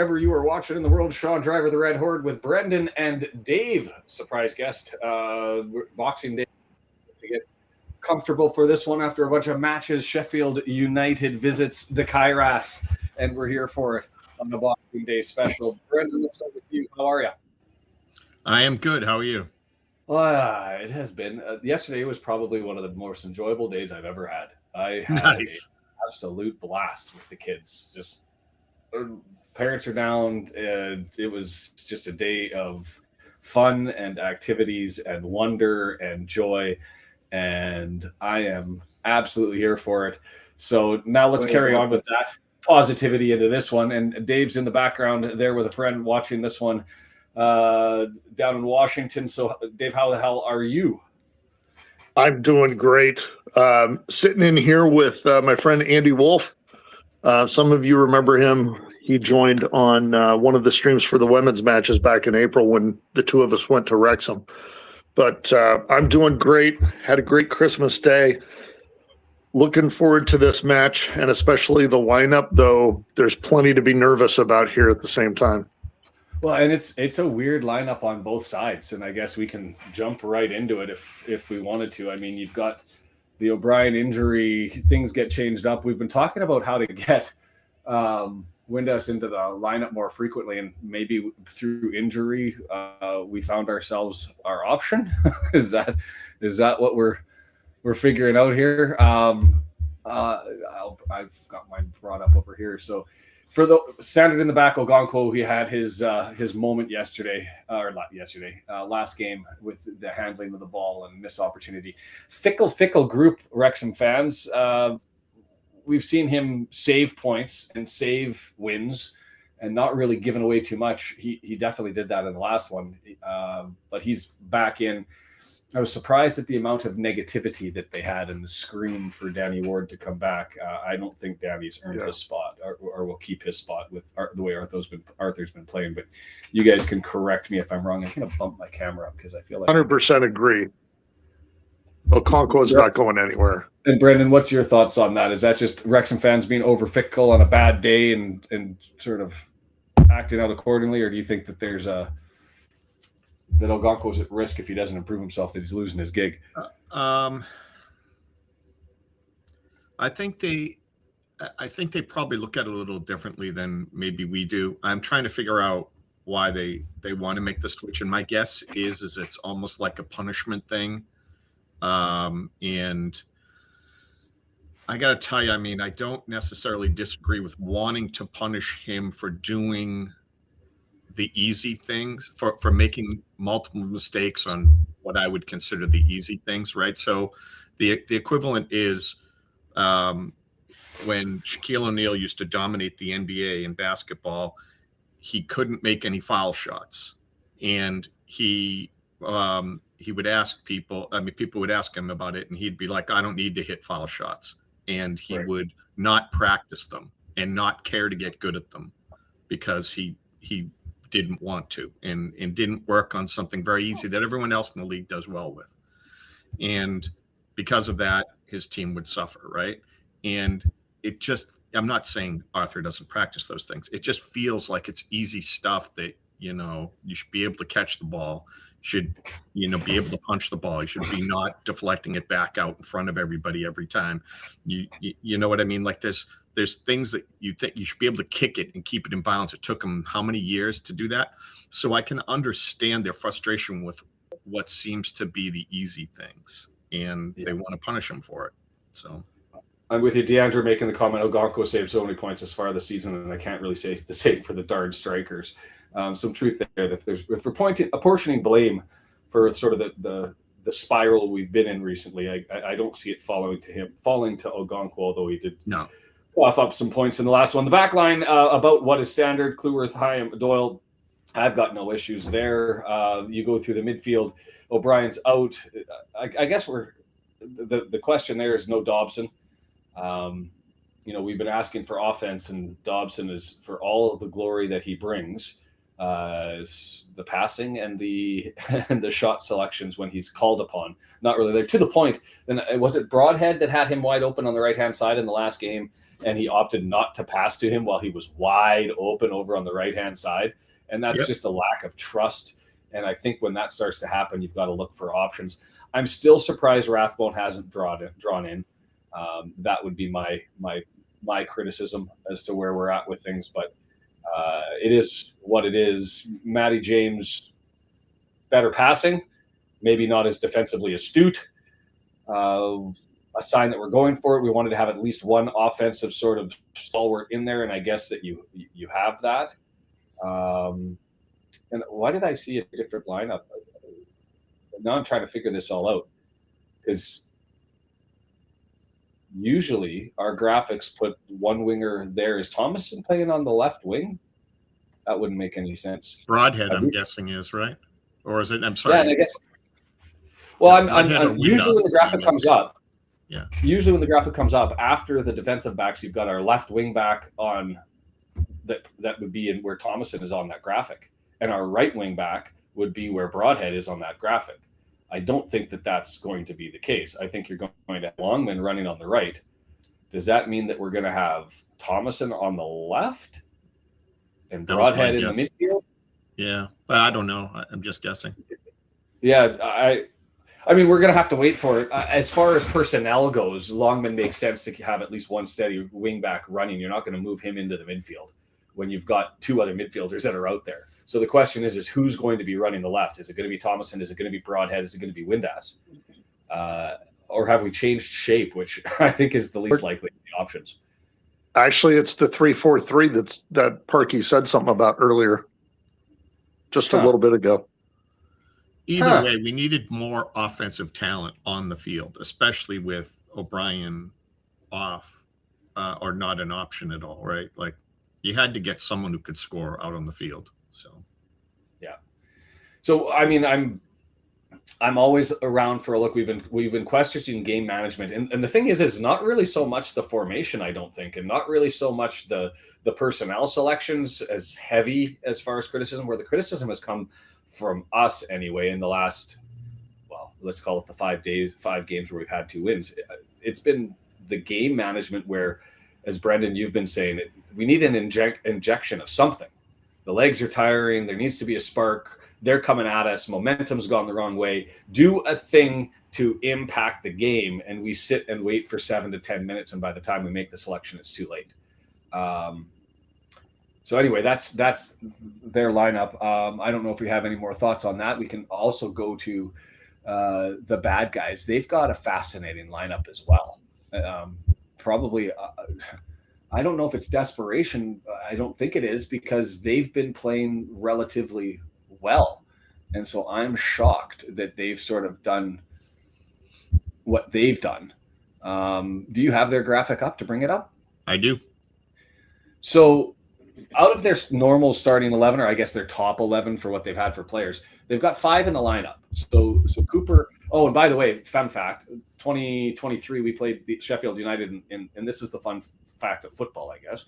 wherever you are watching in the world. Shaun Driver, the Red Horde, with Brendan and Dave, surprise guest. Boxing Day to get comfortable for this one after a bunch of matches. Sheffield United visits the Kairos, and we're here for it on the Boxing Day special. Brendan, let's start with you. How are you? I am good. How are you? It has been. Yesterday was probably one of the most enjoyable days I've ever had. I had an absolute blast with the kids. Just parents are down. It was just a day of fun and activities and wonder and joy, and I am absolutely here for it. So now let's carry on with that positivity into this one. And Dave's in the background there with a friend watching this one down in Washington. So Dave, how the hell are you? I'm doing great. Sitting in here with my friend Andy Wolf. Some of you remember him. He joined on one of the streams for the women's matches back in April when the two of us went to Wrexham. But I'm doing great. Had a great Christmas day. Looking forward to this match, and especially the lineup, though there's plenty to be nervous about here at the same time. Well, and it's a weird lineup on both sides, and I guess we can jump right into it if we wanted to. I mean, you've got the O'Brien injury, things get changed up. We've been talking about how to get Windus into the lineup more frequently, and maybe through injury, we found ourselves our option. Is that what we're figuring out here? I've got mine brought up over here, so. For the standard in the back, Ogonkwo, he had his moment yesterday, last game with the handling of the ball and missed opportunity. Fickle group, Wrexham fans. We've seen him save points and save wins and not really giving away too much. He definitely did that in the last one, but he's back in. I was surprised at the amount of negativity that they had in the scream for Danny Ward to come back. I don't think Danny's earned his spot or will keep his spot with the way Arthur's been playing. But you guys can correct me if I'm wrong. I'm going to bump my camera up because I feel like 100% agree. Okonkwo is not going anywhere. And Brendan, what's your thoughts on that? Is that just Wrexham fans being over fickle on a bad day and sort of acting out accordingly, or do you think that there's that Ogonkwo's at risk if he doesn't improve himself, that he's losing his gig? I think they probably look at it a little differently than maybe we do. I'm trying to figure out why they want to make the switch, and my guess is it's almost like a punishment thing. And I got to tell you, I mean, I don't necessarily disagree with wanting to punish him for doing the easy things, for making multiple mistakes on what I would consider the easy things, right? So the equivalent is when Shaquille O'Neal used to dominate the NBA in basketball, he couldn't make any foul shots, and he would ask people. I mean, people would ask him about it, and he'd be like, "I don't need to hit foul shots," and he would not practice them and not care to get good at them because he didn't want to and didn't work on something very easy that everyone else in the league does well with. And because of that, his team would suffer, right? And it just, I'm not saying Arthur doesn't practice those things. It just feels like it's easy stuff that, you should be able to catch the ball, should, be able to punch the ball. You should be not deflecting it back out in front of everybody every time. You know what I mean? Like there's things that you think you should be able to kick it and keep it in bounds. It took them how many years to do that? So I can understand their frustration with what seems to be the easy things, and they want to punish them for it. So I'm with you. Deandra making the comment, Ogonkwo saved so many points this far of the season, and I can't really say the same for the darn strikers. Some truth there. If we're apportioning blame for sort of the spiral we've been in recently, I don't see it falling to Ogonkwo, although he did cough up some points in the last one. The back line, about what is standard, Cleworth, Hyam, Doyle, I've got no issues there. You go through the midfield, O'Brien's out. I guess the question there is no Dobson. We've been asking for offense, and Dobson is, for all of the glory that he brings, the passing and the shot selections when he's called upon, not really there. To the point, then was it Broadhead that had him wide open on the right hand side in the last game? and he opted not to pass to him while he was wide open over on the right-hand side. And that's just a lack of trust. And I think when that starts to happen, you've got to look for options. I'm still surprised Rathbone hasn't drawn in. That would be my criticism as to where we're at with things. But it is what it is. Matty James, better passing, maybe not as defensively astute. A sign that we're going for it. We wanted to have at least one offensive sort of stalwart in there, and I guess that you have that. And why did I see a different lineup? Now I'm trying to figure this all out, because usually our graphics put one winger there. Is Thomason playing on the left wing? That wouldn't make any sense. Broadhead, I'm guessing, is right, or is it? I'm sorry. Yeah, and I guess. Well, I'm usually when the graphic comes up. Yeah. Usually when the graphic comes up after the defensive backs, you've got our left wing back on that would be in where Thomason is on that graphic, and our right wing back would be where Broadhead is on that graphic. I don't think that that's going to be the case. I think you're going to have Longman running on the right. Does that mean that we're going to have Thomason on the left and Broadhead in the midfield? Yeah, but I don't know. I'm just guessing. Yeah, I mean, we're going to have to wait for it. As far as personnel goes, Longman makes sense to have at least one steady wing back running. You're not going to move him into the midfield when you've got two other midfielders that are out there. So the question is who's going to be running the left? Is it going to be Thomason? Is it going to be Broadhead? Is it going to be Windass? Or have we changed shape, which I think is the least likely of the options? Actually, it's the 3-4-3 that Parkey said something about earlier, just a little bit ago. Either way, we needed more offensive talent on the field, especially with O'Brien off or not an option at all, right? Like, you had to get someone who could score out on the field. So, yeah. So, I mean, I'm always around for a look. We've been questioning game management, and the thing is not really so much the formation, I don't think, and not really so much the personnel selections as heavy as far as criticism. Where the criticism has come from us anyway in the last, well, let's call it the 5 games where we've had 2 wins. It's been the game management where, as Brendan, you've been saying, we need an injection of something. The legs are tiring. There needs to be a spark. They're coming at us. Momentum's gone the wrong way. Do a thing to impact the game, and we sit and wait for 7 to 10 minutes, and by the time we make the selection, it's too late. So anyway, that's their lineup. I don't know if we have any more thoughts on that. We can also go to the bad guys. They've got a fascinating lineup as well. Probably, I don't know if it's desperation. I don't think it is, because they've been playing relatively well. And so I'm shocked that they've sort of done what they've done. Do you have their graphic up to bring it up? I do. So out of their normal starting 11, or I guess their top 11 for what they've had for players, they've got 5 in the lineup. So Cooper. Oh, and by the way, fun fact: 2023 we played the Sheffield United, and this is the fun fact of football, I guess.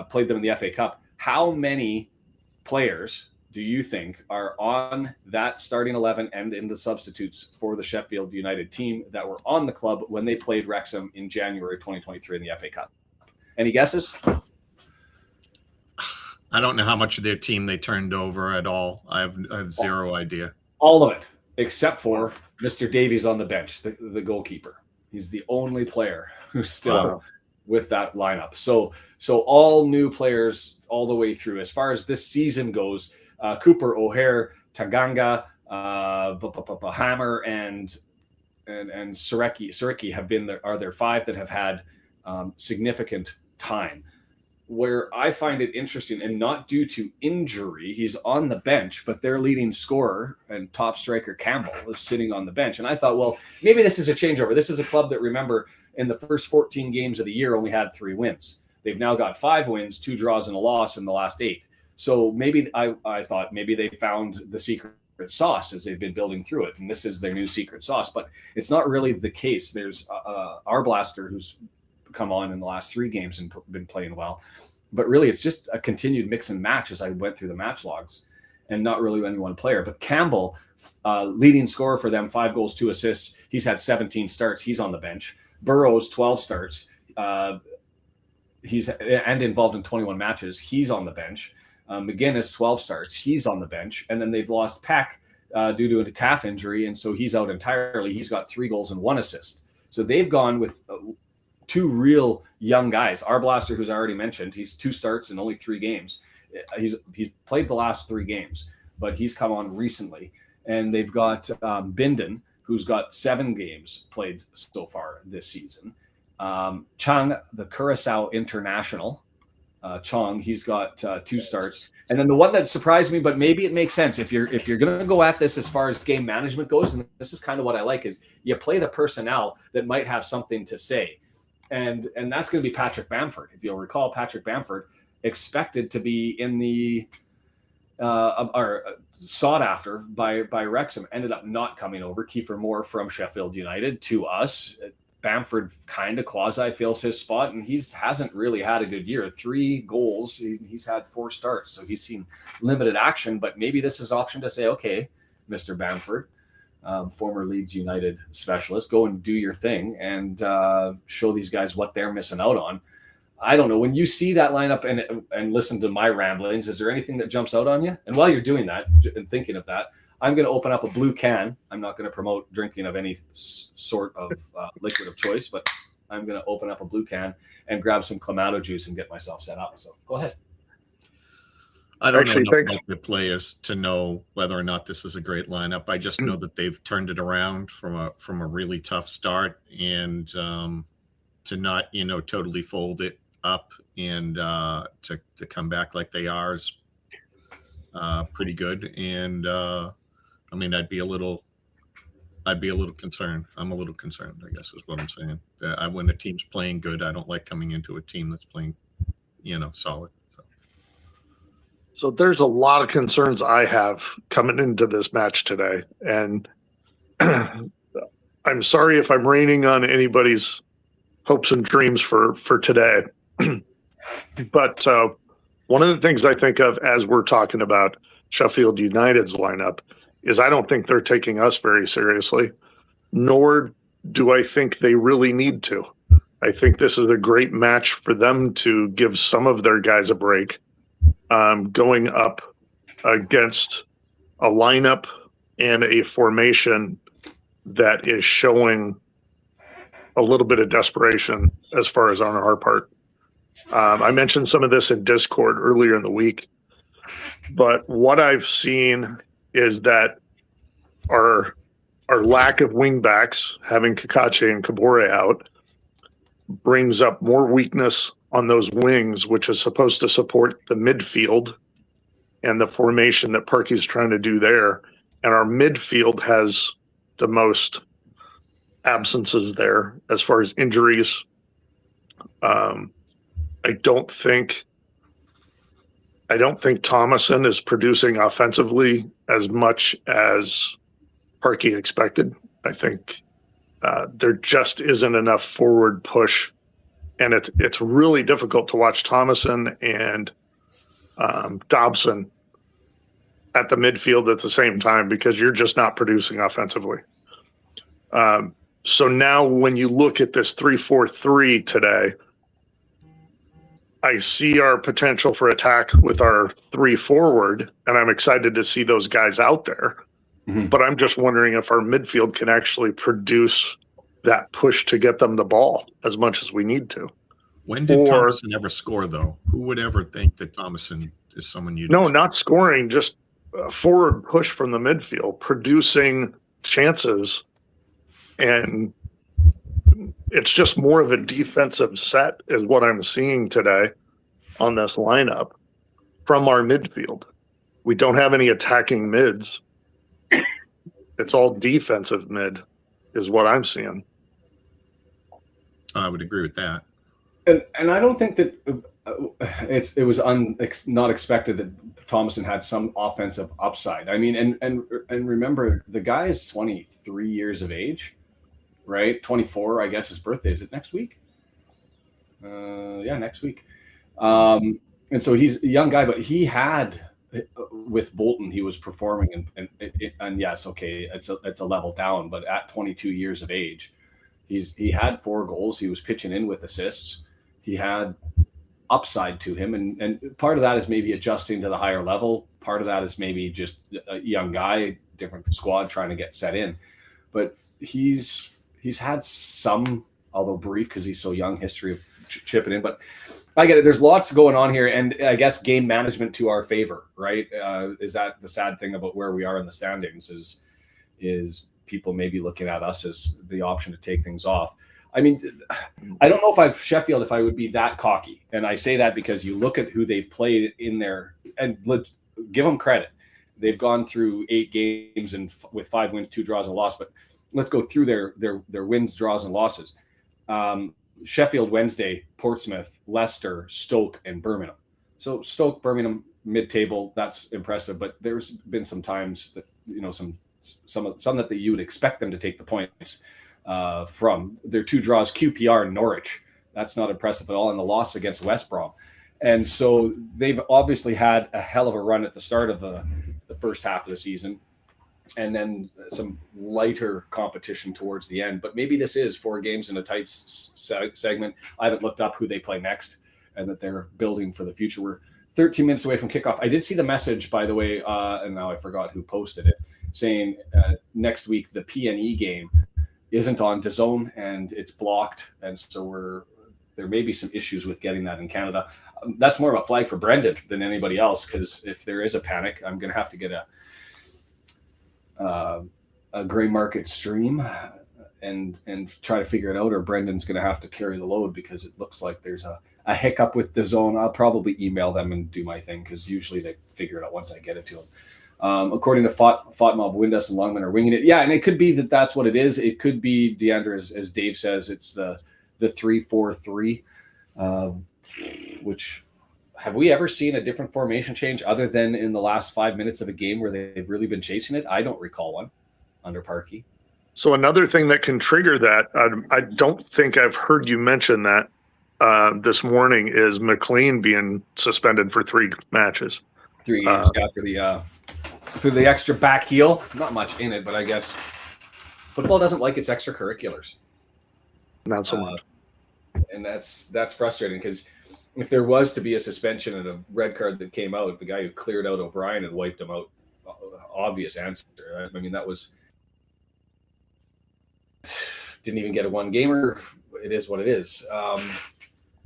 Played them in the FA Cup. How many players do you think are on that starting 11 and in the substitutes for the Sheffield United team that were on the club when they played Wrexham in January 2023 in the FA Cup? Any guesses? I don't know how much of their team they turned over at all. I have zero idea. All of it, except for Mr. Davies on the bench, the goalkeeper. He's the only player who's still with that lineup. So all new players all the way through. As far as this season goes, Cooper, O'Hare, Tanganga, Hammer, and Sureki have been are there 5 that have had significant time. Where I find it interesting, and not due to injury, he's on the bench, but their leading scorer and top striker Campbell is sitting on the bench. And I thought, well, maybe this is a changeover. This is a club that, remember, in the first 14 games of the year only had 3 wins. They've now got 5 wins, 2 draws, and a loss in the last 8. So maybe I thought maybe they found the secret sauce as they've been building through it, and this is their new secret sauce. But it's not really the case. There's Arblaster, who's come on in the last 3 games and been playing well, but really it's just a continued mix and match as I went through the match logs, and not really any one player. But Campbell, leading scorer for them, 5 goals, 2 assists. He's had 17 starts. He's on the bench. Burrows, 12 starts. he's and involved in 21 matches. He's on the bench. McGinnis, 12 starts. He's on the bench. And then they've lost Peck due to a calf injury, and so he's out entirely. He's got 3 goals and 1 assist. So they've gone with 2 real young guys. Arblaster, who's I already mentioned, he's 2 starts in only 3 games. He's played the last 3 games, but he's come on recently. And they've got Binden, who's got 7 games played so far this season. Chung, the Curacao international, Chong, he's got 2 starts. And then the one that surprised me, but maybe it makes sense if you're going to go at this as far as game management goes, and this is kind of what I like, is you play the personnel that might have something to say. And that's going to be Patrick Bamford. If you'll recall, Patrick Bamford expected to be in the sought after by Wrexham, ended up not coming over. Kiefer Moore from Sheffield United to us. Bamford kind of quasi fills his spot, and he hasn't really had a good year. 3 goals. He's had 4 starts, so he's seen limited action. But maybe this is an option to say, okay, Mr. Bamford, former Leeds United specialist, go and do your thing and show these guys what they're missing out on. I don't know. When you see that lineup and listen to my ramblings, is there anything that jumps out on you? And while you're doing that and thinking of that, I'm going to open up a blue can. I'm not going to promote drinking of any sort of liquid of choice, but I'm going to open up a blue can and grab some Clamato juice and get myself set up. So go ahead. I don't know enough about the players to know whether or not this is a great lineup. I just know that they've turned it around from a really tough start, and to not totally fold it up and to come back like they are is pretty good. And I mean, I'd be a little concerned. I'm a little concerned, I guess is what I'm saying. When a team's playing good, I don't like coming into a team that's playing, solid. So there's a lot of concerns I have coming into this match today. And I'm sorry if I'm raining on anybody's hopes and dreams for today. But one of the things I think of as we're talking about Sheffield United's lineup is I don't think they're taking us very seriously, nor do I think they really need to. I think this is a great match for them to give some of their guys a break, going up against a lineup and a formation that is showing a little bit of desperation as far as on our part. I mentioned some of this in Discord earlier in the week, but what I've seen is that our lack of wing backs, having Kakache and Kabore out, brings up more weakness on those wings, which is supposed to support the midfield and the formation that Parky's trying to do there. And our midfield has the most absences there as far as injuries. I don't think Thomason is producing offensively as much as Parky expected. I think there just isn't enough forward push, and it's really difficult to watch Thomason and Dobson at the midfield at the same time because you're just not producing offensively. So now when you look at this 3-4-3 today, I see our potential for attack with our 3 forward, and I'm excited to see those guys out there. Mm-hmm. But I'm just wondering if our midfield can actually produce that push to get them the ball as much as we need to. When did Thomason ever score, though? Who would ever think that Thomason is someone you? No, not scoring, just a forward push from the midfield, producing chances, and it's just more of a defensive set is what I'm seeing today on this lineup from our midfield. We don't have any attacking mids. It's all defensive mid is what I'm seeing. I would agree with that. And I don't think that it was not expected that Thomason had some offensive upside. I mean, and remember, the guy is 23 years of age. Right, 24. I guess his birthday is it next week? Yeah, next week. And so he's a young guy, but he had with Bolton, he was performing, and yes, okay, it's a level down, but at 22 years of age, he had 4 goals. He was pitching in with assists. He had upside to him, and part of that is maybe adjusting to the higher level. Part of that is maybe just a young guy, different squad, trying to get set in. But he's had some, although brief because he's so young, history of chipping in. But I get it. There's lots going on here, and I guess game management to our favor, right? Is that the sad thing about where we are in the standings? Is people maybe looking at us as the option to take things off? I mean, I don't know if Sheffield, if I would be that cocky, and I say that because you look at who they've played in there, and give them credit. They've gone through 8 games and with 5 wins, 2 draws, and a loss. But let's go through their wins, draws, and losses. Sheffield Wednesday, Portsmouth, Leicester, Stoke, and Birmingham. So Stoke, Birmingham, mid-table, that's impressive. But there's been some times that, some that you would expect them to take the points from. Their 2 draws, QPR and Norwich. That's not impressive at all. And the loss against West Brom. And so they've obviously had a hell of a run at the start of the first half of the season, and then some lighter competition towards the end. But maybe this is 4 games in a tight segment. I haven't looked up who they play next, and that they're building for the future. We're 13 minutes away from kickoff. I did see the message, by the way, and now I forgot who posted it, saying next week the P&E game isn't on DAZN and it's blocked, and so there may be some issues with getting that in Canada. That's more of a flag for Brendan than anybody else, because if there is a panic, I'm going to have to get a gray market stream and try to figure it out, or Brendan's going to have to carry the load, because it looks like there's a hiccup with DAZN. I'll probably email them and do my thing, because usually they figure it out once I get it to them. According to Fatma, Windass and Longman are winging it. Yeah, and it could be that's what it is. It could be, Deandra, as Dave says, it's the 3-4-3, which, have we ever seen a different formation change other than in the last 5 minutes of a game where they've really been chasing it? I don't recall one under Parkey. So another thing that can trigger that, I don't think I've heard you mention that this morning, is McLean being suspended for 3 matches. 3 games, for the extra back heel. Not much in it, but I guess football doesn't like its extracurriculars. Not so much. And that's frustrating, because if there was to be a suspension and a red card that came out, the guy who cleared out O'Brien and wiped him out, obvious answer. I mean, that was, didn't even get a 1-gamer. It is what it is.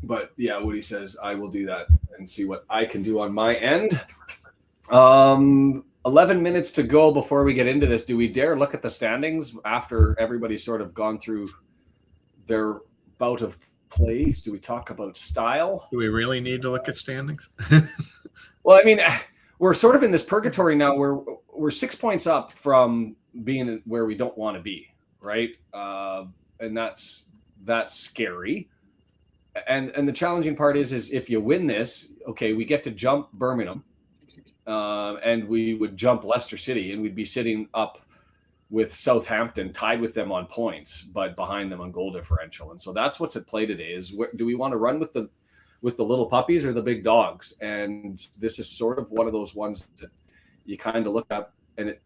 But yeah, Woody says, I will do that and see what I can do on my end. 11 minutes to go before we get into this. Do we dare look at the standings after everybody's sort of gone through their bout of plays? Do we talk about style? Do we really need to look at standings? Well, I mean, we're sort of in this purgatory now where we're 6 points up from being where we don't want to be, right? And that's scary. And the challenging part is if you win this, okay, we get to jump Birmingham, and we would jump Leicester City, and we'd be sitting up with Southampton, tied with them on points, but behind them on goal differential. And so that's what's at play today, is do we want to run with the little puppies or the big dogs? And this is sort of one of those ones that you kind of look up, and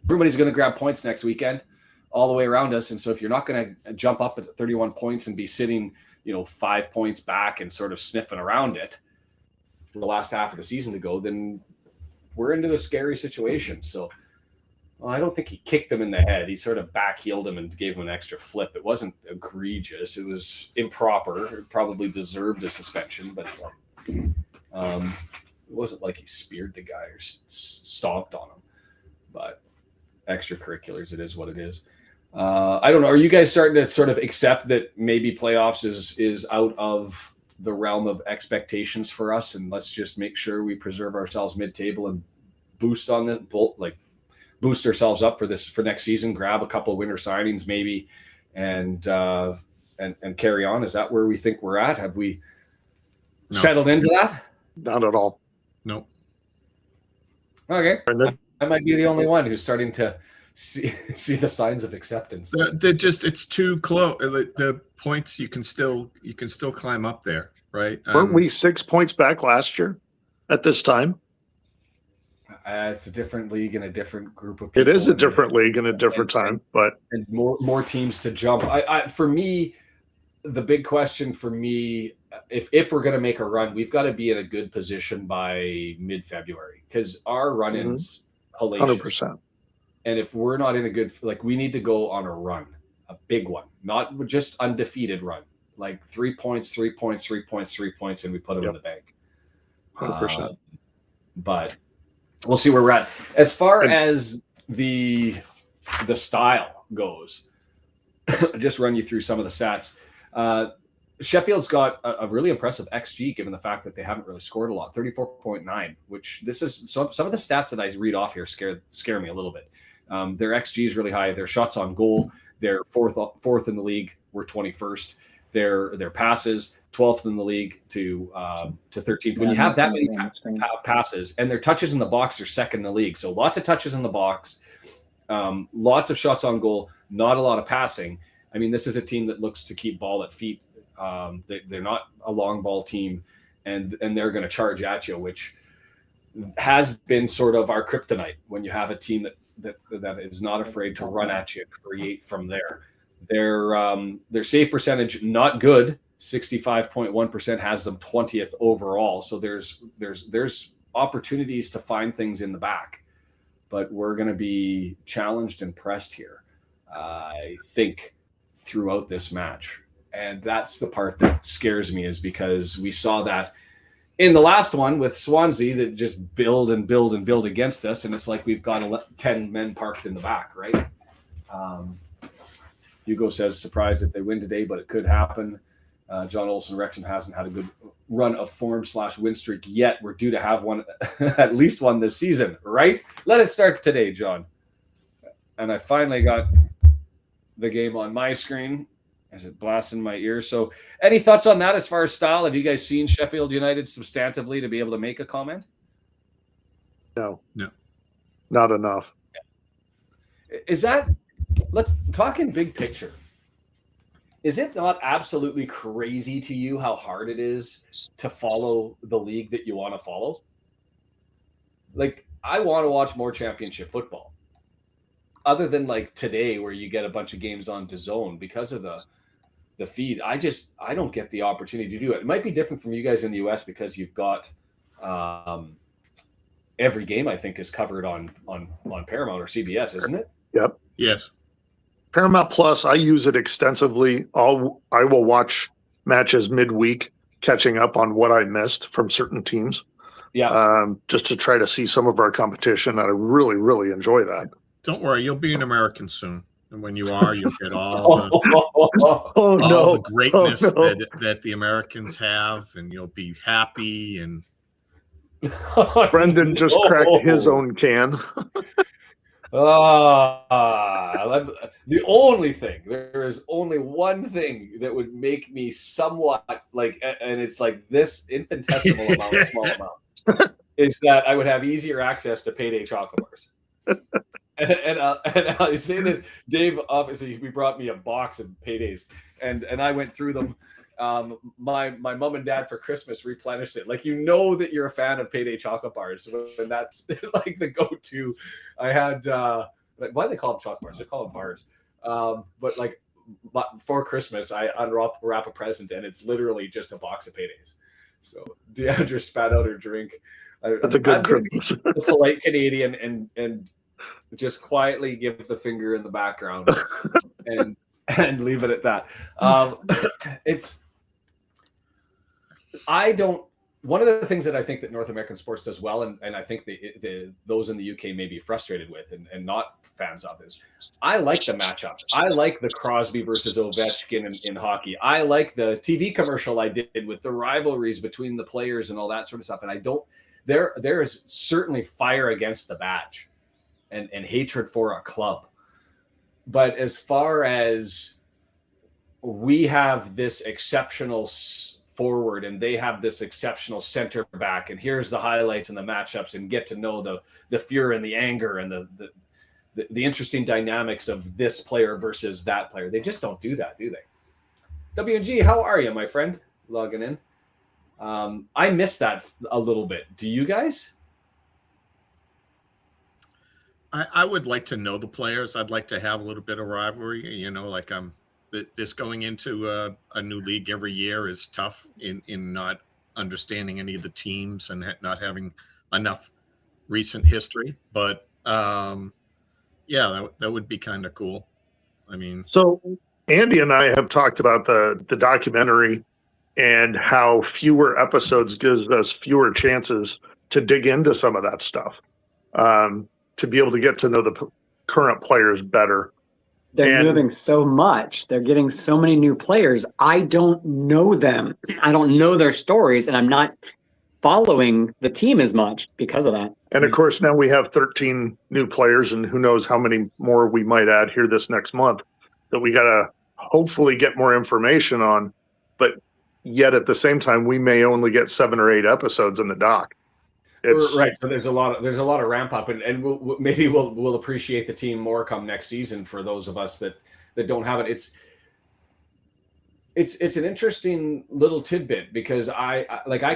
everybody's going to grab points next weekend all the way around us. And so if you're not going to jump up at 31 points and be sitting, 5 points back and sort of sniffing around it for the last half of the season to go, then we're into a scary situation. So I don't think he kicked him in the head. He sort of back-heeled him and gave him an extra flip. It wasn't egregious. It was improper. It probably deserved a suspension, but it wasn't like he speared the guy or stomped on him. But extracurriculars, it is what it is. I don't know. Are you guys starting to sort of accept that maybe playoffs is out of the realm of expectations for us, and let's just make sure we preserve ourselves mid-table and boost ourselves up for next season, grab a couple of winter signings maybe, and carry on? Is that where we think we're at? Have we settled into that? Not at all. Nope. Okay. I might be the only one who's starting to see the signs of acceptance. It's too close. The points you can still climb up there, right? Weren't we 6 points back last year at this time? It's a different league and a different group of people. It is a different league and a different time, but and more teams to jump. For me, the big question for me, if we're going to make a run, we've got to be in a good position by mid-February, because our run-ins hellacious. 100%. And if we're not in a good, like, we need to go on a run, a big one, not just undefeated run, like 3 points, 3 points, 3 points, 3 points, and we put them in the bank. 100%. But we'll see where we're at. As far as the style goes, I'll just run you through some of the stats. Sheffield's got a really impressive XG, given the fact that they haven't really scored a lot, 34.9, which this is some of the stats that I read off here scare me a little bit. Their XG is really high. Their shots on goal, they're fourth in the league. We're 21st. Their passes, 12th in the league to 13th. When you have that many passes, and their touches in the box are second in the league. So lots of touches in the box, lots of shots on goal, not a lot of passing. I mean, this is a team that looks to keep ball at feet. They're not a long ball team, and they're going to charge at you, which has been sort of our kryptonite when you have a team that is not afraid to run at you, create from there. Their save percentage, not good. 65.1% has them 20th overall. So there's opportunities to find things in the back, but we're going to be challenged and pressed here, I think, throughout this match. And that's the part that scares me, is because we saw that in the last one with Swansea, that just build and build and build against us. And it's like we've got 10 men parked in the back, right? Hugo says, surprised if they win today, but it could happen. John Olsen, Wrexham hasn't had a good run of form / win streak yet. We're due to have one, at least one this season, right? Let it start today, John. And I finally got the game on my screen as it blasts in my ears. So any thoughts on that as far as style? Have you guys seen Sheffield United substantively to be able to make a comment? No. Not enough. Is that, let's talk in big picture. Is it not absolutely crazy to you how hard it is to follow the league that you want to follow? Like, I want to watch more championship football, other than like today where you get a bunch of games on DAZN because of the feed. I don't get the opportunity to do it. It might be different from you guys in the US because you've got every game, I think, is covered on Paramount or CBS, isn't it? Yep. Yes. Paramount Plus, I use it extensively. I will watch matches midweek, catching up on what I missed from certain teams. Yeah. Just to try to see some of our competition. I really, really enjoy that. Don't worry, you'll be an American soon. And when you are, you'll get all the greatness that the Americans have, and you'll be happy. And Brendan just cracked his own can. There is only one thing that would make me somewhat like, and it's like this infinitesimal small amount, is that I would have easier access to payday chocolate bars. And I say this, Dave, obviously, we brought me a box of paydays, and I went through them. My mom and dad for Christmas replenished it. Like, that you're a fan of payday chocolate bars, and that's like the go-to. I had why do they call them chocolate bars? They call them bars. But like for Christmas, I unwrap a present, and it's literally just a box of paydays. So Deandra spat out her drink. That's a good Christmas. A polite Canadian and just quietly give the finger in the background and leave it at that. One of the things that I think that North American sports does well, and I think those in the UK may be frustrated with and not fans of, is I like the matchups. I like the Crosby versus Ovechkin in hockey. I like the TV commercial I did with the rivalries between the players and all that sort of stuff. And there is certainly fire against the badge and hatred for a club. But as far as we have this exceptional forward and they have this exceptional center back, and here's the highlights and the matchups, and get to know the fear and the anger and the interesting dynamics of this player versus that player. They just don't do that, do they? WG, how are you, my friend? Logging in. I missed that a little bit. Do you guys? I would like to know the players. I'd like to have a little bit of rivalry, like I'm this going into a new league every year is tough in not understanding any of the teams and not having enough recent history. But yeah, that would be kind of cool. I mean, so Andy and I have talked about the documentary and how fewer episodes gives us fewer chances to dig into some of that stuff, to be able to get to know the current players better. They're moving so much. They're getting so many new players. I don't know them. I don't know their stories, and I'm not following the team as much because of that. And of course, now we have 13 new players, and who knows how many more we might add here this next month that we got to hopefully get more information on. But yet at the same time, we may only get 7 or 8 episodes in the doc. Right. So there's a lot of ramp up, and maybe we'll appreciate the team more come next season for those of us that don't have it. It's an interesting little tidbit because I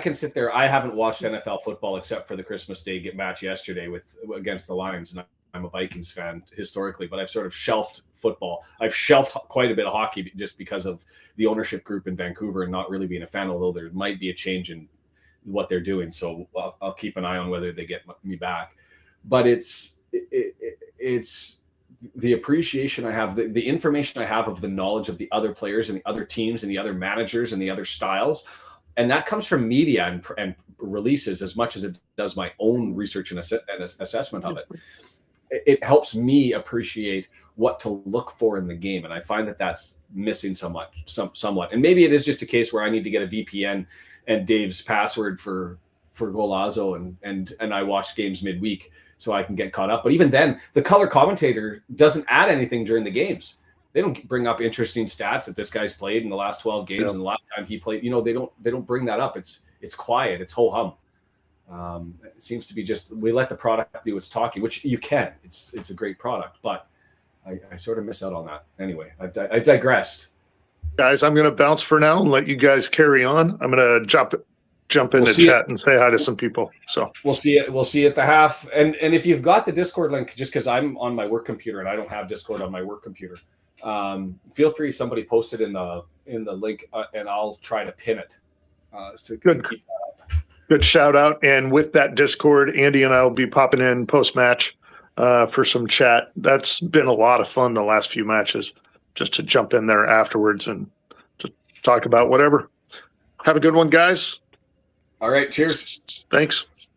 can sit there. I haven't watched NFL football except for the Christmas Day match yesterday against the Lions, and I'm a Vikings fan historically, but I've sort of shelved football. I've shelved quite a bit of hockey just because of the ownership group in Vancouver and not really being a fan, although there might be a change in what they're doing. So I'll keep an eye on whether they get me back. But it's the appreciation I have, the information I have of the knowledge of the other players and the other teams and the other managers and the other styles. And that comes from media and releases as much as it does my own research and assessment of it. It helps me appreciate what to look for in the game. And I find that that's missing somewhat. And maybe it is just a case where I need to get a VPN and Dave's password for Golazo and I watch games midweek so I can get caught up. But even then, the color commentator doesn't add anything during the games. They don't bring up interesting stats that this guy's played in the last 12 games and the last time he played. They don't bring that up. It's quiet. It's ho hum. It seems to be just we let the product do its talking, which you can. It's a great product, but I sort of miss out on that. Anyway, I've digressed. Guys, I'm going to bounce for now and let you guys carry on. I'm going to jump into chat and say hi to some people. So we'll see it. We'll see at the half. And if you've got the Discord link, just because I'm on my work computer and I don't have Discord on my work computer, feel free. Somebody post it in the link, and I'll try to pin it. To keep that up. Good shout out. And with that Discord, Andy and I will be popping in post match for some chat. That's been a lot of fun the last few matches. Just to jump in there afterwards and just talk about whatever. Have a good one, guys. All right. Cheers. Thanks.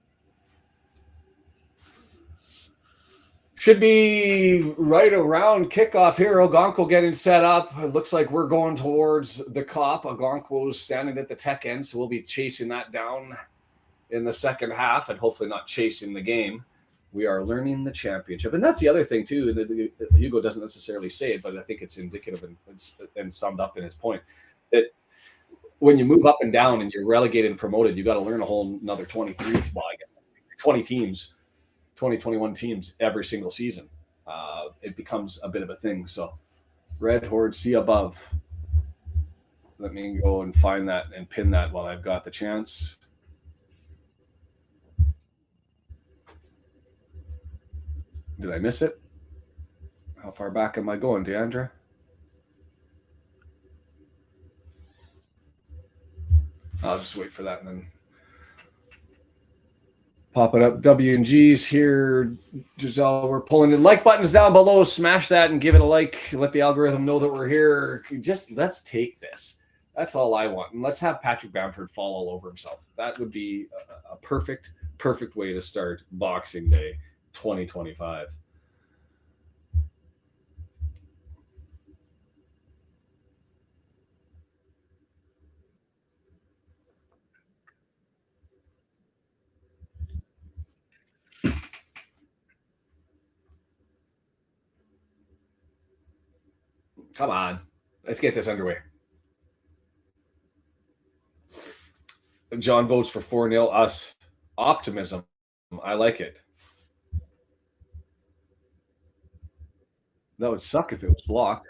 Should be right around kickoff here. Ogonko getting set up. It looks like we're going towards the cop. Ogonko's standing at the tech end, so we'll be chasing that down in the second half and hopefully not chasing the game. We are learning the championship. And that's the other thing, too, that Hugo doesn't necessarily say it, but I think it's indicative and summed up in his point, that when you move up and down and you're relegated and promoted, you got to learn a whole another 20 teams, 21 teams every single season. It becomes a bit of a thing. So Red Horde, see above. Let me go and find that and pin that while I've got the chance. Did I miss it? How far back am I going, Deandra? I'll just wait for that and then pop it up. W and G's here. Giselle, we're pulling the like buttons down below. Smash that and give it a like. Let the algorithm know that we're here. Just let's take this. That's all I want. And let's have Patrick Bamford fall all over himself. That would be a perfect way to start Boxing Day 2025. Come on. Let's get this underway. John votes for 4-0 us. Optimism. I like it. That would suck if it was blocked.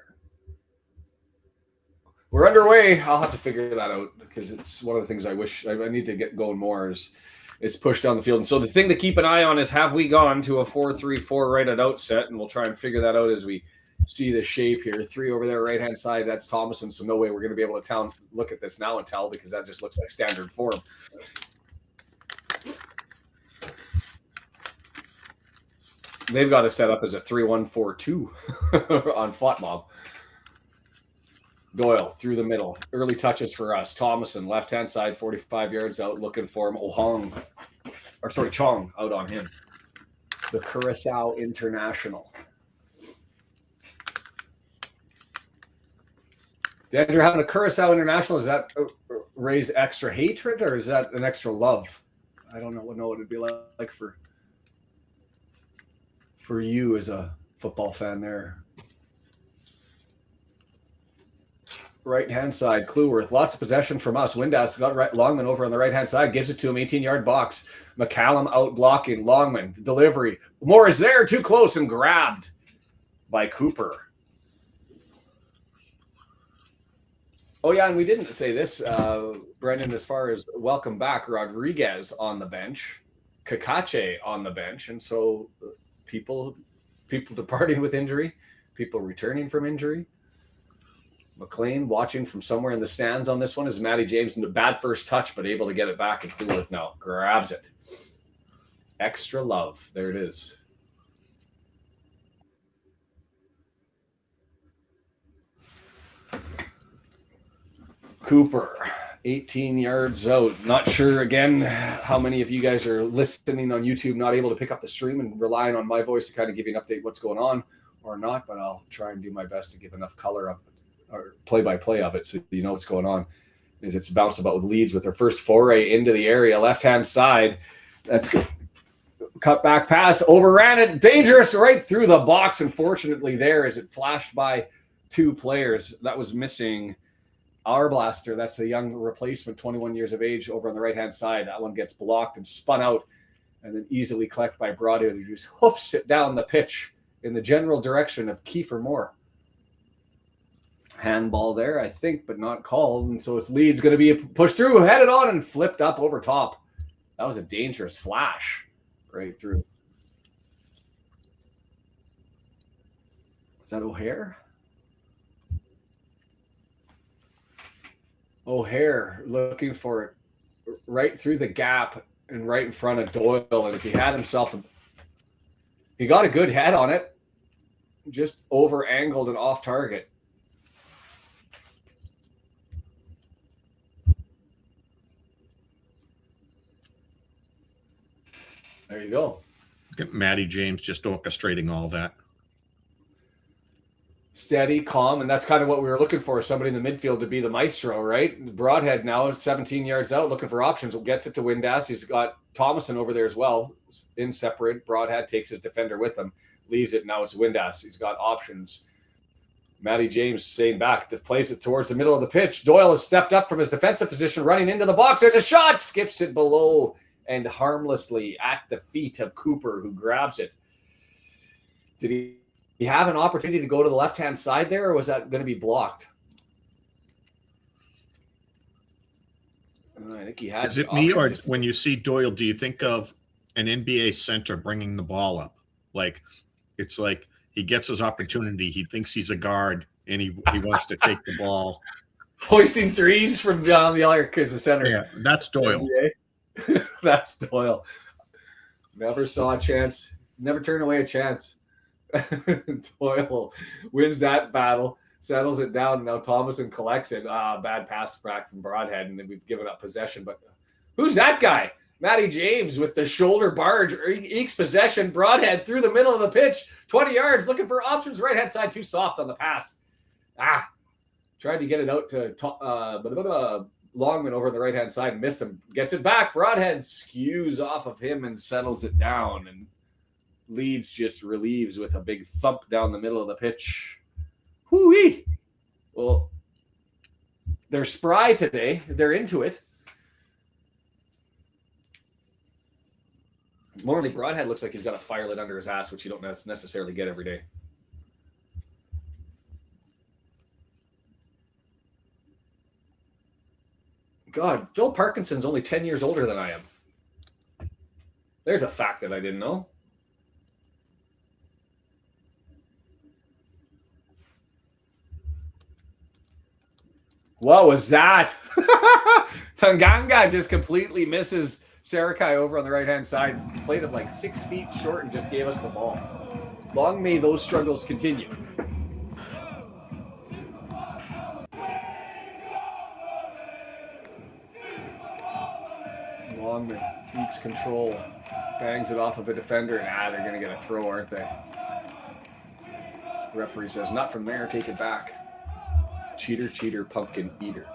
We're underway. I'll have to figure that out because it's one of the things I wish I need to get going more is push down the field. And so the thing to keep an eye on is have we gone to a 4-3-4 right at outset, and we'll try and figure that out as we see the shape here. 3 over there, right-hand side. That's Thomason. So no way we're going to be able to look at this now and tell, because that just looks like standard form. They've got it set up as a 3-1-4-2 on FotMob. Doyle through the middle. Early touches for us. Thomason, left-hand side, 45 yards out, looking for him. Chong out on him. The Curacao International. Andrew, having a Curacao International, does that raise extra hatred or is that an extra love? I don't know what it'd be like for you as a football fan there. Right-hand side, Clueworth. Lots of possession from us. Windass got Longman over on the right-hand side. Gives it to him, 18-yard box. McCallum out blocking. Longman, delivery. Moore is there, too close, and grabbed by Cooper. Oh, yeah, and we didn't say this, Brendan, as far as welcome back, Rodriguez on the bench, Kakache on the bench, and so people departing with injury, people returning from injury. McLean watching from somewhere in the stands on this one is Matty James. Bad first touch, but able to get it back. And Clueworth now grabs it. Extra love. There it is. Cooper, 18 yards out. Not sure, again, how many of you guys are listening on YouTube, not able to pick up the stream and relying on my voice to kind of give you an update what's going on or not, but I'll try and do my best to give enough color up or play-by-play of it so you know what's going on. Is it's bounced about with Leeds with their first foray into the area. Left-hand side, that's good. Cut back pass, overran it, dangerous right through the box. Unfortunately there as it flashed by 2 players. That was missing our blaster. That's the young replacement, 21 years of age, over on the right-hand side. That one gets blocked and spun out and then easily collected by Broadhead, who just hoofs it down the pitch in the general direction of Kiefer Moore. Handball there, I think, but not called. And so it's Leeds going to be pushed through, headed on, and flipped up over top. That was a dangerous flash right through. Is that O'Hare? O'Hare looking for it right through the gap and right in front of Doyle. And if he had himself, he got a good head on it, just over angled and off target. There you go. Get Matty James just orchestrating all that. Steady, calm, and that's kind of what we were looking for, somebody in the midfield to be the maestro, right? Broadhead now 17 yards out, looking for options. Gets it to Windass. He's got Thomason over there as well, in separate. Broadhead takes his defender with him, leaves it. Now it's Windass. He's got options. Matty James staying back, plays it towards the middle of the pitch. Doyle has stepped up from his defensive position, running into the box. There's a shot, skips it below and harmlessly at the feet of Cooper, who grabs it. Did he have an opportunity to go to the left-hand side there, or was that going to be blocked? I think he had. Is it me, or when you see Doyle, do you think of an NBA center bringing the ball up? Like, it's like he gets his opportunity. He thinks he's a guard, and he wants to take the ball. Hoisting threes from beyond the arc as a center. Yeah, that's Doyle. That's Doyle. Never saw a chance. Never turned away a chance. Doyle wins that battle, settles it down. Now Thomason collects it. Bad pass back from Broadhead, and then we've given up possession. But who's that guy? Matty James with the shoulder barge ekes possession. Broadhead through the middle of the pitch, 20 yards, looking for options. Right-hand side, too soft on the pass. Tried to get it out to Longman over the right-hand side and missed him. Gets it back. Broadhead skews off of him and settles it down. And Leeds just relieves with a big thump down the middle of the pitch. Whoo-wee! Well, they're spry today. They're into it. Morley Broadhead looks like he's got a fire lit under his ass, which you don't necessarily get every day. God, Phil Parkinson's only 10 years older than I am. There's a fact that I didn't know. What was that? Tanganga just completely misses Sarakai over on the right-hand side. Played him like 6 feet short and just gave us the ball. Long may those struggles continue. Longman ekes control. Bangs it off of a defender. They're going to get a throw, aren't they? The referee says, not from there, take it back. Cheater, cheater, pumpkin eater.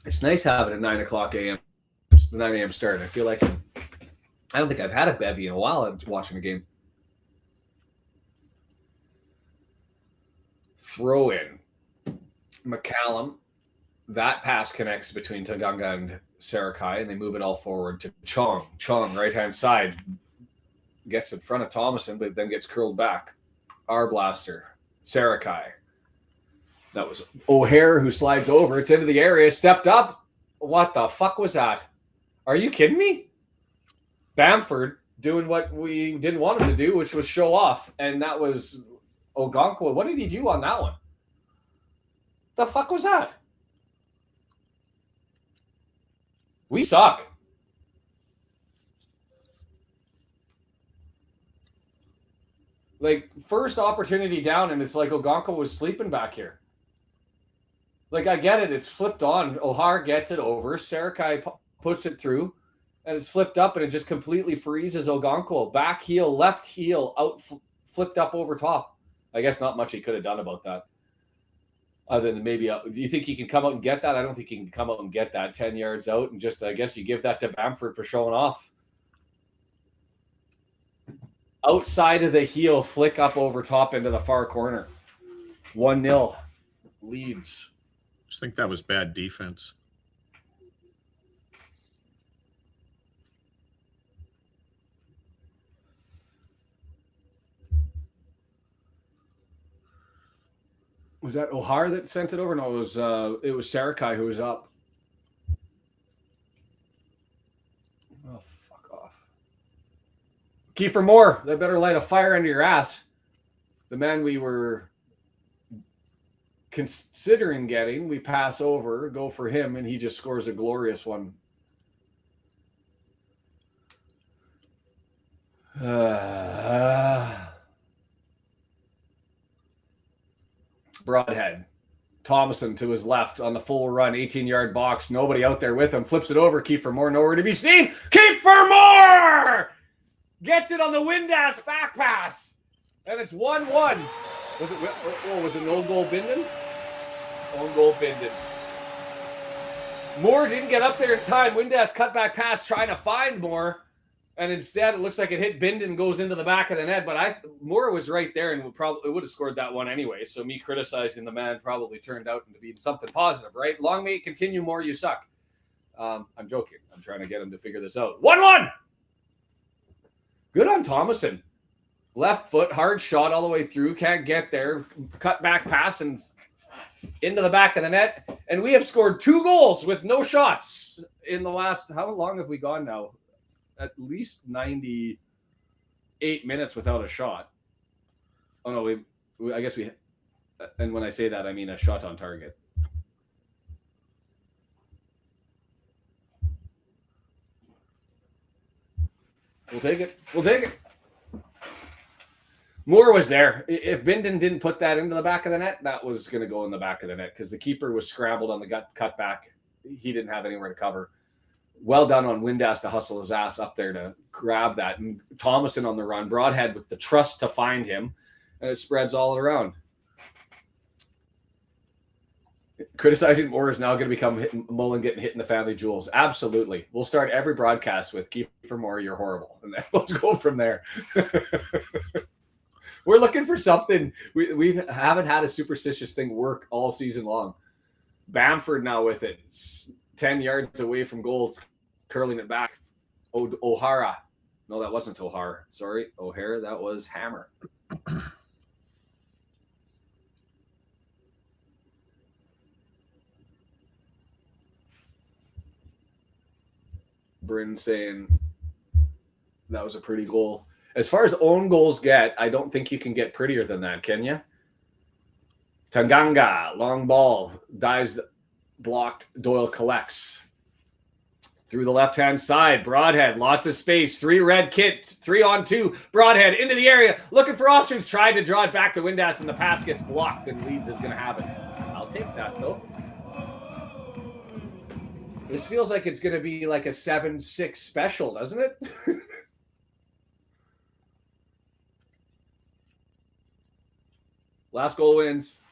It's nice having a 9 o'clock a.m. 9 a.m. start. I feel like I don't think I've had a bevy in a while watching a game. Throw in. McCallum. That pass connects between Tanganga and Sarakai, and they move it all forward to Chong. Chong, right-hand side, gets in front of Thomason, but then gets curled back. Blaster. Sarakai. That was O'Hare who slides over. It's into the area. Stepped up. What the fuck was that? Are you kidding me? Bamford doing what we didn't want him to do, which was show off. And that was Ogonkwo. What did he do on that one? The fuck was that? We suck. Like, first opportunity down, and it's like Ogonkwo was sleeping back here. Like, I get it. It's flipped on. O'Hare gets it over. Sarakai puts it through, and it's flipped up, and it just completely freezes Ogonkwo. Back heel, left heel, out, flipped up over top. I guess not much he could have done about that. Other than maybe, do you think he can come out and get that? I don't think he can come out and get that 10 yards out. And just, I guess you give that to Bamford for showing off. Outside of the heel, flick up over top into the far corner. 1-0 leads. I just think that was bad defense. Was that O'Hare that sent it over? No, it was Sarakai who was up. Oh, fuck off. Kiefer Moore, they better light a fire under your ass. The man we were considering getting, we pass over, go for him, and he just scores a glorious one. Broadhead. Thomason to his left on the full run, 18-yard box. Nobody out there with him. Flips it over. Kiefer Moore nowhere to be seen. Kiefer Moore gets it on the Windass back pass. And it's 1-1. Was it an own goal Bindon? Own goal Bindon. Moore didn't get up there in time. Windass cut back pass trying to find Moore. And instead, it looks like it hit Bindon and goes into the back of the net. But Moore was right there and would have scored that one anyway. So me criticizing the man probably turned out to be something positive, right? Long may it continue, Moore, you suck. I'm joking. I'm trying to get him to figure this out. 1-1! Good on Thomason. Left foot, hard shot all the way through. Can't get there. Cut back pass and into the back of the net. And we have scored 2 goals with no shots in the last... How long have we gone now? At least 98 minutes without a shot. Oh, no, I guess we... And when I say that, I mean a shot on target. We'll take it. We'll take it. Moore was there. If Bindon didn't put that into the back of the net, that was going to go in the back of the net because the keeper was scrambled on the cut back. He didn't have anywhere to cover. Well done on Windass to hustle his ass up there to grab that. And Thomason on the run. Broadhead with the trust to find him. And it spreads all around. Criticizing Moore is now going to become Mullen getting hit in the family jewels. Absolutely. We'll start every broadcast with Kiefer Moore, you're horrible. And then we'll go from there. We're looking for something. We haven't had a superstitious thing work all season long. Bamford now with it. 10 yards away from goal, curling it back. O'Hara. No, that wasn't O'Hara. Sorry, O'Hare. That was Hammer. Bryn saying that was a pretty goal. As far as own goals get, I don't think you can get prettier than that, can you? Tanganga, long ball, dives blocked. Doyle collects. Through the left-hand side, Broadhead, lots of space, 3 red kit, 3-on-2, Broadhead into the area, looking for options, tried to draw it back to Windass, and the pass gets blocked, and Leeds is going to have it. I'll take that, though. This feels like it's going to be like a 7-6 special, doesn't it? Last goal wins.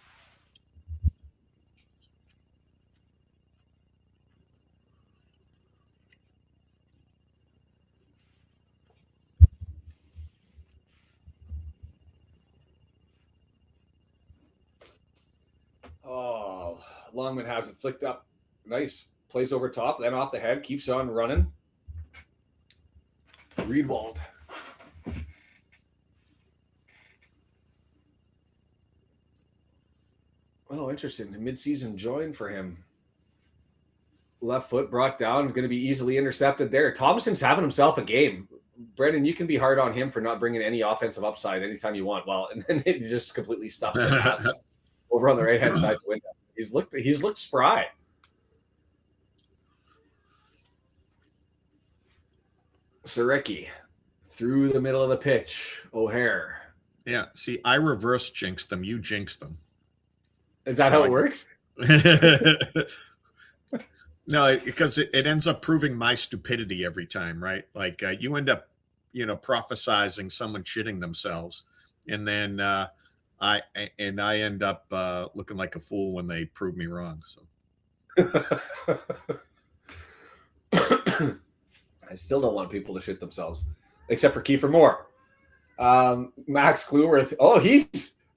Oh, Longman has it flicked up. Nice. Plays over top, then off the head, keeps on running. Riedwald. Oh, interesting. A mid-season join for him. Left foot brought down, going to be easily intercepted there. Thomason's having himself a game. Brendan, you can be hard on him for not bringing any offensive upside anytime you want. Well, and then it just completely stuffs it past over on the right-hand side of the window. He's looked spry. Saricki through the middle of the pitch. O'Hare. Yeah. See, I reverse jinx them. You jinx them. Is that how it works? No, because it ends up proving my stupidity every time, right? Like you end up, prophesizing someone shitting themselves, and then I end up looking like a fool when they prove me wrong. So I still don't want people to shit themselves, except for Kiefer Moore. Max Kluworth. Oh,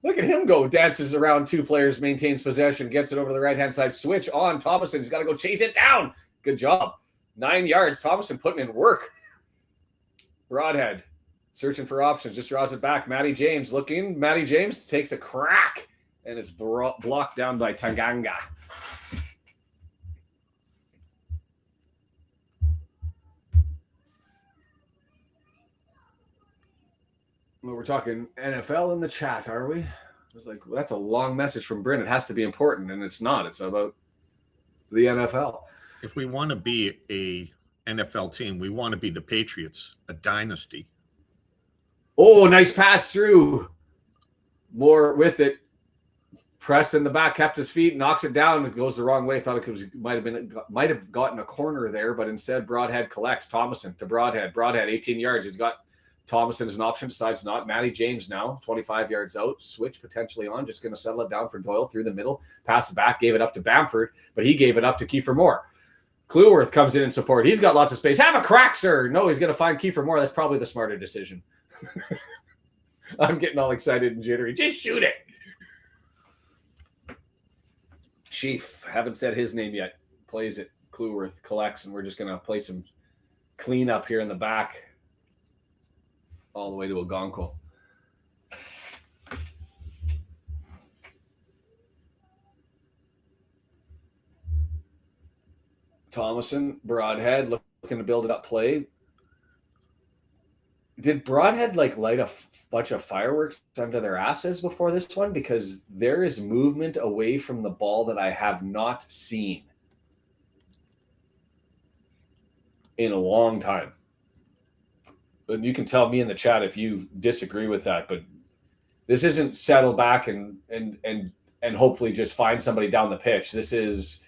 look at him go. Dances around 2 players, maintains possession, gets it over to the right-hand side. Switch on. Thomason. He's got to go chase it down. Good job. 9 yards. Thomason putting in work. Broadhead. Searching for options. Just draws it back. Matty James looking. Matty James takes a crack. And it's blocked down by Tanganga. Well, we're talking NFL in the chat, are we? I was like, well, that's a long message from Bryn. It has to be important, and it's not. It's about the NFL. If we want to be a NFL team, we want to be the Patriots, a dynasty. Oh, nice pass through. Moore with it. Pressed in the back, kept his feet, knocks it down. It goes the wrong way. Thought it might have gotten a corner there, but instead Broadhead collects. Thomason to Broadhead. Broadhead, 18 yards. He's got Thomason as an option, decides not. Matty James now, 25 yards out. Switch potentially on. Just going to settle it down for Doyle through the middle. Pass it back, gave it up to Bamford, but he gave it up to Kiefer Moore. Kluworth comes in support. He's got lots of space. Have a crack, sir. No, he's going to find Kiefer Moore. That's probably the smarter decision. I'm getting all excited and jittery. Just shoot it. Chief, haven't said his name yet. Plays it. Kluworth collects, and we're just going to play some cleanup here in the back. All the way to Ogonko. Thomason, Broadhead, looking to build it up play. Did Broadhead light a bunch of fireworks under their asses before this one? Because there is movement away from the ball that I have not seen in a long time. And you can tell me in the chat if you disagree with that, but this isn't settle back and hopefully just find somebody down the pitch. This is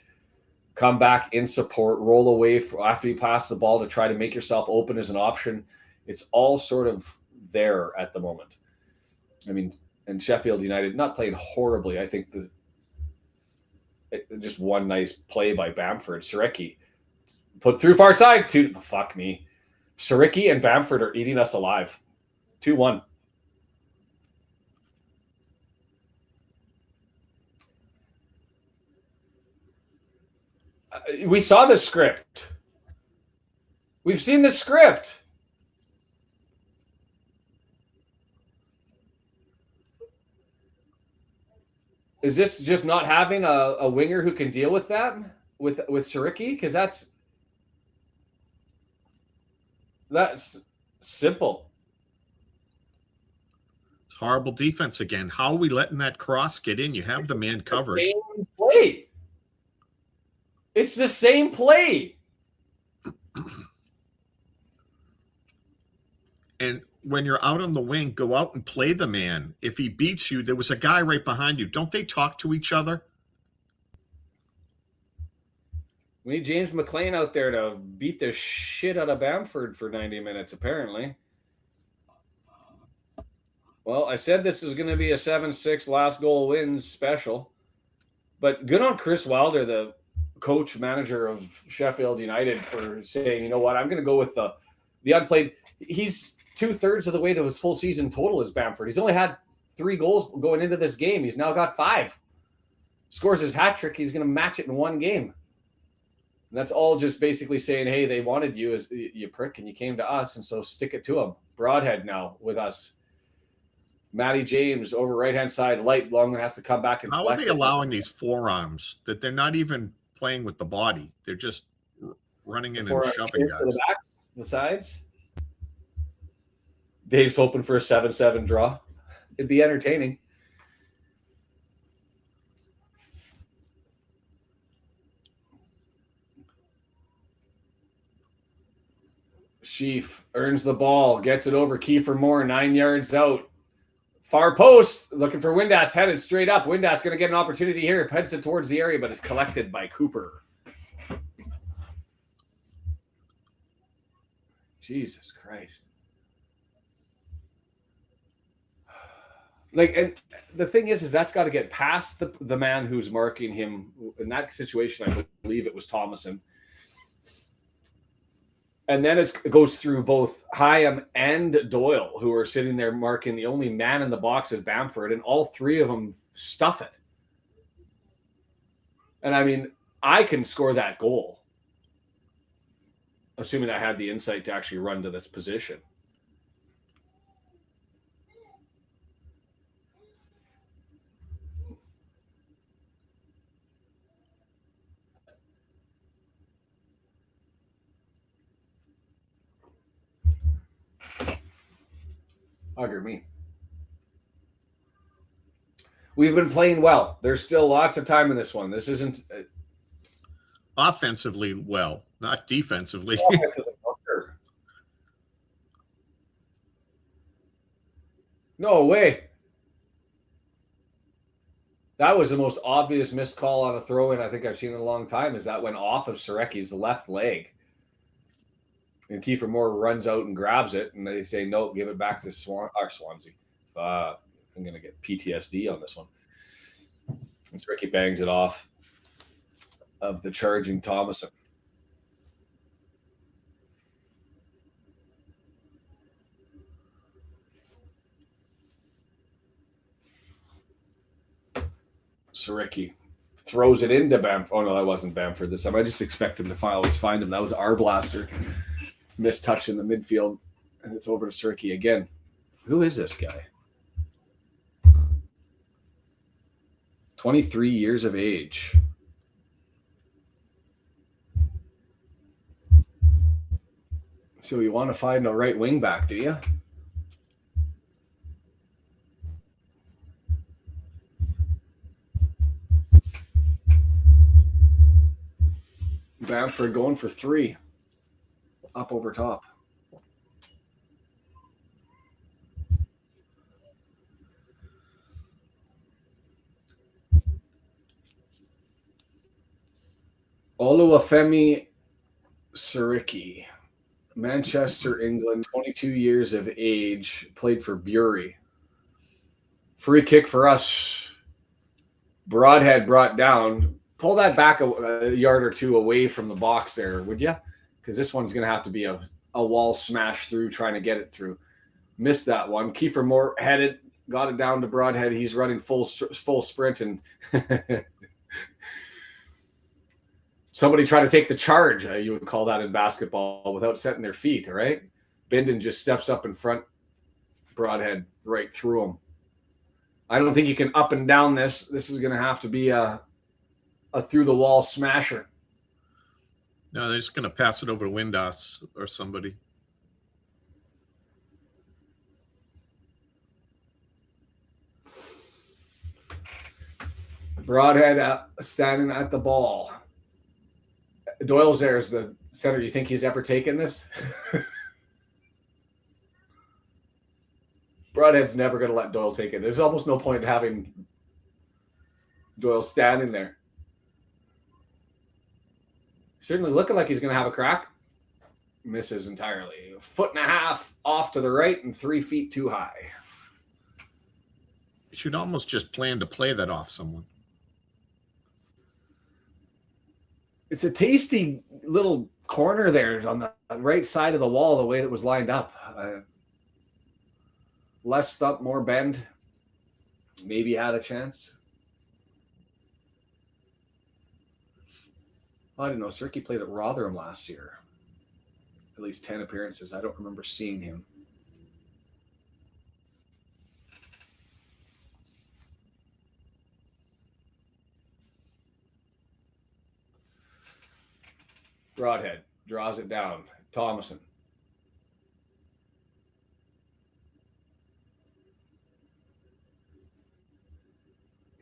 come back in support, roll away after you pass the ball to try to make yourself open as an option. It's all sort of there at the moment. I mean, and Sheffield United not playing horribly. I think just one nice play by Bamford. Saricki put through far side. Fuck me. Saricki and Bamford are eating us alive. 2-1. We saw the script. We've seen the script. Is this just not having a winger who can deal with that with Saricki? Because that's simple. It's horrible defense again. How are we letting that cross get in? You have the man covered. Same play. It's the same play. And when you're out on the wing, go out and play the man. If he beats you, there was a guy right behind you. Don't they talk to each other? We need James McLean out there to beat the shit out of Bamford for 90 minutes, apparently. Well, I said this is going to be a 7-6 last goal wins special. But good on Chris Wilder, the coach manager of Sheffield United, for saying, you know what, I'm going to go with the unplayed. He's 2/3 of the way to his full season total as Bamford. He's only had 3 goals going into this game. He's now got 5. Scores his hat trick. He's going to match it in 1 game. And that's all just basically saying, hey, they wanted you as you prick and you came to us, and so stick it to them. Broadhead now with us. Matty James over right-hand side. Light Longman has to come back and how are they allowing these forearms that they're not even playing with the body? They're just running in and shoving guys. The backs, the sides. Dave's hoping for a 7-7 draw. It'd be entertaining. Sheaf earns the ball, gets it over Kiefer Moore, 9 yards out. Far post, looking for Windass, headed straight up. Windass going to get an opportunity here. Heads it towards the area, but it's collected by Cooper. Jesus Christ. Like, and the thing is that's got to get past the man who's marking him. In that situation, I believe it was Thomason. And then it goes through both Hyam and Doyle, who are sitting there marking the only man in the box at Bamford, and all 3 of them stuff it. And I mean, I can score that goal, assuming I had the insight to actually run to this position. Bugger me. We've been playing well. There's still lots of time in this one. This isn't offensively well, not defensively. No way. That was the most obvious missed call on a throw-in I think I've seen in a long time, is that went off of Sarecki's left leg. And Kiefer Moore runs out and grabs it, and they say, no, give it back to Swansea. I'm going to get PTSD on this one. And Ricky bangs it off of the charging Thomason. Saricki throws it into Bamford. Oh, no, that wasn't Bamford this time. I just expect him to always find him. That was our blaster. Missed touch in the midfield, and it's over to Saricki again. Who is this guy? 23 years of age. So you want to find a right wing back, do you? Bamford going for 3. Up over top. Oluwafemi Saricki, Manchester, England, 22 years of age, played for Bury. Free kick for us. Broadhead brought down. Pull that back a yard or 2 away from the box there, would you? Because this one's going to have to be a wall smash through, trying to get it through. Missed that one. Kiefer Moore headed, got it down to Broadhead. He's running full sprint, and somebody tried to take the charge, you would call that in basketball, without setting their feet, all right? Bindon just steps up in front. Broadhead right through him. I don't think you can up and down this. This is going to have to be a through-the-wall smasher. No, they're just going to pass it over to Windass or somebody. Broadhead standing at the ball. Doyle's there as the center. You think he's ever taken this? Broadhead's never going to let Doyle take it. There's almost no point having Doyle standing there. Certainly looking like he's going to have a crack. Misses entirely. 1.5 feet off to the right and 3 feet too high. You should almost just plan to play that off someone. It's a tasty little corner there on the right side of the wall, the way that was lined up. Less thump, more bend. Maybe had a chance. I didn't know. Sirky played at Rotherham last year. At least 10 appearances. I don't remember seeing him. Broadhead draws it down. Thomason.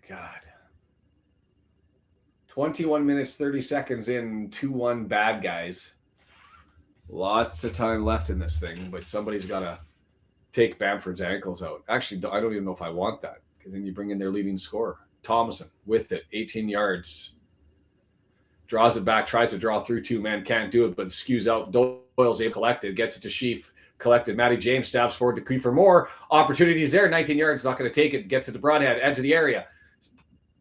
God. 21 minutes, 30 seconds in, 2-1 bad guys. Lots of time left in this thing, but somebody's got to take Bamford's ankles out. Actually, I don't even know if I want that, because then you bring in their leading scorer. Thomason with it, 18 yards. Draws it back, tries to draw through 2 men, can't do it, but skews out. Doyle's able to collect it, gets it to Sheaf, collected. Matty James stabs forward to Kiefer Moore. Opportunities there, 19 yards, not going to take it, gets it to Broadhead, edge of the area.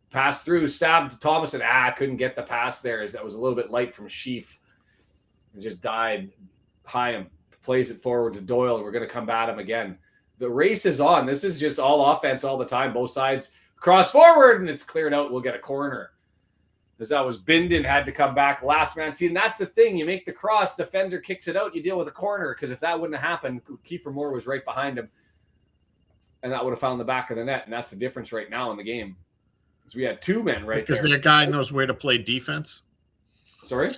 Pass through, stabbed Thomason. Couldn't get the pass there, as that was a little bit light from Sheaf. It just died. Hyam plays it forward to Doyle, and we're going to come at him again. The race is on. This is just all offense all the time. Both sides cross forward, and it's cleared out. We'll get a corner. As that was Bindon, had to come back last man. See, and that's the thing. You make the cross, defender kicks it out, you deal with a corner, because if that wouldn't have happened, Kiefer Moore was right behind him, and that would have found the back of the net, and that's the difference right now in the game. Because we had 2 men right because there. That guy knows where to play defense. Sorry?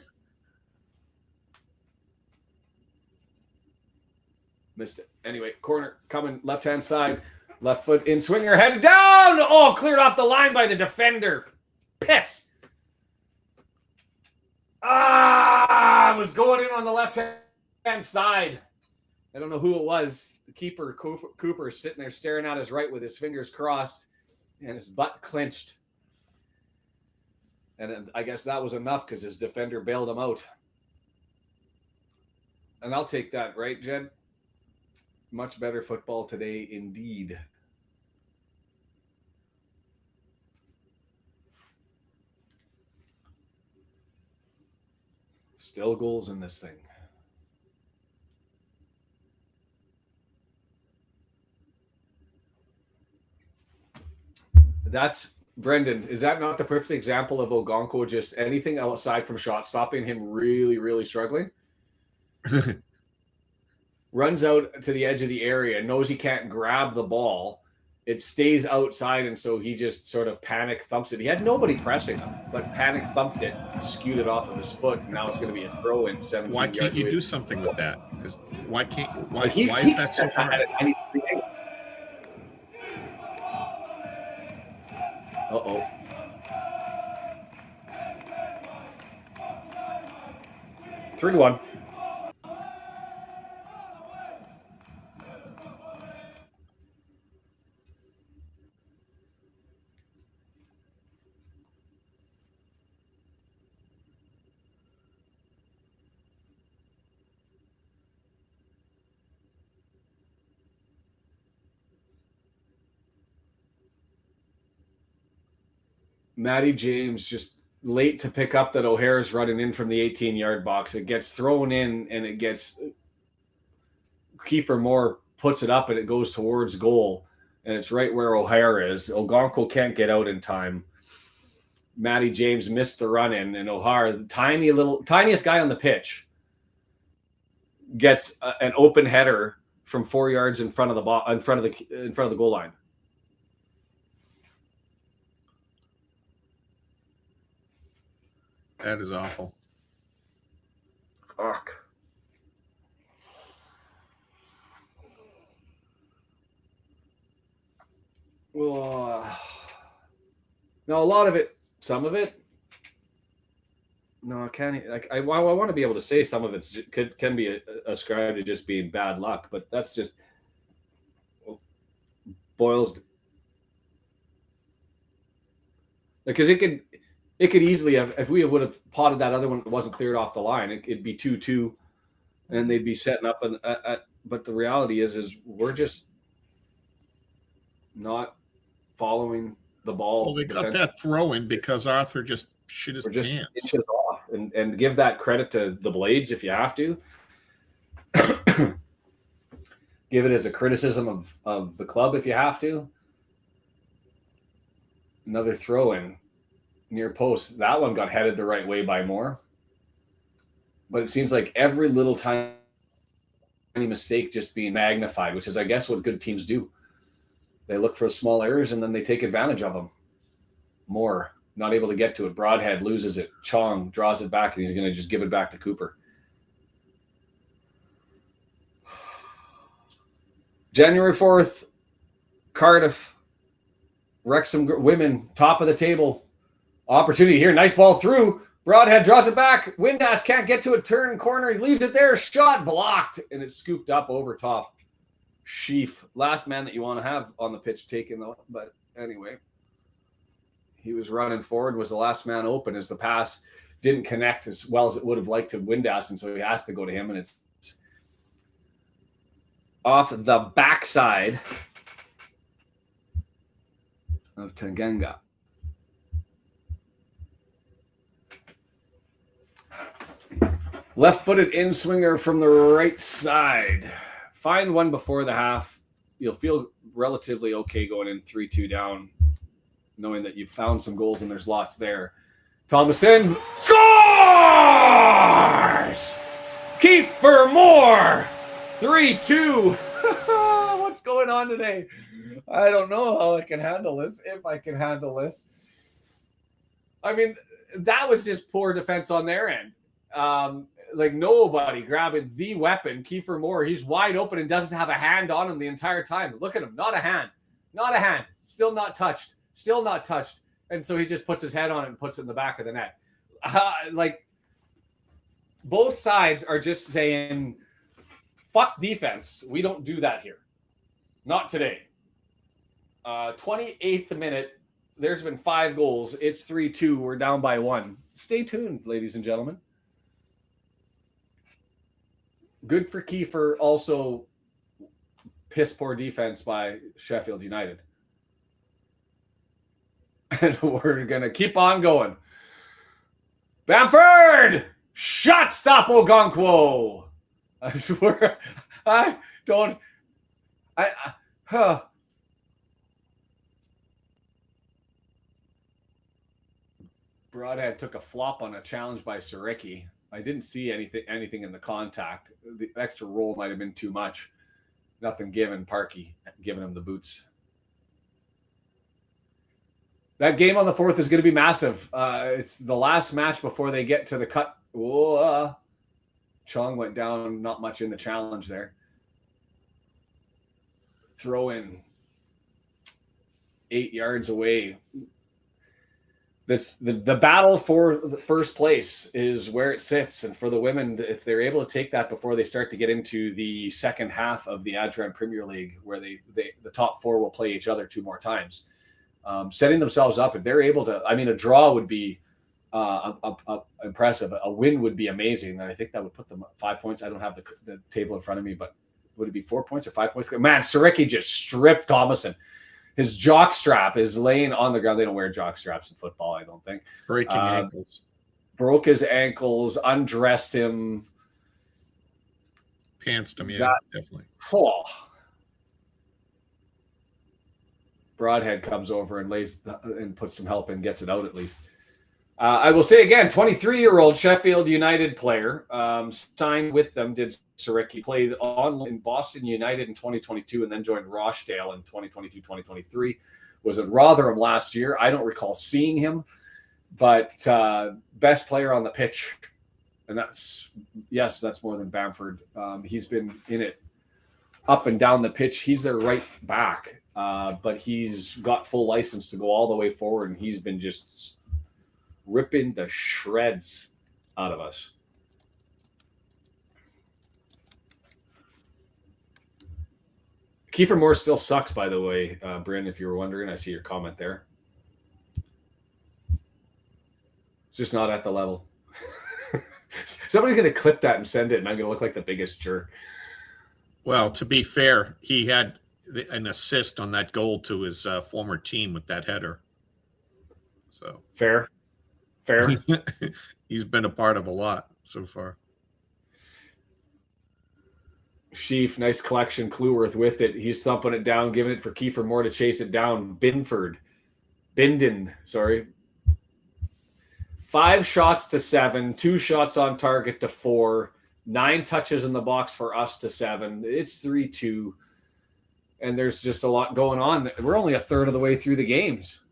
Missed it. Anyway, corner coming, left-hand side, left foot in, swinger, headed down! Oh, cleared off the line by the defender. Piss! Was going in on the left-hand side. I don't know who it was. The keeper, Cooper, sitting there staring at his right with his fingers crossed and his butt clenched. And I guess that was enough because his defender bailed him out. And I'll take that, right, Jed? Much better football today, indeed. Still goals in this thing. That's Brendan. Is that not the perfect example of Ogonko just anything outside from shot stopping him really, really struggling? Runs out to the edge of the area, knows he can't grab the ball. It stays outside, and so he just sort of panic thumps it. He had nobody pressing him, but panic thumped it, skewed it off of his foot, and now it's going to be a throw in 17 Why yards can't you away. do something with that? Why is that so hard? Uh-oh. Three to 1. Matty James just late to pick up that O'Hara's running in from the 18-yard box. It gets thrown in, and it gets Kiefer Moore puts it up, and it goes towards goal, and it's right where O'Hara is. Ogonko can't get out in time. Matty James missed the run in, and O'Hara, the tiniest guy on the pitch, gets an open header from 4 yards in front of the goal line. That is awful. Fuck. No, a lot of it, some of it. No, I can't. I want to be able to say some of it can be ascribed to just being bad luck, but that's just boils. Because it could easily have, if we would have potted that other one that wasn't cleared off the line, it'd be 2-2, and they'd be setting up. But the reality is we're just not following the ball. Well, they got that throw in because Arthur just shit his pants. Inches off, and give that credit to the Blades if you have to. Give it as a criticism of the club if you have to. Another throw in near post. That one got headed the right way by Moore. But it seems like every little tiny mistake just being magnified, which is, I guess, what good teams do. They look for small errors and then they take advantage of them. Moore, not able to get to it. Broadhead loses it. Chong draws it back, and he's going to just give it back to Cooper. January 4th, Cardiff. Wrexham women, top of the table. Opportunity here. Nice ball through. Broadhead draws it back. Windass can't get to a turn corner. He leaves it there. Shot blocked. And it's scooped up over top. Sheaf. Last man that you want to have on the pitch taken, though. But anyway, he was running forward, was the last man open as the pass didn't connect as well as it would have liked to Windass. And so he has to go to him. And it's off the backside of Tanganga. Left-footed in-swinger from the right side. Find one before the half. You'll feel relatively okay going in 3-2 down, knowing that you've found some goals and there's lots there. Thomason scores! Kiefer Moore! 3-2. What's going on today? I don't know how I can handle this, if I can handle this. I mean, that was just poor defense on their end. Like nobody grabbing the weapon. Kiefer Moore, he's wide open and doesn't have a hand on him the entire time. Look at him, not a hand. Not a hand. Still not touched. Still not touched. And so he just puts his head on it and puts it in the back of the net. Like, both sides are just saying, fuck defense. We don't do that here. Not today. 28th minute. There's been 5 goals. It's 3-2. We're down by 1. Stay tuned, ladies and gentlemen. Good for Kiefer. Also, piss poor defense by Sheffield United. And we're going to keep on going. Bamford! Shot stop Ogonkwo! I swear, I don't... Broadhead took a flop on a challenge by Saricki. I didn't see anything in the contact. The extra roll might have been too much. Nothing given. Parkey giving him the boots. That game on the 4th is going to be massive. It's the last match before they get to the cut. Whoa. Chong went down, not much in the challenge there. Throw in 8 yards away. The battle for the first place is where it sits. And for the women, if they're able to take that before they start to get into the second half of the Adrian Premier League, where the top 4 will play each other 2 more times, setting themselves up, if they're able to, I mean, a draw would be impressive. A win would be amazing. And I think that would put them 5 points. I don't have the table in front of me, but would it be 4 points or 5 points? Man, Saricki just stripped Thomason. His jock strap is laying on the ground. They don't wear jock straps in football, I don't think. Breaking ankles. Broke his ankles, undressed him. Pantsed him, yeah, definitely. Oh. Broadhead comes over and and puts some help in, gets it out at least. I will say again, 23-year-old Sheffield United player, signed with them, did Saricki, played on in Boston United in 2022 and then joined Rochdale in 2022-2023. Was at Rotherham last year. I don't recall seeing him, but best player on the pitch. And that's more than Bamford. He's been in it up and down the pitch. He's their right back but he's got full license to go all the way forward, and he's been just ripping the shreds out of us. Kiefer Moore still sucks, by the way, Bryn, if you were wondering. I see your comment there. Just not at the level. Somebody's going to clip that and send it, and I'm going to look like the biggest jerk. Well, to be fair, he had an assist on that goal to his former team with that header. So Fair. He's been a part of a lot so far. Sheaf, nice collection. Clueworth with it. He's thumping it down, giving it for Kiefer Moore to chase it down. Binden, sorry. 5 shots to 7, 2 shots on target to 4, 9 touches in the box for us to 7. It's 3-2. And there's just a lot going on. We're only a third of the way through the games.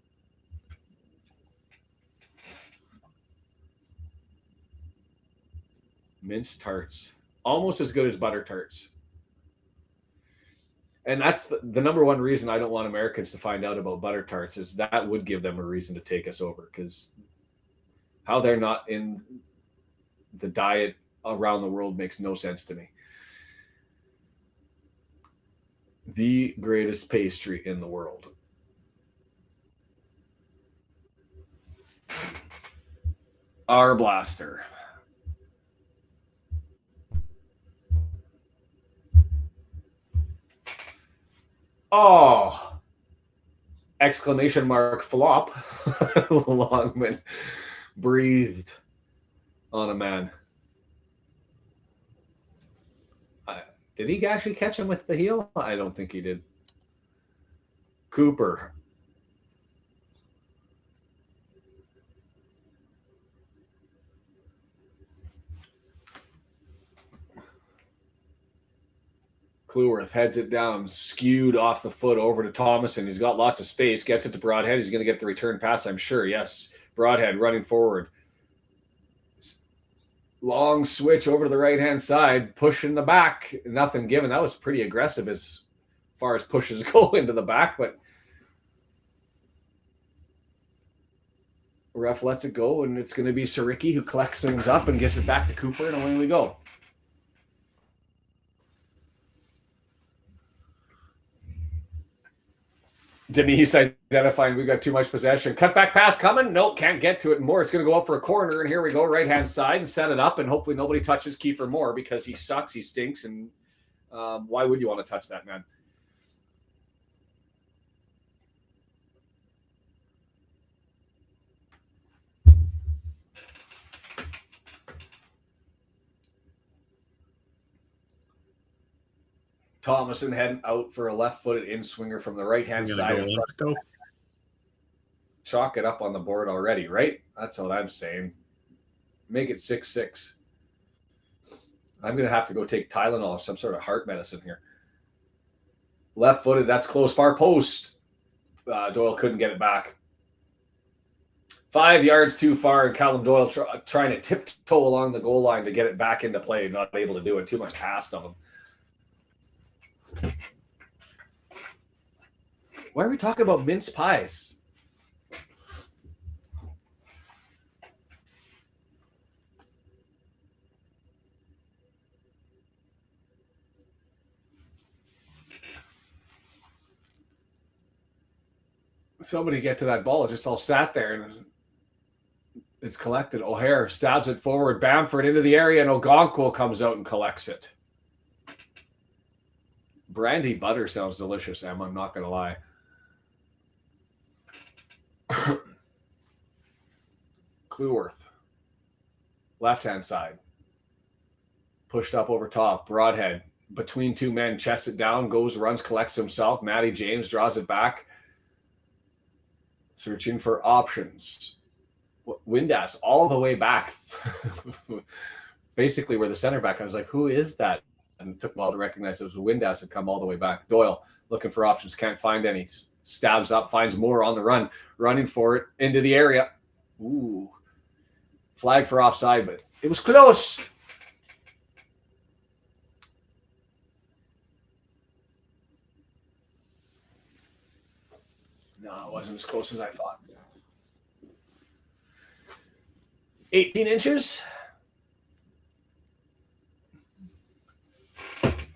Minced tarts. Almost as good as butter tarts. And that's the number one reason I don't want Americans to find out about butter tarts, is that would give them a reason to take us over, because how they're not in the diet around the world makes no sense to me. The greatest pastry in the world. Our blaster. Oh, exclamation mark flop. Longman breathed on a man. Did he actually catch him with the heel? I don't think he did. Cooper. Clueworth heads it down, skewed off the foot over to Thomason. He's got lots of space, gets it to Broadhead. He's going to get the return pass, I'm sure. Yes, Broadhead running forward. Long switch over to the right-hand side, pushing the back. Nothing given. That was pretty aggressive as far as pushes go into the back, but ref lets it go, and it's going to be Saricki who collects things up and gives it back to Cooper, and away we go. Denise identifying we got too much possession. Cutback pass coming. Nope, can't get to it more. It's going to go up for a corner, and here we go, right-hand side, and set it up, and hopefully nobody touches Kiefer Moore because he sucks, he stinks, and why would you want to touch that man? Thomason heading out for a left-footed in-swinger from the right-hand side. Chalk it up on the board already, right? That's what I'm saying. Make it 6-6. I'm going to have to go take Tylenol or some sort of heart medicine here. Left-footed, that's close. Far post. Doyle couldn't get it back. 5 yards too far, and Callum Doyle trying to tiptoe along the goal line to get it back into play. Not able to do it. Too much cast of him. Why are we talking about mince pies? Somebody get to that ball. It just all sat there and it's collected. O'Hare stabs it forward. Bamford into the area, and Ogonkwo comes out and collects it. Brandy butter sounds delicious, Em. I'm not going to lie. Clueworth. Left-hand side. Pushed up over top. Broadhead. Between two men. Chests it down. Goes, runs, collects himself. Matty James draws it back. Searching for options. Windass all the way back. Basically where the center back. I was like, who is that? And it took a while to recognize it was Windass had come all the way back. Doyle looking for options, can't find any. Stabs up, finds Moore on the run, running for it into the area. Ooh, flag for offside, but it was close. No, it wasn't as close as I thought. 18 inches.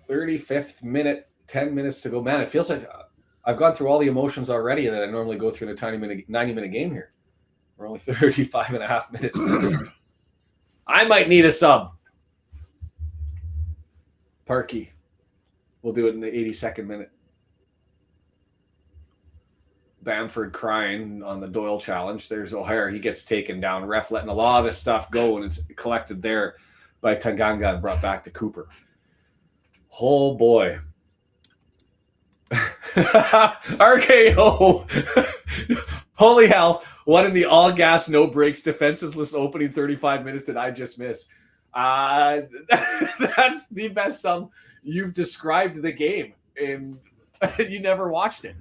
35th minute, 10 minutes to go. Man, it feels like I've gone through all the emotions already that I normally go through in a 90-minute game here. We're only 35 and a half minutes. I might need a sub. Parkey. We'll do it in the 82nd minute. Bamford crying on the Doyle challenge. There's O'Hare. He gets taken down. Ref letting a lot of this stuff go, and it's collected there by Tanganga and brought back to Cooper. Oh, boy. RKO. Holy hell. What in the all-gas, no-breaks defenseless opening 35 minutes did I just miss? That's the best sum you've described the game, and you never watched it.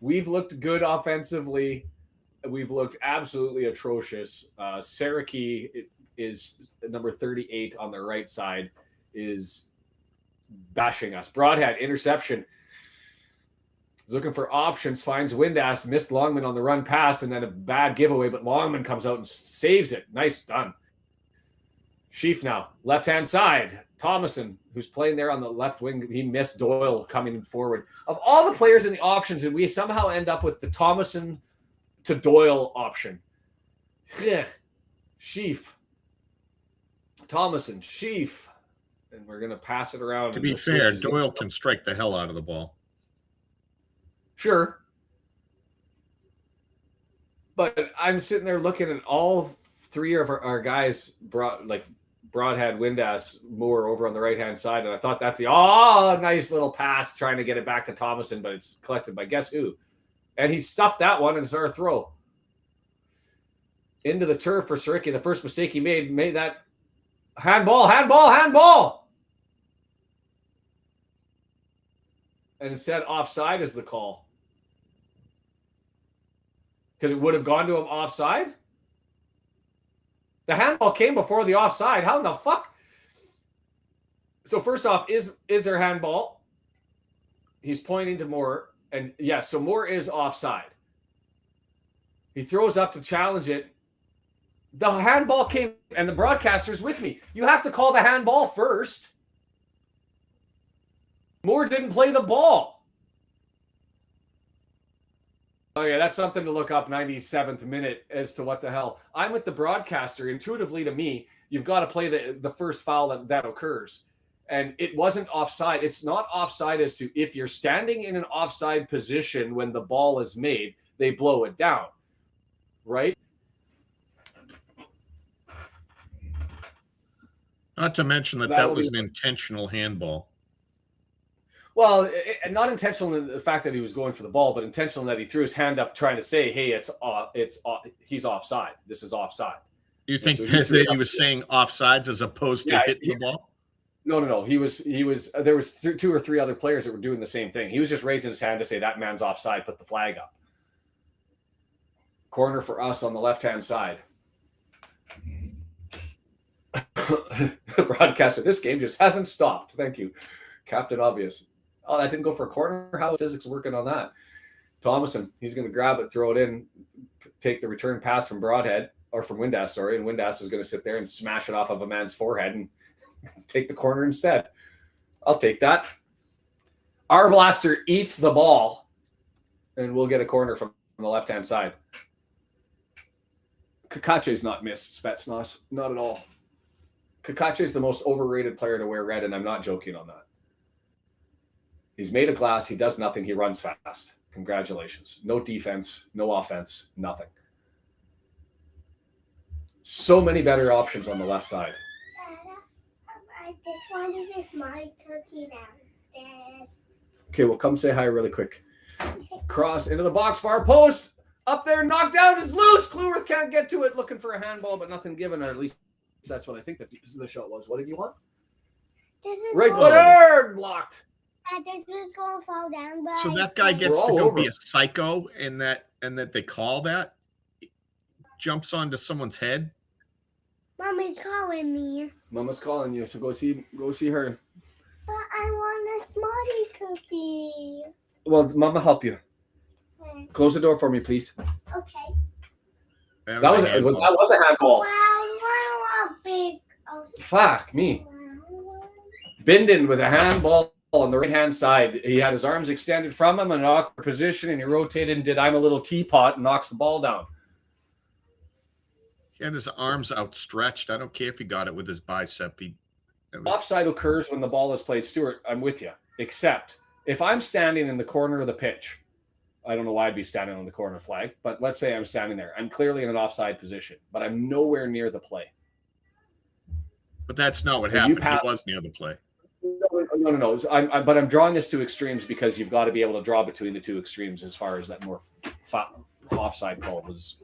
We've looked good offensively. We've looked absolutely atrocious. Saraki is number 38 on the right side, is bashing us. Broadhead, interception. He's looking for options, finds Windass, missed Longman on the run pass, and then a bad giveaway, but Longman comes out and saves it. Nice done. Sheaf now, left-hand side. Thomason, who's playing there on the left wing, he missed Doyle coming forward. Of all the players in the options, and we somehow end up with the Thomason to Doyle option. Sheaf. Thomason, Sheaf. And we're going to pass it around. To be fair, Doyle can strike the hell out of the ball. Sure. But I'm sitting there looking at all three of our guys Broadhead, Windass, Moore over on the right-hand side, and I thought that's nice little pass trying to get it back to Thomason, but it's collected by guess who? And he stuffed that one, and it's our throw. Into the turf for Saraki. The first mistake he made that handball. And instead, offside is the call. Because it would have gone to him offside? The handball came before the offside. How in the fuck? So first off, is there handball? He's pointing to Moore. And yes, so Moore is offside. He throws up to challenge it. The handball came, and the broadcaster's with me. You have to call the handball first. Moore didn't play the ball. Oh, yeah, that's something to look up 97th minute as to what the hell. I'm with the broadcaster. Intuitively to me, you've got to play the first foul that occurs. And it wasn't offside. It's not offside as to if you're standing in an offside position when the ball is made, they blow it down. Right? Not to mention that was an intentional handball. Well, not intentional in the fact that he was going for the ball, but intentional that he threw his hand up trying to say, "Hey, he's offside. This is offside." You think that he was saying offsides as opposed to hitting the ball? No. He was. There was two or three other players that were doing the same thing. He was just raising his hand to say that man's offside. Put the flag up. Corner for us on the left-hand side. Broadcaster, this game just hasn't stopped. Thank you, Captain Obvious. Oh, that didn't go for a corner? How is physics working on that? Thomason, he's going to grab it, throw it in, take the return pass from Broadhead, or from Windass, sorry, and Windass is going to sit there and smash it off of a man's forehead and take the corner instead. I'll take that. Our blaster eats the ball, and we'll get a corner from the left-hand side. Kakache's not missed, Spetsnaz. Not at all. Kakache's the most overrated player to wear red, and I'm not joking on that. He's made of glass. He does nothing. He runs fast. Congratulations. No defense, no offense, nothing. So many better options on the left side. I just wanted to my cookie downstairs. Okay, well, come say hi really quick. Cross into the box, far post. Up there, knocked down. It's loose. Kluwerth can't get to it. Looking for a handball, but nothing given, or at least that's what I think the shot was. What did you want? This is Right footer, blocked. This is going to fall down. So that guy gets to go be a psycho, and that they call that jumps onto someone's head. Mommy's calling me. Mama's calling you, so go see her. But I want a Smartie cookie. Well, Mama help you. Okay. Close the door for me, please. Okay. That That was a handball. a handball. Wow, what a big. Fuck me. Bindon with a handball on the right-hand side. He had his arms extended from him in an awkward position, and he rotated and did I'm a little teapot and knocks the ball down. He had his arms outstretched. I don't care if he got it with his bicep. Offside occurs when the ball is played. Stuart, I'm with you. Except if I'm standing in the corner of the pitch, I don't know why I'd be standing on the corner flag, but let's say I'm standing there. I'm clearly in an offside position, but I'm nowhere near the play. But that's not what When happened. you He was near the play. No. But I'm drawing this to extremes because you've got to be able to draw between the two extremes as far as that more offside call was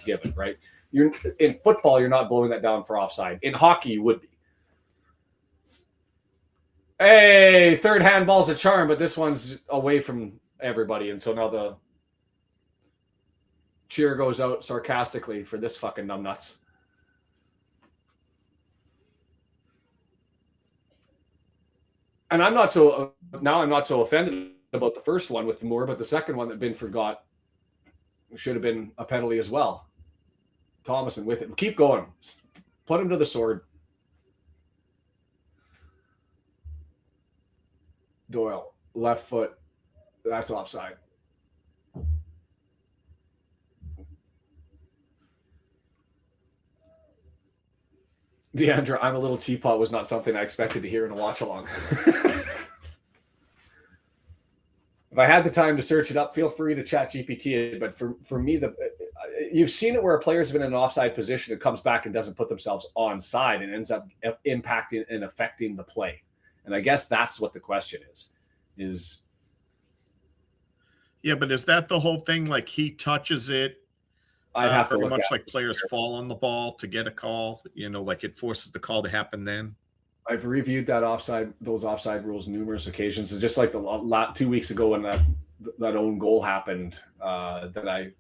given, right? You're in football, you're not blowing that down for offside. In hockey, you would be. Hey, third handball's a charm, but this one's away from everybody, and so now the cheer goes out sarcastically for this fucking numbnuts. And I'm not so offended about the first one with Moore, but the second one that been forgot should have been a penalty as well. Thomason with it. Keep going. Put him to the sword. Doyle, left foot. That's offside. Deandra, I'm a little teapot was not something I expected to hear in a watch along. If I had the time to search it up, feel free to chat GPT it. But for me, you've seen it where a player's been in an offside position and comes back and doesn't put themselves onside and ends up impacting and affecting the play. And I guess that's what the question is. Yeah, but is that the whole thing? Like he touches it. I'd have to very look much at like players fall on the ball to get a call. Like it forces the call to happen then. I've reviewed those offside rules numerous occasions. And just like 2 weeks ago when that own goal happened, that I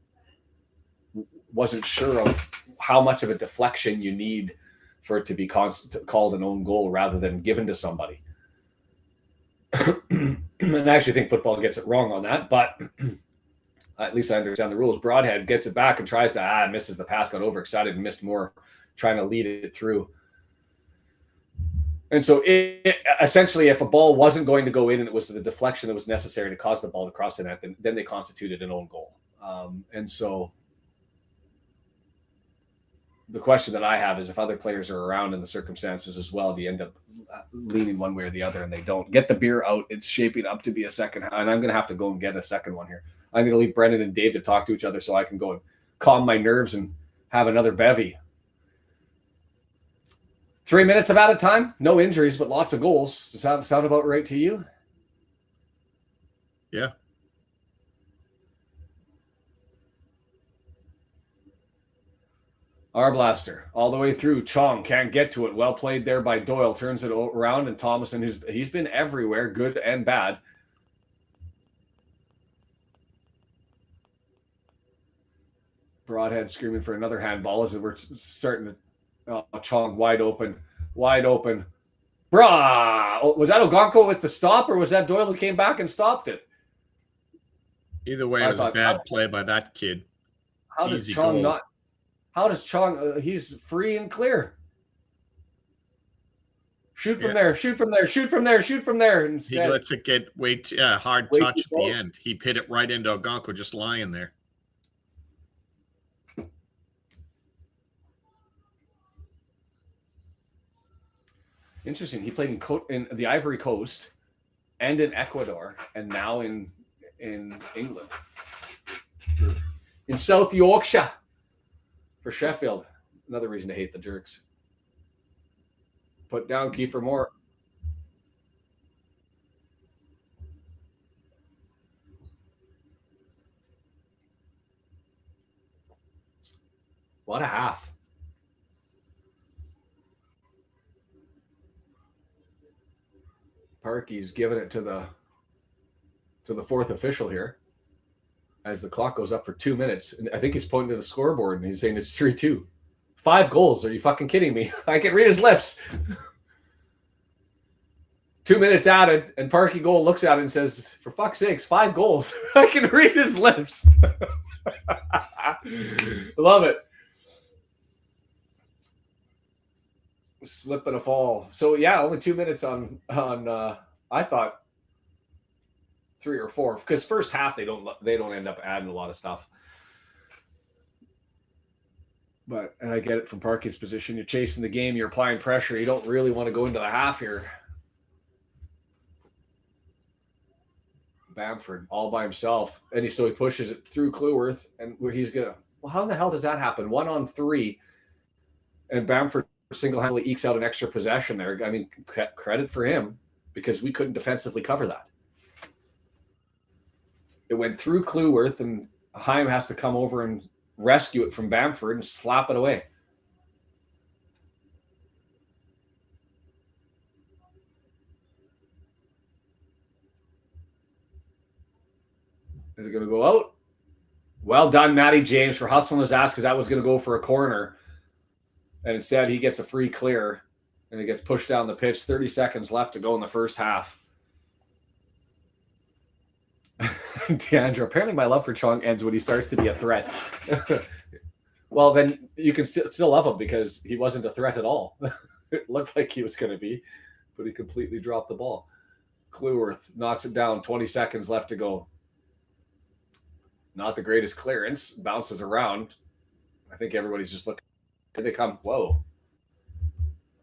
wasn't sure of how much of a deflection you need for it to be called an own goal rather than given to somebody. And I actually think football gets it wrong on that, but at least I understand the rules. Broadhead gets it back and tries to misses the pass, got overexcited and missed more trying to lead it through. And so essentially, if a ball wasn't going to go in and it was the deflection that was necessary to cause the ball to cross the net, then they constituted an own goal. And so the question that I have is if other players are around in the circumstances as well, do you end up leaning one way or the other and they don't? Get the beer out. It's shaping up to be a second. And I'm going to have to go and get a second one here. I'm going to leave Brendan and Dave to talk to each other so I can go and calm my nerves and have another bevy. 3 minutes of added time. No injuries, but lots of goals. Does that sound about right to you? Yeah. Arblaster all the way through. Chong can't get to it. Well played there by Doyle. Turns it around, and Thomason, he's been everywhere, good and bad. Broadhead screaming for another handball as we're starting to. Chong wide open. Brah! Was that Ogonko with the stop, or was that Doyle who came back and stopped it? Either way, it was a bad play by that kid. How does Chong not? How does Chong? He's free and clear. Shoot from there. Instead, he lets it get hard touch at the end. He hit it right into Ogonko just lying there. Interesting. He played in the Ivory Coast and in Ecuador and now in England. In South Yorkshire for Sheffield. Another reason to hate the Jerks. Put down Kiefer Moore. What a half. Parkey's giving it to the fourth official here as the clock goes up for 2 minutes. And I think he's pointing to the scoreboard and he's saying it's 3-2. 5 goals. Are you fucking kidding me? I can read his lips. 2 minutes added, and Parky Goal looks at it and says, "For fuck's sakes, 5 goals." I can read his lips. Love it. Slip and a fall. So yeah, only 2 minutes on I thought 3 or 4, because first half they don't end up adding a lot of stuff. But, and I get it from Parky's position. You're chasing the game. You're applying pressure. You don't really want to go into the half here. Bamford all by himself. And so he pushes it through Cleworth. And where he's going to, well, how in the hell does that happen? 1-on-3. And Bamford single-handedly ekes out an extra possession there. I mean, credit for him, because we couldn't defensively cover that. It went through Cleworth, and Haim has to come over and rescue it from Bamford and slap it away. Is it going to go out? Well done, Matty James, for hustling his ass, because that was going to go for a corner. And instead, he gets a free clear, and it gets pushed down the pitch. 30 seconds left to go in the first half. Deandra, apparently my love for Chong ends when he starts to be a threat. Well, then you can still love him, because he wasn't a threat at all. It looked like he was going to be, but he completely dropped the ball. Cleworth knocks it down. 20 seconds left to go. Not the greatest clearance. Bounces around. I think everybody's just looking. Here they come. Whoa.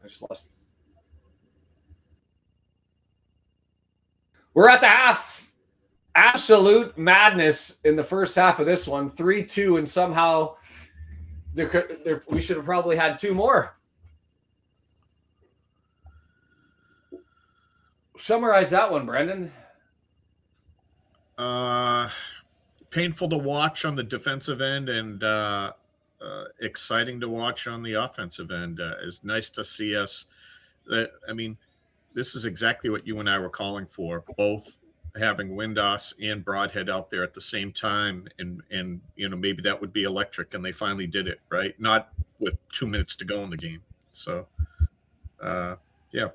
I just lost. We're at the half. Absolute madness in the first half of this one. 3-2, and somehow we should have probably had 2 more. Summarize that one, Brendan. Painful to watch on the defensive end, and exciting to watch on the offensive end. It's nice to see us. I mean, this is exactly what you and I were calling for, both having Windass and Broadhead out there at the same time, and you know, maybe that would be electric, and they finally did it, right? Not with 2 minutes to go in the game. So yeah,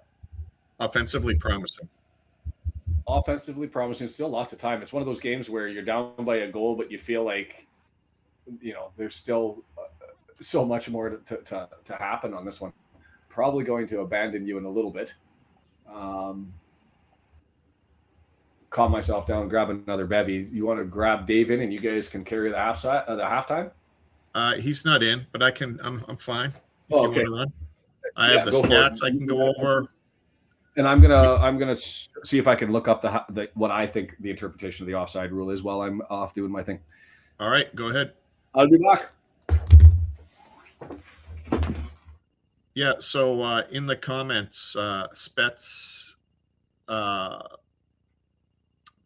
offensively promising. Offensively promising. Still lots of time. It's one of those games where you're down by a goal, but you feel like, you know, there's still so much more to happen on this one. Probably going to abandon you in a little bit. Calm myself down, grab another bevy. You want to grab Dave in, and you guys can carry the halftime? He's not in, but I can. I'm fine. If Oh, you okay. want to run, I have the stats. I can go over. And I'm gonna see if I can look up the what I think the interpretation of the offside rule is while I'm off doing my thing. All right, go ahead. I'll be back. Yeah. So in the comments, Spets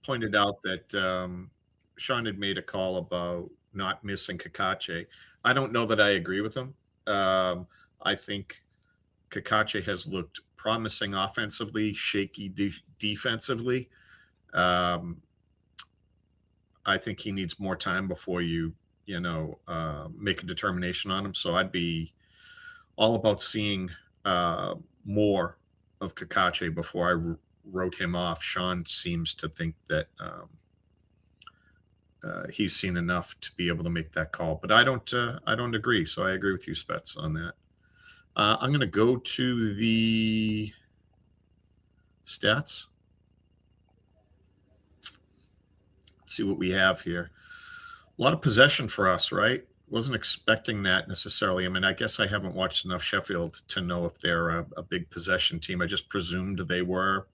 pointed out that Shaun had made a call about not missing Kakache. I don't know that I agree with him. I think Kakache has looked promising offensively, shaky defensively. I think he needs more time before you make a determination on him. So I'd be all about seeing more of Kakache before I wrote him off. Shaun seems to think that he's seen enough to be able to make that call, but I don't agree. So I agree with you, Spets, on that. I'm going to go to the stats. Let's see what we have here. A lot of possession for us, right? Wasn't expecting that necessarily. I mean, I guess I haven't watched enough Sheffield to know if they're a big possession team. I just presumed they were,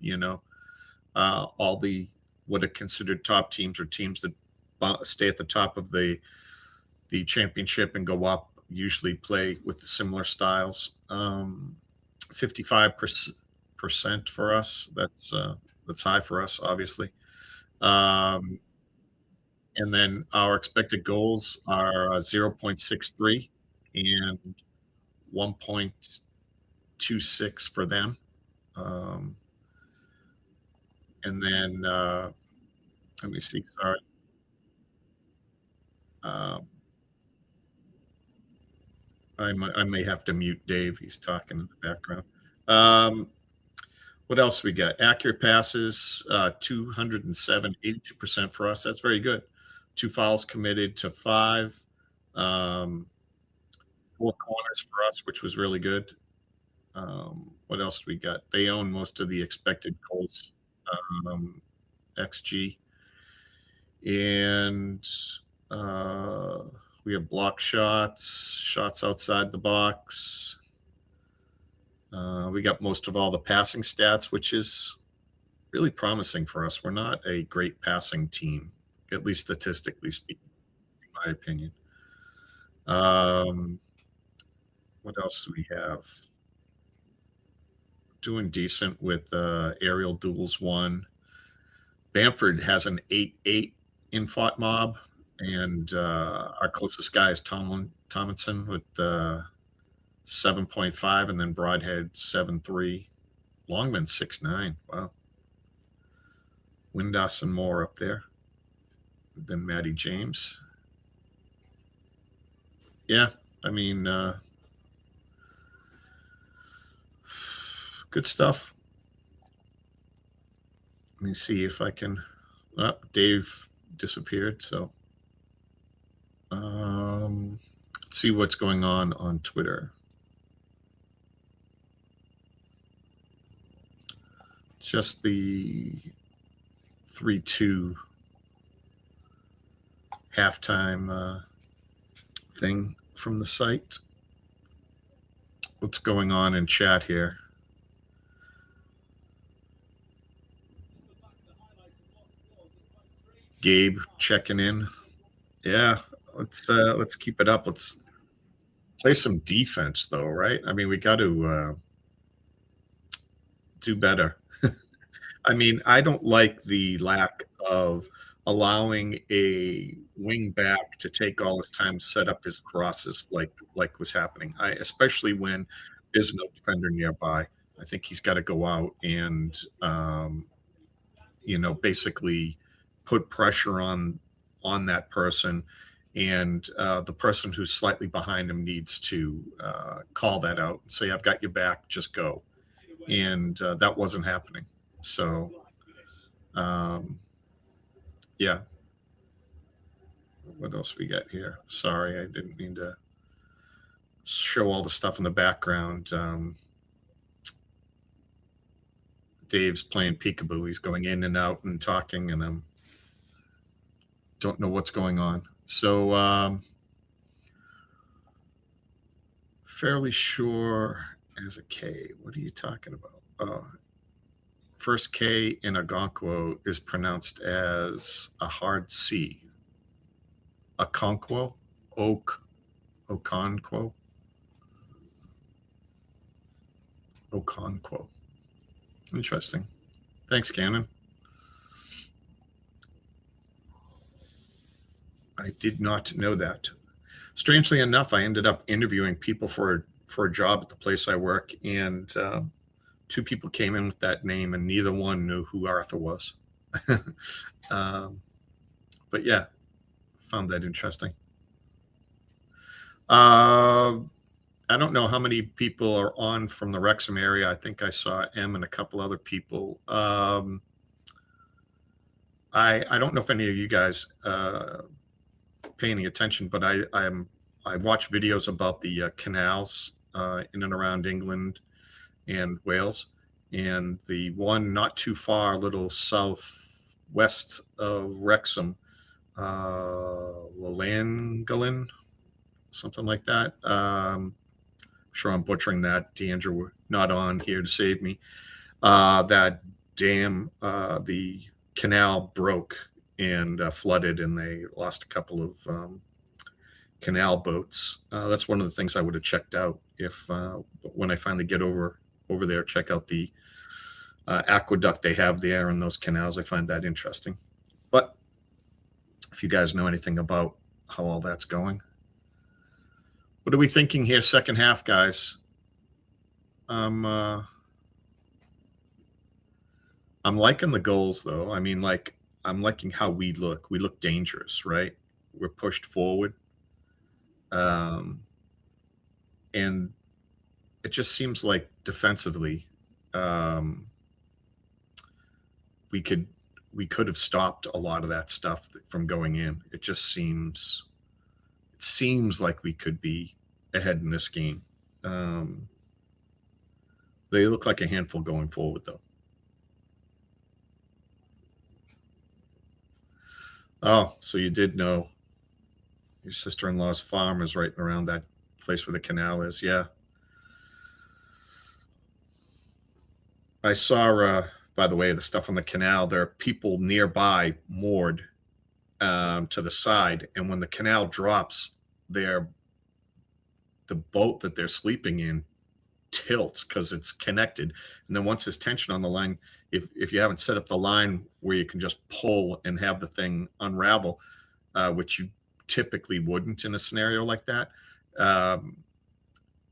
all the what are considered top teams or teams that stay at the top of the championship and go up usually play with similar styles. 55% for us. That's high for us, obviously. And then our expected goals are 0.63 and 1.26 for them. And then let me see. Sorry. I may have to mute Dave. He's talking in the background. What else we got? Accurate passes, 207, 82% for us. That's very good. 2 fouls committed to 5. 4 corners for us, which was really good. What else we got? They own most of the expected goals, XG. And we have block shots, shots outside the box. We got most of all the passing stats, which is really promising for us. We're not a great passing team, at least statistically speaking, in my opinion. What else do we have? Doing decent with aerial duels 1. Bamford has an 8-8 in fought mob, and our closest guy is Tomlinson with 7.5, and then Broadhead 7.3. Longman 6.9. Wow. Windass and more up there. Then Matty James. Yeah, I mean, good stuff. Let me see if I can. Oh, Dave disappeared, so let's see what's going on Twitter. Just the 3-2 halftime thing from the site. What's going on in chat here? Gabe checking in. Yeah, let's keep it up. Let's play some defense, though, right? I mean, we got to do better. I mean, I don't like the lack of allowing a wing back to take all his time to set up his crosses like was happening. Especially when there's no defender nearby. I think he's got to go out and basically put pressure on that person, and the person who's slightly behind him needs to call that out and say, "I've got your back, just go." And that wasn't happening. So, yeah. What else we got here? Sorry, I didn't mean to show all the stuff in the background. Dave's playing peekaboo. He's going in and out and talking, and I don't know what's going on. So, fairly sure as a K. What are you talking about? First K in Algonquo is pronounced as a hard C. Okonkwo? Okonkwo? Okonkwo. Interesting. Thanks, Cannon. I did not know that. Strangely enough, I ended up interviewing people for a job at the place I work, and 2 people came in with that name, and neither one knew who Arthur was. But yeah, found that interesting. I don't know how many people are on from the Wrexham area. I think I saw M and a couple other people. I don't know if any of you guys pay any attention, but I watch videos about the canals in and around England and Wales, and the one not too far, a little southwest of Wrexham, Llangollen, something like that. I'm sure I'm butchering that. DeAndrew not on here to save me. That dam, the canal broke and flooded, and they lost a couple of canal boats. That's one of the things I would have checked out if when I finally get over there, check out the aqueduct they have there and those canals. I find that interesting. But if you guys know anything about how all that's going, what are we thinking here? Second half, guys. I'm liking the goals, though. I mean, I'm liking how we look. We look dangerous, right? We're pushed forward. And it just seems like defensively, we could have stopped a lot of that stuff from going in. It seems like we could be ahead in this game. They look like a handful going forward, though. Oh, so you did know your sister-in-law's farm is right around that place where the canal is. Yeah. I saw, by the way, the stuff on the canal, there are people nearby moored to the side. And when the canal drops, the boat that they're sleeping in tilts because it's connected. And then once there's tension on the line, if you haven't set up the line where you can just pull and have the thing unravel, which you typically wouldn't in a scenario like that,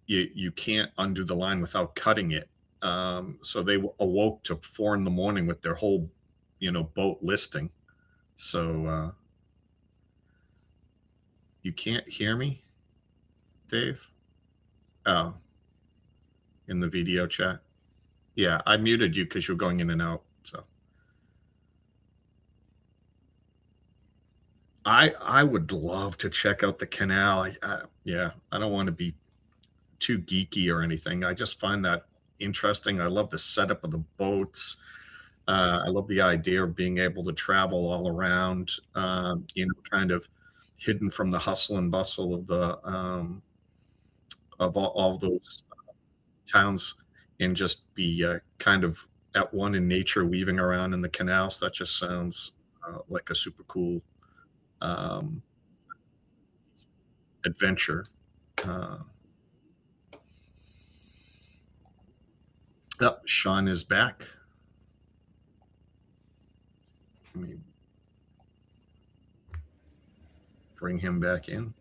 you can't undo the line without cutting it. So they awoke to 4 a.m. with their whole, boat listing. So you can't hear me, Dave? Oh, in the video chat. Yeah, I muted you because you're going in and out. So I would love to check out the canal. I don't want to be too geeky or anything. I just find that interesting. I love the setup of the boats. I love the idea of being able to travel all around, kind of hidden from the hustle and bustle of the of all of those towns, and just be kind of at one in nature, weaving around in the canals. That just sounds like a super cool adventure. Shaun is back. Let me bring him back in.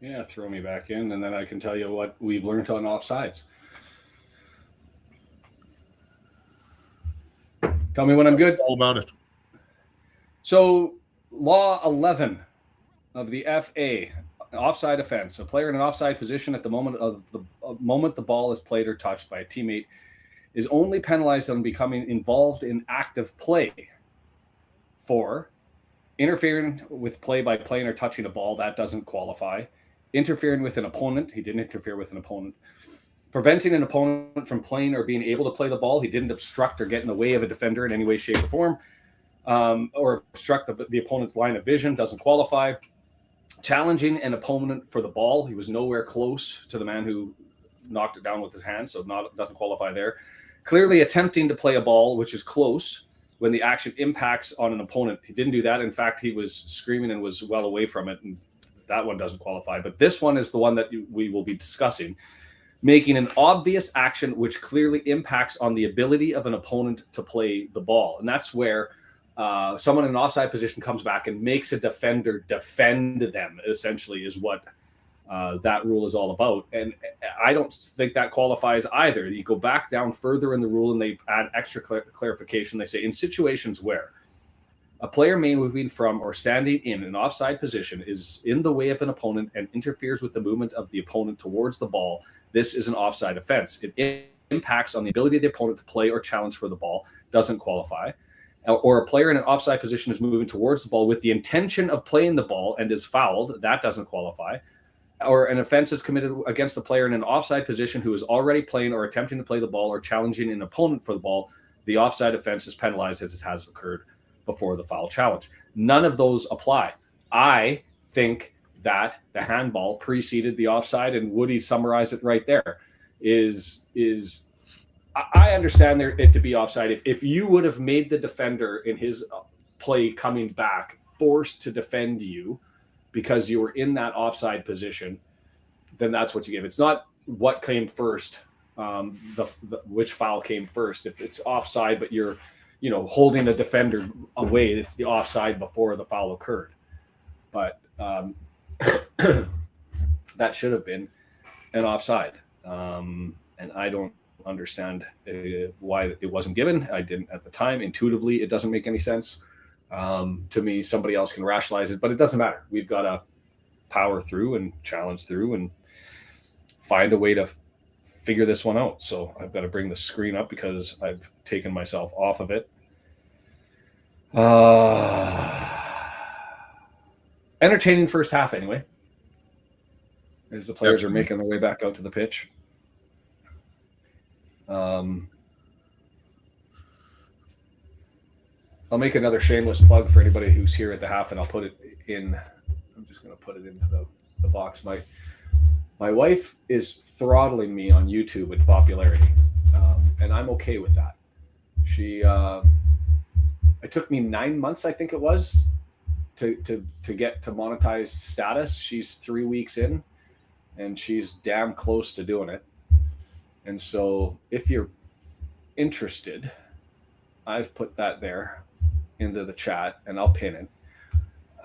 Yeah, throw me back in, and then I can tell you what we've learned on offsides. Tell me when I'm good. All about it. So, Law 11 of the FA, offside offense. A player in an offside position at the moment the ball is played or touched by a teammate is only penalized on becoming involved in active play. 4, interfering with play by playing or touching a ball, that doesn't qualify. Interfering with an opponent, he didn't interfere with an opponent. Preventing an opponent from playing or being able to play the ball, he didn't obstruct or get in the way of a defender in any way, shape, or form, or obstruct the opponent's line of vision, doesn't qualify. Challenging an opponent for the ball, he was nowhere close to the man who knocked it down with his hand, so doesn't qualify there. Clearly attempting to play a ball, which is close, when the action impacts on an opponent. He didn't do that. In fact, he was screaming and was well away from it, and that one doesn't qualify. But this one is the one that we will be discussing. Making an obvious action which clearly impacts on the ability of an opponent to play the ball. And that's where someone in an offside position comes back and makes a defender defend them, essentially, is what that rule is all about. And I don't think that qualifies either. You go back down further in the rule and they add extra clarification. They say, in situations where a player moving from or standing in an offside position is in the way of an opponent and interferes with the movement of the opponent towards the ball, this is an offside offense. It impacts on the ability of the opponent to play or challenge for the ball, doesn't qualify. Or a player in an offside position is moving towards the ball with the intention of playing the ball and is fouled, that doesn't qualify. Or an offense is committed against a player in an offside position who is already playing or attempting to play the ball or challenging an opponent for the ball, the offside offense is penalized as it has occurred before the foul challenge. None of those apply. I think that the handball preceded the offside, and Woody summarized it right there. I understand it to be offside. If you would have made the defender in his play coming back forced to defend you because you were in that offside position, then that's what you give. It's not what came first, which foul came first. If it's offside, but you're holding the defender away, it's the offside before the foul occurred. But that should have been an offside. And I don't understand why it wasn't given. I didn't at the time. Intuitively, it doesn't make any sense. To me, somebody else can rationalize it, but it doesn't matter. We've got to power through and challenge through and find a way to figure this one out. So I've got to bring the screen up because I've taken myself off of it. Entertaining first half anyway, as the players Definitely. are making their way back out to the pitch. I'll make another shameless plug for anybody who's here at the half, and I'll put it in. I'm just going to put it into the box. My wife is throttling me on YouTube with popularity, and I'm okay with that. It took me 9 months, I think it was, to get to monetized status. She's 3 weeks in, and she's damn close to doing it. And so if you're interested, I've put that there into the chat, and I'll pin it.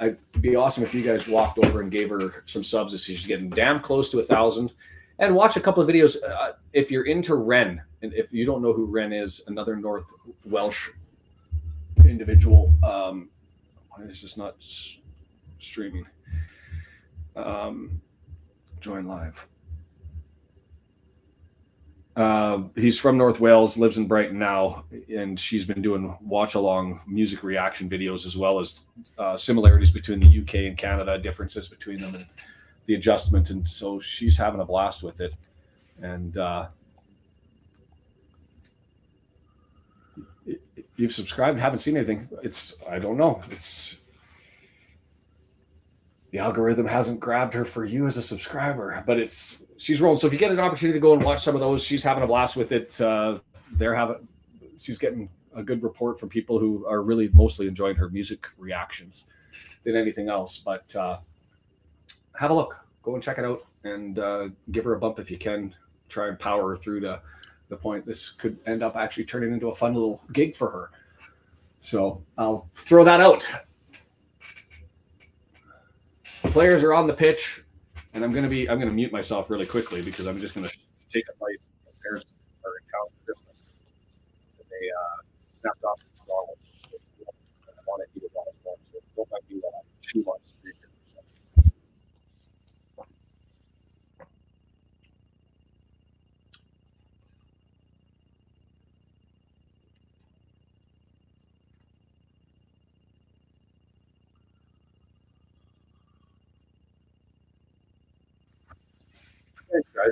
It'd be awesome if you guys walked over and gave her some subs as she's getting damn close to 1,000, and watch a couple of videos. If you're into Ren, and if you don't know who Ren is, another North Welsh individual. Why is this not streaming? Join live. He's from North Wales, lives in Brighton now, and she's been doing watch-along music reaction videos, as well as similarities between the UK and Canada, differences between them, and the adjustment. And so she's having a blast with it. And you've subscribed, haven't seen anything. I don't know. The algorithm hasn't grabbed her for you as a subscriber, but she's rolling. So if you get an opportunity to go and watch some of those, she's having a blast with it. She's getting a good report from people who are really mostly enjoying her music reactions than anything else. But have a look, go and check it out, and give her a bump if you can. Try and power her through to the point this could end up actually turning into a fun little gig for her. So I'll throw that out. Players are on the pitch, and I'm gonna mute myself really quickly because I'm just gonna take a bite. My parents are in town for Christmas. They snapped off the bottle. I want to eat it all as well, so don't let me chew on the screen here. Thanks, guys.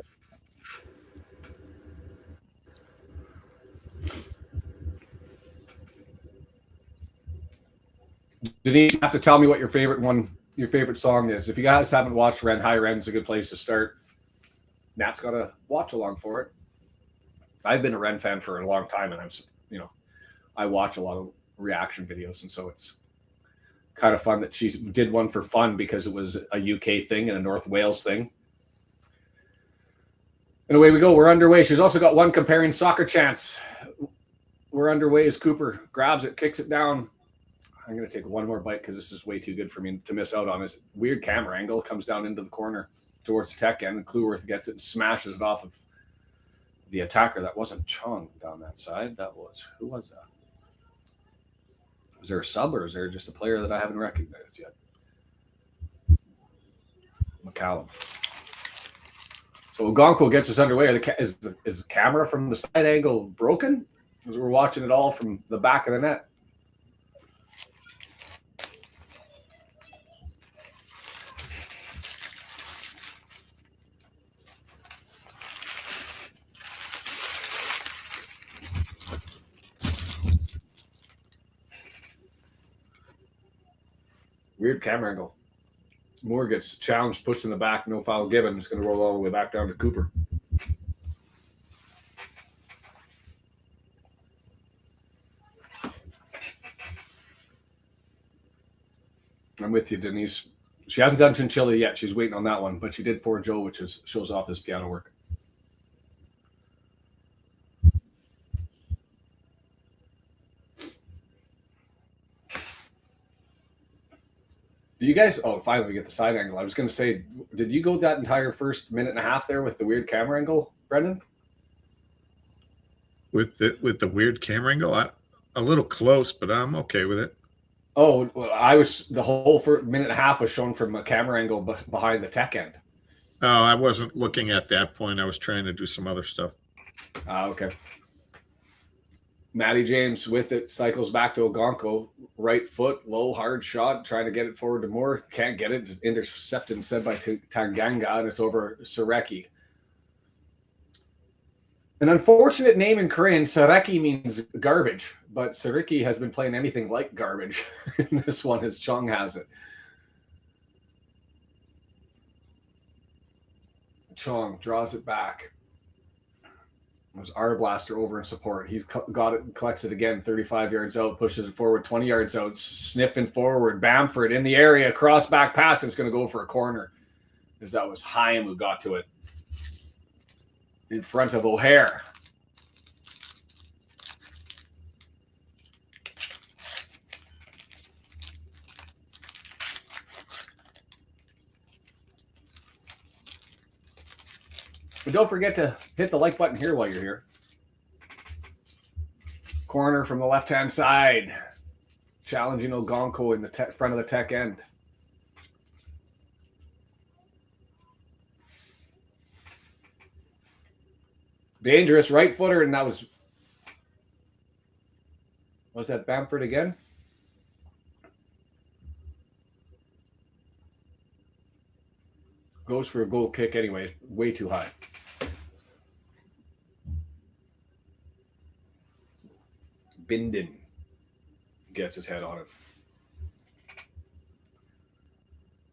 Denise, you have to tell me what your favorite song is. If you guys haven't watched Ren, Hi Ren's a good place to start. Nat's got to watch along for it. I've been a Ren fan for a long time, and I watch a lot of reaction videos, and so it's kind of fun that she did one for fun because it was a UK thing and a North Wales thing. And away we go. We're underway. She's also got one comparing soccer chants. We're underway as Cooper grabs it, kicks it down. I'm going to take one more bite because this is way too good for me to miss out on. This weird camera angle comes down into the corner towards the tech end, and Kluworth gets it and smashes it off of the attacker. That wasn't Chong down that side. Who was that? Was there a sub, or is there just a player that I haven't recognized yet? McCallum. So Ogonko gets us underway. Is the camera from the side angle broken? Because we're watching it all from the back of the net. Weird camera angle. Moore gets challenged, pushed in the back, no foul given. It's going to roll all the way back down to Cooper. I'm with you, Denise. She hasn't done Chinchilla yet. She's waiting on that one, but she did for Joe, which shows off his piano work. Do you guys? Oh, finally we get the side angle. I was going to say, did you go that entire first minute and a half there with the weird camera angle, Brendan? With the weird camera angle, a little close, but I'm okay with it. Oh, well, the whole first minute and a half was shown from a camera angle behind the tech end. Oh, I wasn't looking at that point. I was trying to do some other stuff. Okay. Matty James with it, cycles back to Ogonko. Right foot, low, hard shot, trying to get it forward to Moore. Can't get it. Just intercepted and said by Tanganga, and it's over Sareki. An unfortunate name in Korean, Sareki means garbage, but Sareki has been playing anything like garbage in this one as Chung has it. Chung draws it back. It was Arblaster over in support. He's got it, collects it again, 35 yards out, pushes it forward, 20 yards out, sniffing forward. Bamford in the area, cross back pass. It's going to go for a corner, because that was Haim who got to it in front of O'Hare. But don't forget to hit the like button here while you're here. Corner from the left-hand side. Challenging Ogonko in the front of the tech end. Dangerous right footer, and that was that Bamford again? Goes for a goal kick anyway, way too high. Bindon gets his head on it.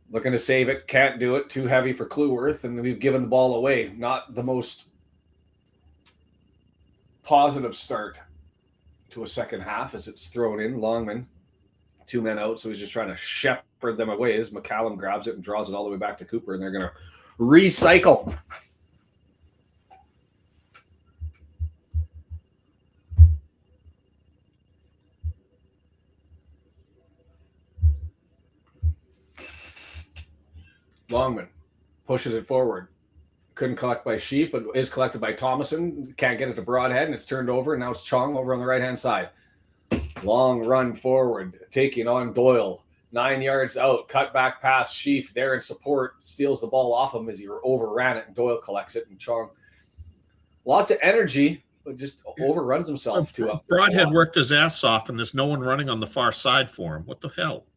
Looking to save it, can't do it, too heavy for Cleworth, and we've given the ball away. Not the most positive start to a second half as it's thrown in. Longman, 2 men out, so he's just trying to shepherd them away as McCallum grabs it and draws it all the way back to Cooper, and they're going to recycle. Longman pushes it forward. Couldn't collect by Sheaf, but is collected by Thomason. Can't get it to Broadhead, and it's turned over, and now it's Chong over on the right-hand side. Long run forward, taking on Doyle. 9 yards out, cut back pass. Sheaf there in support, steals the ball off him as he overran it, and Doyle collects it, and Chong. Lots of energy, but just overruns himself too up. Broadhead worked his ass off, and there's no one running on the far side for him. What the hell?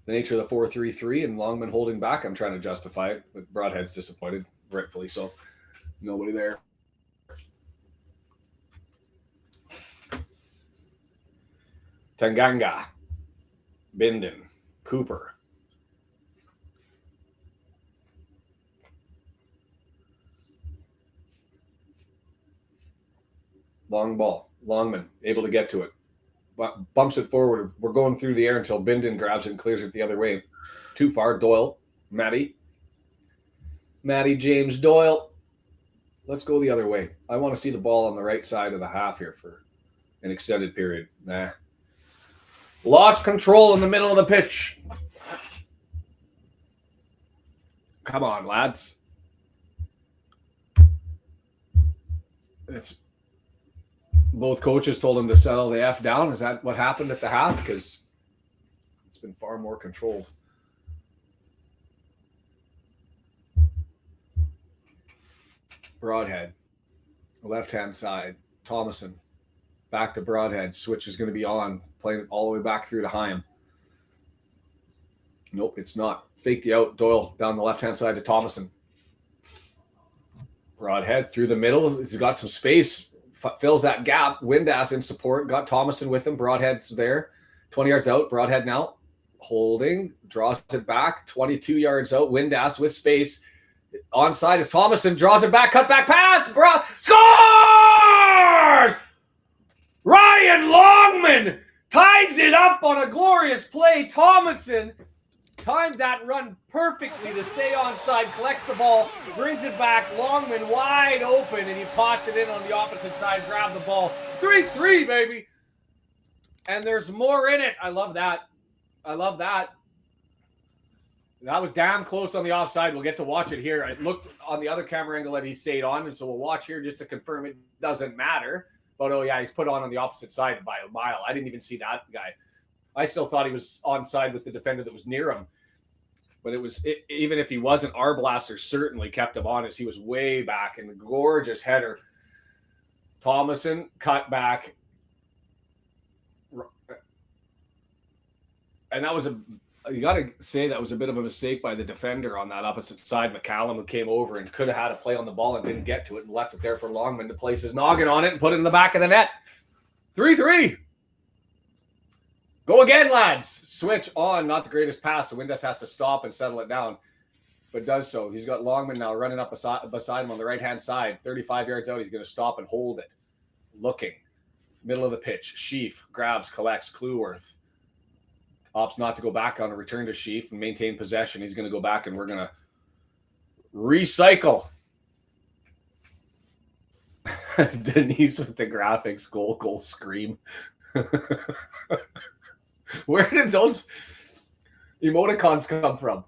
The nature of the 4-3-3 and Longman holding back. I'm trying to justify it, but Broadhead's disappointed, rightfully so. Nobody there. Tanganga, Bindon, Cooper. Long ball. Longman able to get to it. Bumps it forward. We're going through the air until Bindon grabs it and clears it the other way. Too far. Doyle. Matty James Doyle. Let's go the other way. I want to see the ball on the right side of the half here for an extended period. Nah. Lost control in the middle of the pitch. Come on, lads. Both coaches told him to settle the F down. Is that what happened at the half? Because it's been far more controlled. Broadhead, left-hand side. Thomason, back to Broadhead. Switch is going to be on. Playing it all the way back through to Haim. Nope, it's not. Faked you out. Doyle down the left-hand side to Thomason. Broadhead through the middle. He's got some space. Fills that gap. Windass in support. Got Thomason with him. Broadhead's there. 20 yards out. Broadhead now. Holding. Draws it back. 22 yards out. Windass with space. Onside is Thomason. Draws it back. Cut back pass. Scores! Ryan Longman ties it up on a glorious play. Thomason timed that run perfectly to stay onside, collects the ball, brings it back. Longman wide open, and he pots it in on the opposite side, grab the ball. 3-3, baby. And there's more in it. I love that. That was damn close on the offside. We'll get to watch it here. I looked on the other camera angle that he stayed on, and so we'll watch here just to confirm it doesn't matter. But, oh, yeah, he's put on the opposite side by a mile. I didn't even see that guy. I still thought he was onside with the defender that was near him. But even if he wasn't, Arblaster certainly kept him on as he was way back in the gorgeous header. Thomason cut back. And that was you got to say that was a bit of a mistake by the defender on that opposite side, McCallum, who came over and could have had a play on the ball and didn't get to it and left it there for Longman to place his noggin on it and put it in the back of the net. 3-3. Go again, lads. Switch on. Not the greatest pass. So Windass has to stop and settle it down, but does so. He's got Longman now running up beside him on the right-hand side. 35 yards out. He's going to stop and hold it. Looking. Middle of the pitch. Sheaf grabs, collects. Clueworth opts not to go back on a return to Sheaf and maintain possession. He's going to go back, and we're going to recycle. Denise with the graphics. Goal scream. Where did those emoticons come from?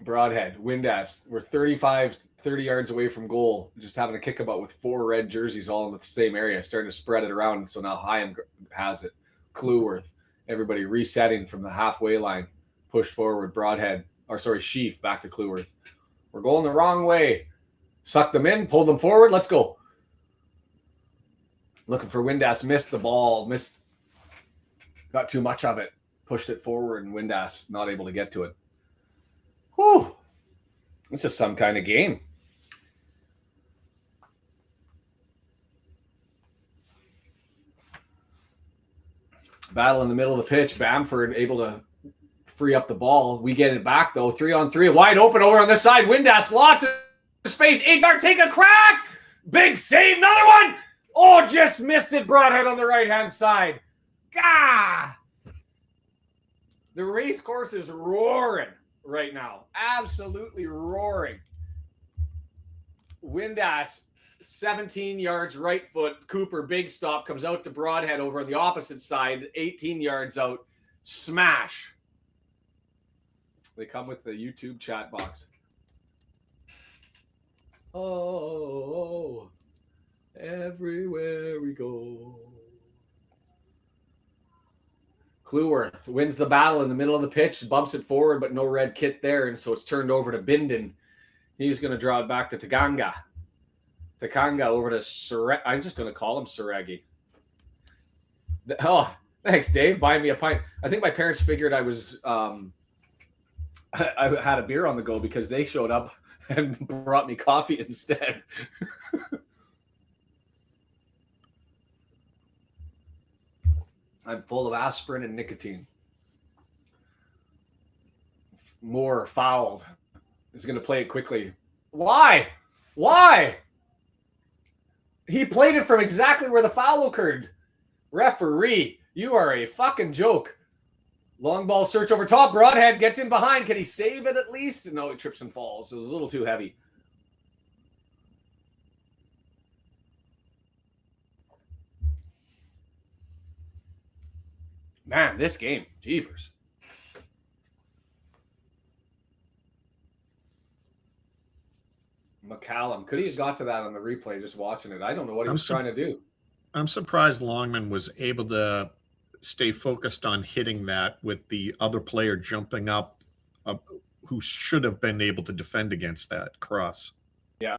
Broadhead, Windass. We're 30 yards away from goal. Just having a kickabout with 4 red jerseys all in the same area. Starting to spread it around. So now Hyam has it. Clueworth. Everybody resetting from the halfway line. Pushed forward. Broadhead. Sheaf back to Clueworth. We're going the wrong way. Suck them in. Pull them forward. Let's go. Looking for Windass. Missed the ball. Got too much of it. Pushed it forward, and Windass not able to get to it. Whew. This is some kind of game. Battle in the middle of the pitch. Bamford able to free up the ball. We get it back, though. 3-on-3. Wide open over on this side. Windass. Lots of space. 8-yard. Take a crack. Big save. Another one. Oh, just missed it. Broadhead on the right-hand side. Gah! The race course is roaring right now. Absolutely roaring. Windass, 17 yards right foot. Cooper, big stop, comes out to Broadhead over on the opposite side, 18 yards out. Smash. They come with the YouTube chat box. Oh, everywhere we go. Clueworth wins the battle in the middle of the pitch, bumps it forward, but no red kit there, and so it's turned over to Bindon. He's going to draw it back to Taganga. Takanga over to Suregi. I'm just going to call him Suregi. Oh, thanks, Dave. Buying me a pint. I think my parents figured I was I had a beer on the go because they showed up and brought me coffee instead. I'm full of aspirin and nicotine. Moore fouled. He's going to play it quickly. Why? He played it from exactly where the foul occurred. Referee, you are a fucking joke. Long ball search over top. Broadhead gets in behind. Can he save it at least? No, he trips and falls. It was a little too heavy. Man, this game, jeepers. McCallum, could he have got to that on the replay just watching it? I don't know what he was trying to do. I'm surprised Longman was able to stay focused on hitting that with the other player jumping up who should have been able to defend against that cross. Yeah.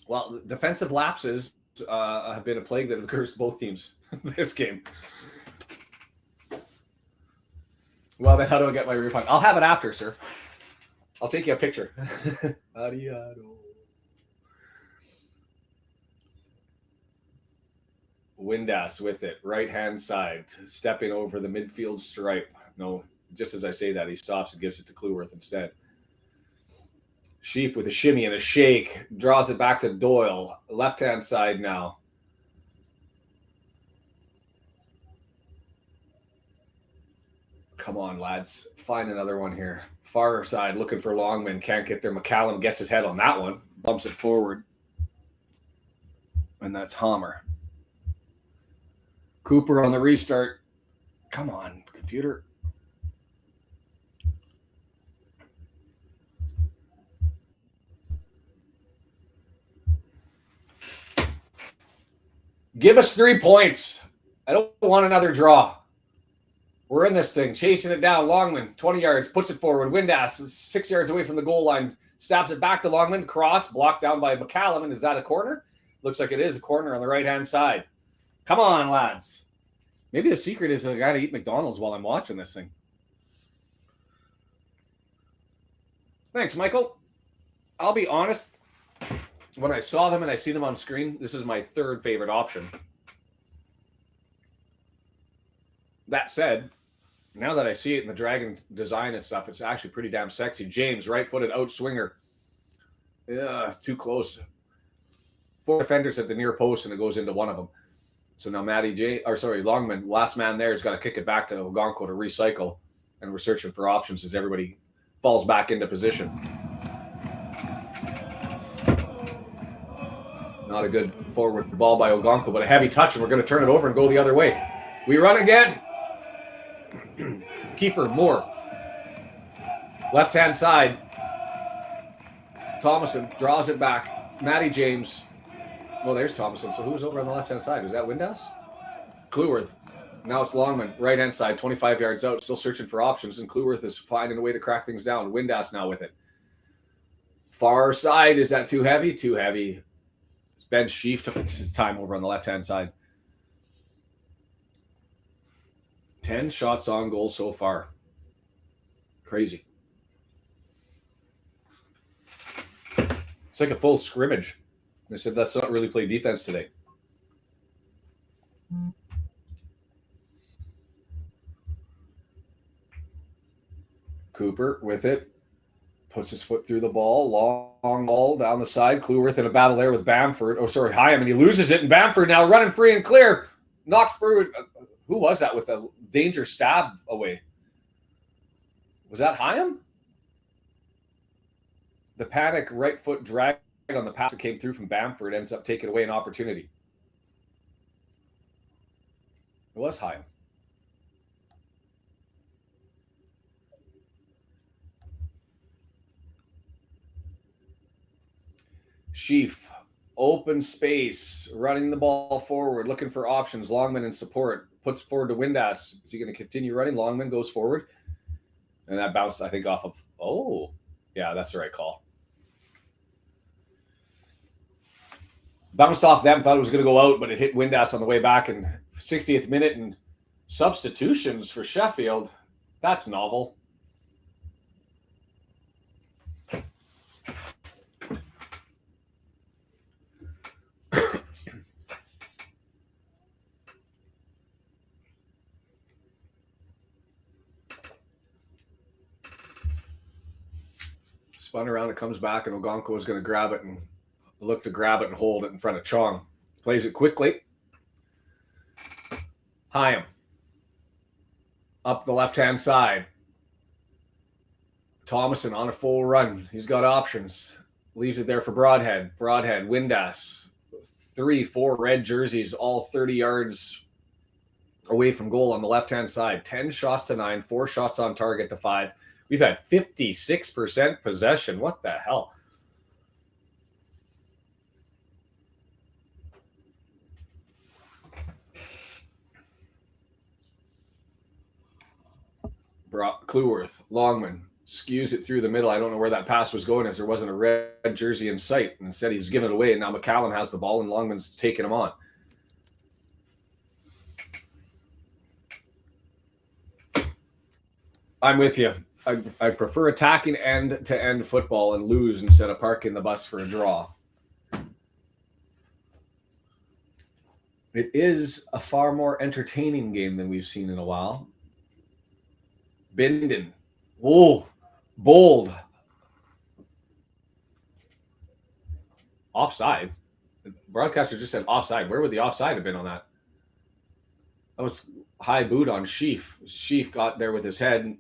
Well, defensive lapses have been a plague that occurs to both teams this game. Well, then how do I get my refund? I'll have it after, sir. I'll take you a picture. Ariado. Windass with it. Right-hand side. Stepping over the midfield stripe. No, just as I say that, he stops and gives it to Clueworth instead. Sheaf with a shimmy and a shake. Draws it back to Doyle. Left-hand side now. Come on, lads. Find another one here. Far side looking for Longman. Can't get there. McCallum gets his head on that one. Bumps it forward. And that's Hammer. Cooper on the restart. Come on, computer. Give us 3 points. I don't want another draw. We're in this thing, chasing it down. Longman, 20 yards, puts it forward. Windass, 6 yards away from the goal line, stabs it back to Longman. Cross, blocked down by McCallum. And is that a corner? Looks like it is a corner on the right-hand side. Come on, lads. Maybe the secret is I got to eat McDonald's while I'm watching this thing. Thanks, Michael. I'll be honest. When I saw them and I see them on screen, this is my third favorite option. That said, now that I see it in the Dragon design and stuff, it's actually pretty damn sexy. James, right-footed out swinger. Yeah, too close. 4 defenders at the near post, and it goes into one of them. So now Longman, last man there, has got to kick it back to Ogonko to recycle, and we're searching for options as everybody falls back into position. Not a good forward ball by Ogonko, but a heavy touch, and we're going to turn it over and go the other way. We run again. Kiefer, Moore. Left-hand side. Thomason draws it back. Matty James. Well, there's Thomason. So who's over on the left-hand side? Was that Windass? Clueworth. Now it's Longman. Right-hand side, 25 yards out. Still searching for options, and Clueworth is finding a way to crack things down. Windass now with it. Far side. Is that too heavy? Too heavy. Ben Sheaf took his time over on the left-hand side. 10 shots on goal so far. Crazy. It's like a full scrimmage. They said let's not really play defense today. Cooper with it. Puts his foot through the ball. Long ball down the side. Clueworth in a battle there with Bamford. Hyam, and he loses it. And Bamford now running free and clear. Knocked through. Who was that with a danger stab away? Was that Hyam? The panic right foot drag on the pass that came through from Bamford ends up taking away an opportunity. It was Hyam. Sheaf, open space, running the ball forward, looking for options. Longman in support, puts forward to Windass. Is he going to continue running? Longman goes forward. And that bounced, I think, off of... Oh, yeah, that's the right call. Bounced off them, thought it was going to go out, but it hit Windass on the way back in 60th minute. And substitutions for Sheffield. That's novel. Spun around, it comes back, and Ogonko is going to grab it and look to grab it and hold it in front of Chong. Plays it quickly. Hyam. Up the left-hand side. Thomason on a full run. He's got options. Leaves it there for Broadhead. Broadhead, Windass. 3-4 red jerseys, all 30 yards away from goal on the left-hand side. 10 shots to 9, 4 shots on target to 5. We've had 56% possession. What the hell? Clueworth, Longman, skews it through the middle. I don't know where that pass was going as there wasn't a red jersey in sight. And instead he's giving it away. And now McCallum has the ball and Longman's taking him on. I'm with you. I prefer attacking end-to-end football and lose instead of parking the bus for a draw. It is a far more entertaining game than we've seen in a while. Bindon. Oh, bold. Offside. The broadcaster just said offside. Where would the offside have been on that? That was high boot on Sheaf. Sheaf got there with his head.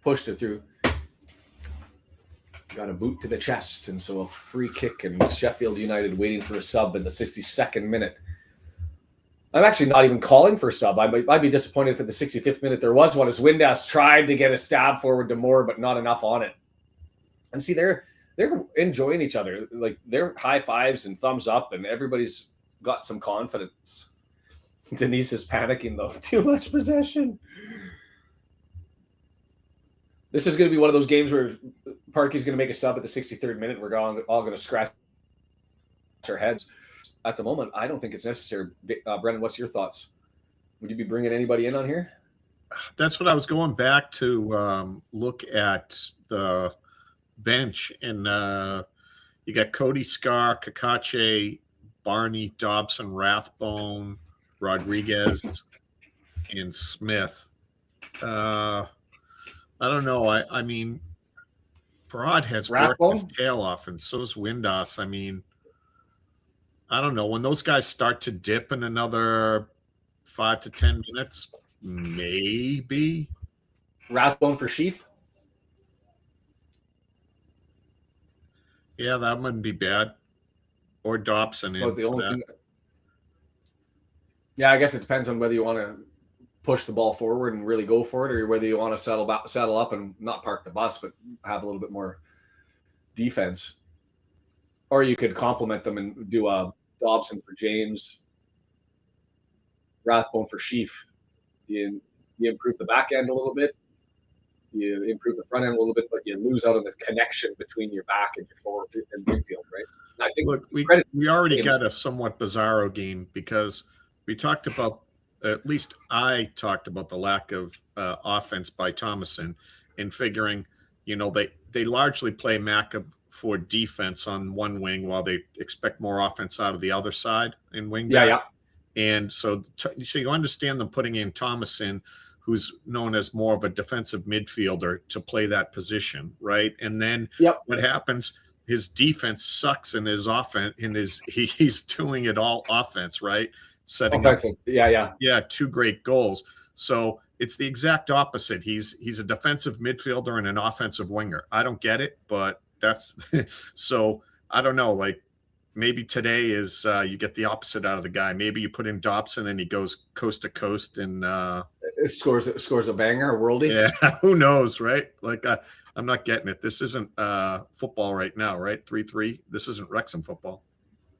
Pushed it through. Got a boot to the chest, and so a free kick, and Sheffield United waiting for a sub in the 62nd minute. I'm actually not even calling for a sub. I'd be disappointed if at the 65th minute there was one, as Windass tried to get a stab forward to Moore, but not enough on it. And see, they're enjoying each other. Like, they're high fives and thumbs up, and everybody's got some confidence. Denise is panicking, though. Too much possession. This is going to be one of those games where Parky's going to make a sub at the 63rd minute. We're all going to scratch our heads. At the moment, I don't think it's necessary. Brendan, what's your thoughts? Would you be bringing anybody in on here? That's what I was going back to look at the bench. And you got Cody Scar, Kakache, Barney, Dobson, Rathbone, Rodriguez, and Smith. I don't know. I mean, Broadhead's worked his tail off, and so's Windass. I mean, I don't know. When those guys start to dip in another 5 to 10 minutes, maybe. Rathbone for Sheaf? Yeah, that wouldn't be bad. Or Dobson. So the only thing. Yeah, I guess it depends on whether you want to push the ball forward and really go for it, or whether you want to settle up and not park the bus, but have a little bit more defense. Or you could complement them and do a Dobson for James, Rathbone for Sheaf. You improve the back end a little bit, you improve the front end a little bit, but you lose out on the connection between your back and your forward and midfield, right? And I think look, we already got a somewhat bizarro game because we talked about, at least I talked about the lack of offense by Thomason, and figuring, they largely play Macca for defense on one wing while they expect more offense out of the other side in wing back. Yeah. And so you understand them putting in Thomason, who's known as more of a defensive midfielder, to play that position, right? And then what happens? His defense sucks in his offense, he's doing it all offense, right? Setting offensive. Up, yeah, 2 great goals. So it's the exact opposite. He's a defensive midfielder and an offensive winger. I don't get it, but that's so I don't know. Like, maybe today is you get the opposite out of the guy. Maybe you put in Dobson and he goes coast to coast and scores a banger, a worldie. Yeah, who knows, right? Like, I'm not getting it. This isn't football right now, right? 3-3. This isn't Wrexham football.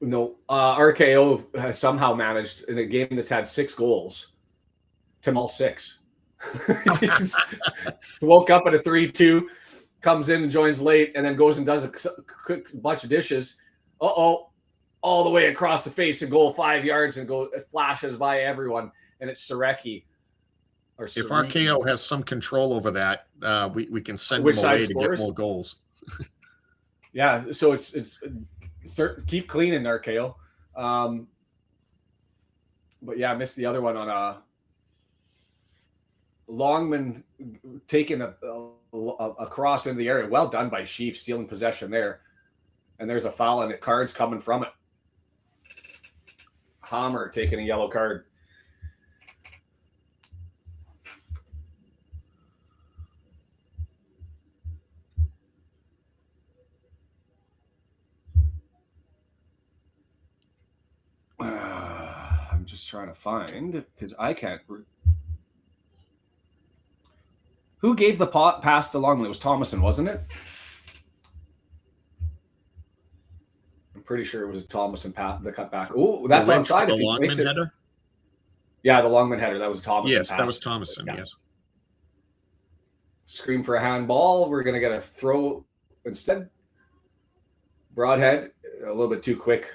No, RKO has somehow managed in a game that's had 6 goals to all 6. Woke up at a 3-2, comes in and joins late, and then goes and does a quick bunch of dishes. All the way across the face and goal 5 yards, and it flashes by everyone, and it's Sareki. If RKO has some control over that, we can send him away to get more goals. Yeah, so it's keep cleaning, RKO. But yeah, I missed the other one on Longman taking a cross into the area. Well done by Sheaf, stealing possession there. And there's a foul and cards coming from it. Hammer taking a yellow card. I'm just trying to find, because I can't. Who gave the pass to Longman? It was Thomason, wasn't it? I'm pretty sure it was Thomason the cutback. Oh, that's onside. The Longman header? Yeah, the Longman header. That was Thomason. Yes, that was Thomason, yes. Scream for a handball. We're going to get a throw instead. Broadhead, a little bit too quick.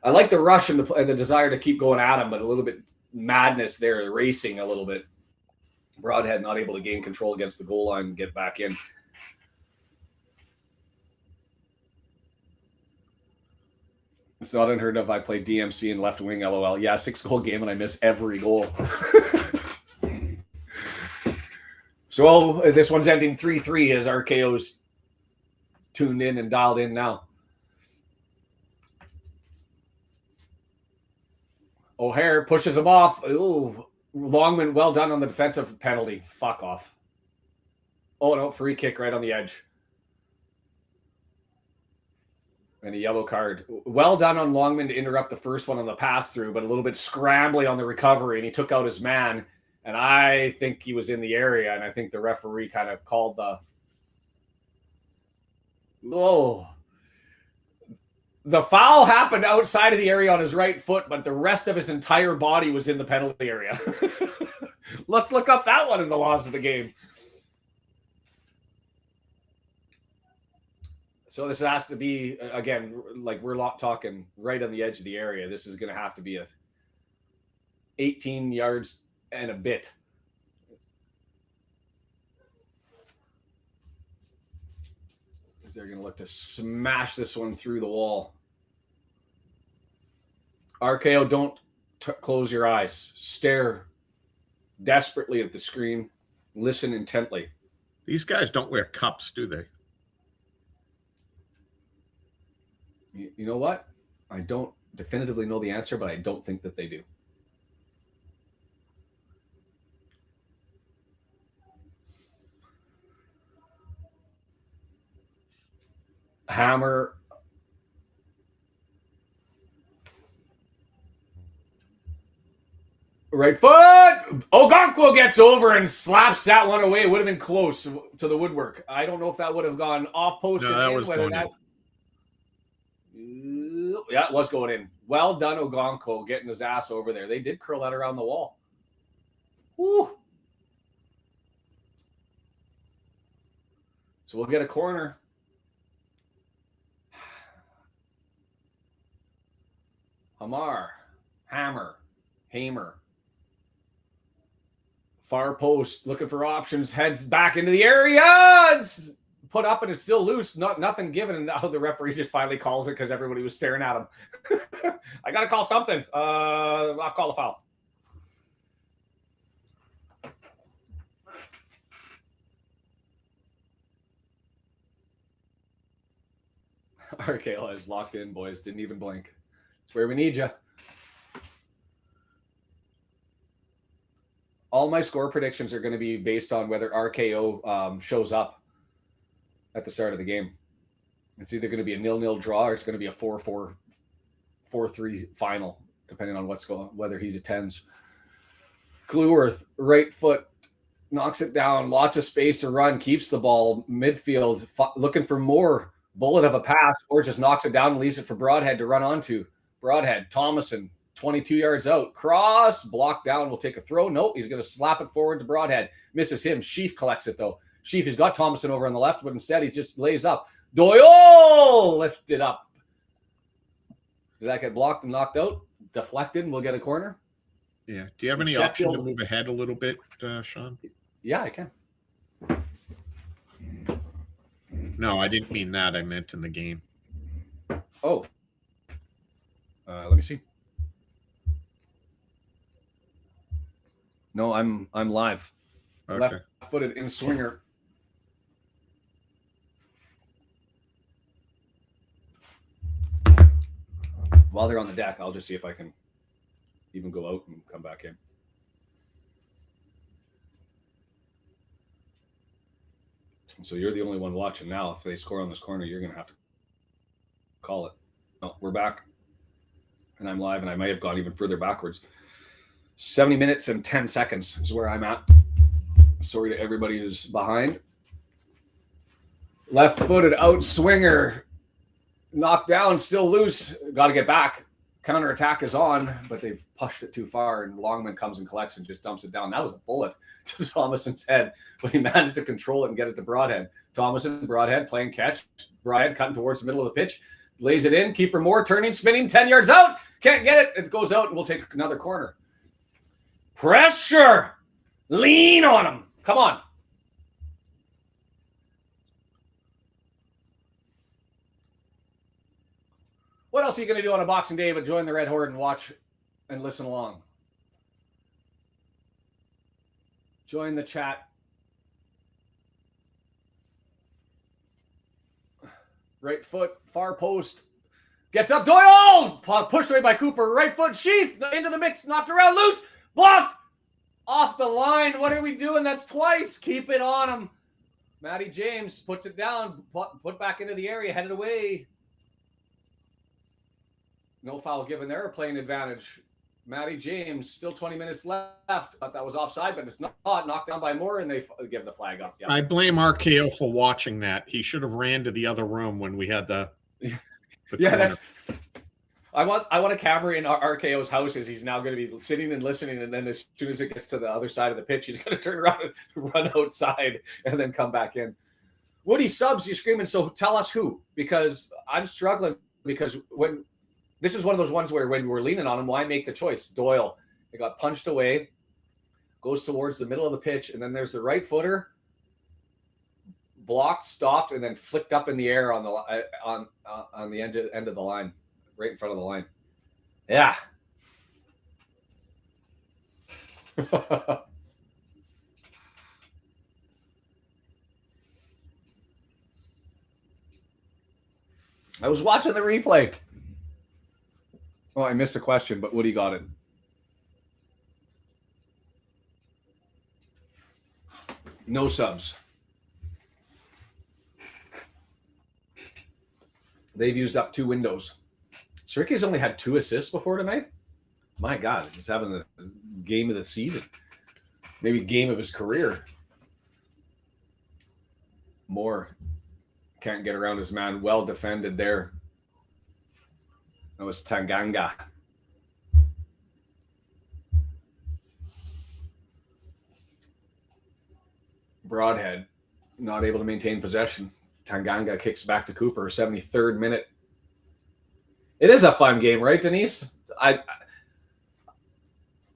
I like the rush and the desire to keep going at him, but a little bit madness there, racing a little bit. Broadhead not able to gain control against the goal line and get back in. It's not unheard of. I play DMC in left wing, LOL. Yeah, 6-goal game and I miss every goal. So this one's ending 3-3 as RKO's tuned in and dialed in now. O'Hare pushes him off. Ooh, Longman, well done on the defensive penalty. Fuck off. Oh, no, free kick right on the edge. And a yellow card. Well done on Longman to interrupt the first one on the pass through, but a little bit scrambly on the recovery, and he took out his man. And I think he was in the area, and I think the referee kind of called the... Oh. The foul happened outside of the area on his right foot, but the rest of his entire body was in the penalty area. Let's look up that one in the laws of the game. So this has to be, again, like we're talking right on the edge of the area. This is going to have to be a 18 yards and a bit. They're going to look to smash this one through the wall. RKO, don't close your eyes. Stare desperately at the screen. Listen intently. These guys don't wear cups, do they? You know what? I don't definitively know the answer, but I don't think that they do. Hammer. Right foot. Ogonkwo gets over and slaps that one away. It would have been close to the woodwork. I don't know if that would have gone off post. No, that was going in. Yeah, it was going in. Well done, Ogonkwo, getting his ass over there. They did curl that around the wall. Woo. So we'll get a corner. Hammer. Far post, looking for options, heads back into the area. It's put up and it's still loose. Nothing given. And now the referee just finally calls it because everybody was staring at him. I got to call something. I'll call a foul. RKO is locked in, boys. Didn't even blink. It's where we need you. All my score predictions are going to be based on whether RKO shows up at the start of the game. It's either going to be a 0-0 draw or it's going to be a 4-4, 4-3 final, depending on whether he attends. Glewworth, right foot, knocks it down. Lots of space to run, keeps the ball. Midfield, looking for more bullet of a pass, or just knocks it down and leaves it for Broadhead to run onto. Broadhead, Thomason, 22 yards out. Cross, blocked down, will take a throw. Nope, he's going to slap it forward to Broadhead. Misses him. Sheaf collects it, though. Sheaf has got Thomason over on the left, but instead he just lays up. Doyle lifted up. Did that get blocked and knocked out? Deflected, and we'll get a corner. Yeah. Do you have any option to move ahead a little bit, Shaun? Yeah, I can. No, I didn't mean that. I meant in the game. Oh. Let me see. No, I'm live. Okay. Left-footed in swinger. While they're on the deck, I'll just see if I can even go out and come back in. So you're the only one watching now. If they score on this corner, you're going to have to call it. No, we're back. And I'm live, and I might have gone even further backwards. 70 minutes and 10 seconds is where I'm at. Sorry to everybody who's behind. Left-footed out swinger. Knocked down, still loose. Got to get back. Counter-attack is on, but they've pushed it too far, and Longman comes and collects and just dumps it down. That was a bullet to Thomason's head, but he managed to control it and get it to Broadhead. Thomason, Broadhead playing catch. Broadhead cutting towards the middle of the pitch. Lays it in. Kiefer Moore turning, spinning, 10 yards out. Can't get it. It goes out, and we'll take another corner. Pressure. Lean on him. Come on. What else are you going to do on a Boxing Day but join the Red Horde and watch and listen along? Join the chat. Right foot, far post. Gets up, Doyle! Pushed away by Cooper. Right foot, Sheaf into the mix. Knocked around, loose. Blocked. Off the line. What are we doing? That's twice. Keep it on him. Matty James puts it down. Put back into the area. Headed away. No foul given there. Playing advantage. Matty James, still 20 minutes left. Thought that was offside, but it's not. Knocked down by Moore, and they give the flag up. Yep. I blame RKO for watching that. He should have ran to the other room when we had the Yeah, corner. that's. I want a camera in RKO's house as he's now going to be sitting and listening, and then as soon as it gets to the other side of the pitch, he's going to turn around and run outside and then come back in. Woody subs, he's screaming, so tell us who, because I'm struggling, because when this is one of those ones where when we're leaning on him, why make the choice? Doyle, it got punched away, goes towards the middle of the pitch, and then there's the right footer, blocked, stopped, and then flicked up in the air on the end of the line, right in front of the line. Yeah. I was watching the replay. Well, I missed a question, but Woody got it. No subs. They've used up 2 windows. Sricky's only had 2 assists before tonight. My God, he's having the game of the season. Maybe game of his career. Moore can't get around his man. Well defended there. That was Tanganga. Broadhead not able to maintain possession. Tanganga kicks back to Cooper, 73rd minute. It is a fun game, right, Denise?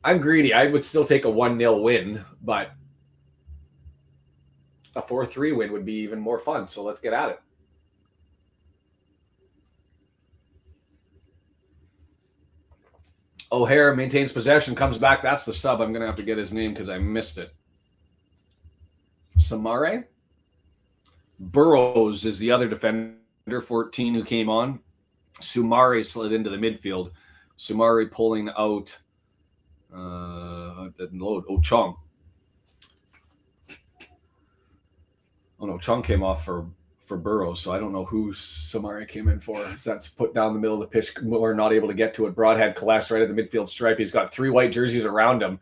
I'm greedy. I would still take a 1-0 win, but a 4-3 win would be even more fun. So let's get at it. O'Hare maintains possession, comes back. That's the sub. I'm going to have to get his name because I missed it. Samare. Burrows is the other defender, 14, who came on. Sumare slid into the midfield. Sumare pulling out didn't load. Chong. Oh no, Chong came off for Burrows, so I don't know who Samare came in for. That's put down the middle of the pitch. We're not able to get to it. Broadhead collects right at the midfield stripe. He's got 3 white jerseys around him.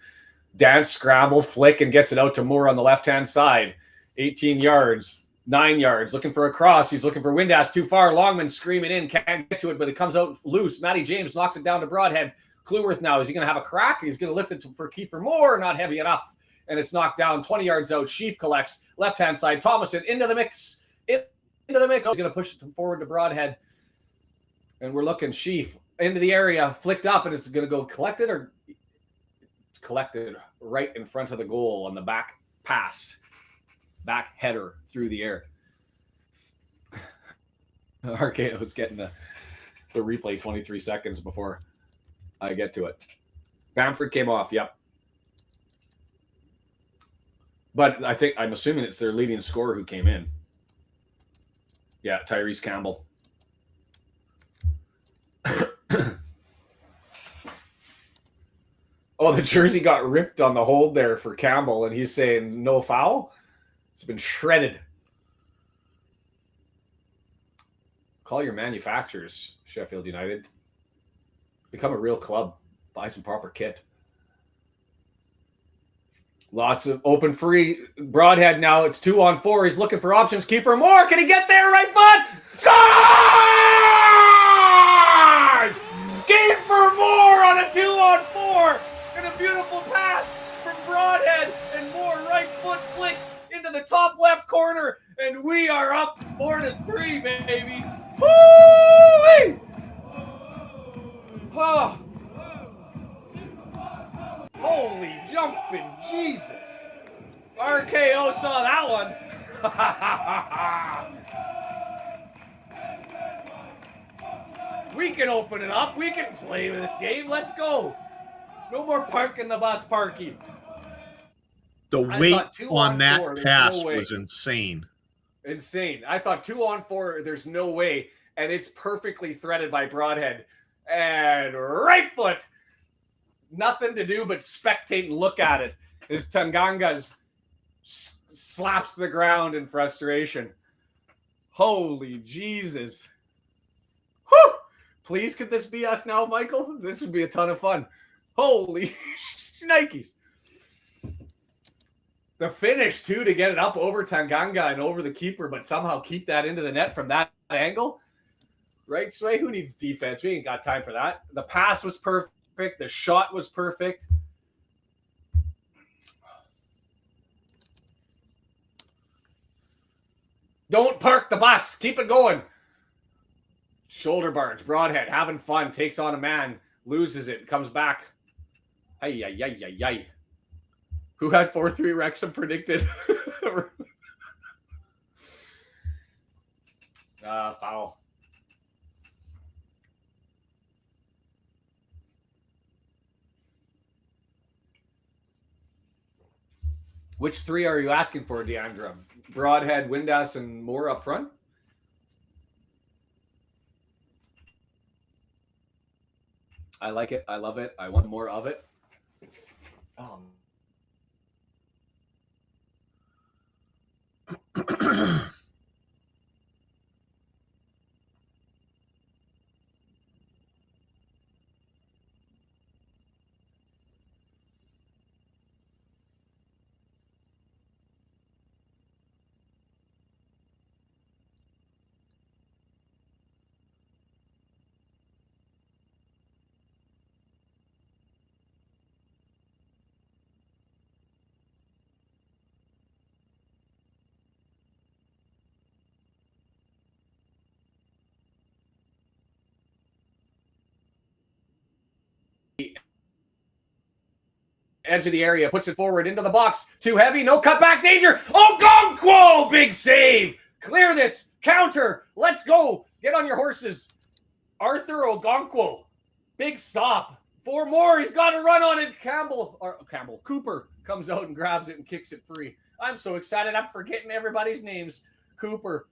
Dance, scramble, flick, and gets it out to Moore on the left-hand side. 18 yards. 9 yards, looking for a cross. He's looking for Windass too far. Longman screaming in, can't get to it, but it comes out loose. Matty James knocks it down to Broadhead. Clueworth now, is he going to have a crack? He's going to lift it for Kiefer Moore, not heavy enough. And it's knocked down 20 yards out. Sheaf collects, left-hand side. Thomason into the mix. Into the mix. He's going to push it forward to Broadhead. And we're looking, Sheaf into the area, flicked up, and it's going to go collected right in front of the goal on the back pass. Back header through the air. RKO was getting the replay 23 seconds before I get to it. Bamford came off, yep. But I'm assuming it's their leading scorer who came in. Yeah, Tyrese Campbell. Oh, the jersey got ripped on the hold there for Campbell, and he's saying no foul. It's been shredded. Call your manufacturers, Sheffield United. Become a real club. Buy some proper kit. Lots of open free. Broadhead now. It's 2-on-4. He's looking for options. Kiefer Moore. Can he get there? Right foot. Scores! Kiefer Moore on a 2-on-4. And a beautiful pass from Broadhead. And Moore right foot flicks into the top left corner, and we are up 4-3, baby. Woo! Oh. Holy jumping Jesus. RKO saw that one. We can open it up. We can play this game. Let's go. No more parking the bus parking. The weight on that pass was insane. Insane. I thought 2-on-4, there's no way. And it's perfectly threaded by Broadhead. And right foot. Nothing to do but spectate and look at it. As Tanganga's slaps the ground in frustration. Holy Jesus. Whew! Please, could this be us now, Michael? This would be a ton of fun. Holy shnikes. The finish, too, to get it up over Tanganga and over the keeper, but somehow keep that into the net from that angle. Right, Sway? Who needs defense? We ain't got time for that. The pass was perfect. The shot was perfect. Don't park the bus. Keep it going. Shoulder barge, Broadhead, having fun, takes on a man, loses it, comes back. Ay, ay, ay, ay, ay. Who had 4-3 Wrexham predicted? Foul. Which three are you asking for, Deandra? Broadhead, Windass, and Moore up front? I like it. I love it. I want more of it. Edge of the area, puts it forward into the box. Too heavy, no cutback, danger. Ogonkwo, big save. Clear this, counter. Let's go. Get on your horses. Arthur Ogonkwo, big stop. 4 more, he's got to run on it. Cooper comes out and grabs it and kicks it free. I'm so excited, I'm forgetting everybody's names. Cooper,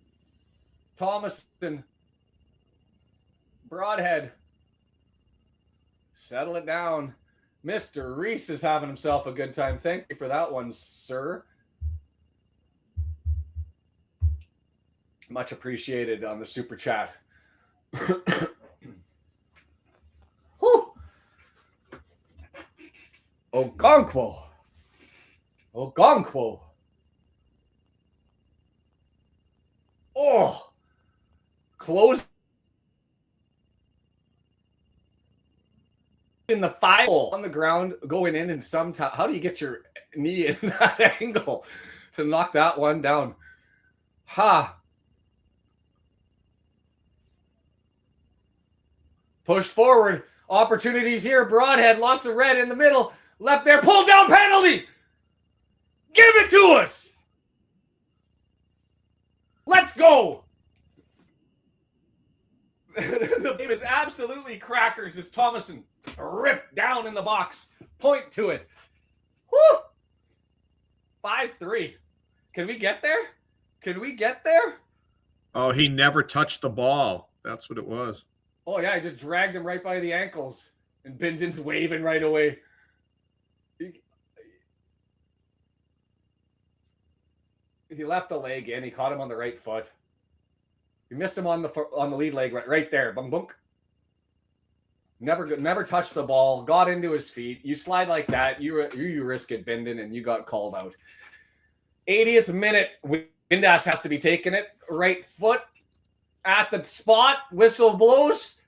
Thomason, Broadhead. Settle it down. Mr. Reese is having himself a good time. Thank you for that one, sir. Much appreciated on the super chat. Ogonkwo. Ogonkwo. Oh. Close in the 5 on the ground, going in, and sometimes how do you get your knee in that angle to knock that one down? Ha! Pushed forward, opportunities here. Broadhead, lots of red in the middle, left there, pulled down, penalty. Give it to us. Let's go. The game is absolutely crackers as Thomason ripped down in the box. Point to it. Woo! 5-3. Can we get there? Can we get there? Oh, he never touched the ball. That's what it was. Oh, yeah, I just dragged him right by the ankles. And Binden's waving right away. He left the leg in. He caught him on the right foot. He missed him on the lead leg right there. Bunk, bunk. Never touched the ball. Got into his feet. You slide like that, you risk it, Binden, and you got called out. 80th minute. Windass has to be taking it. Right foot at the spot. Whistle blows.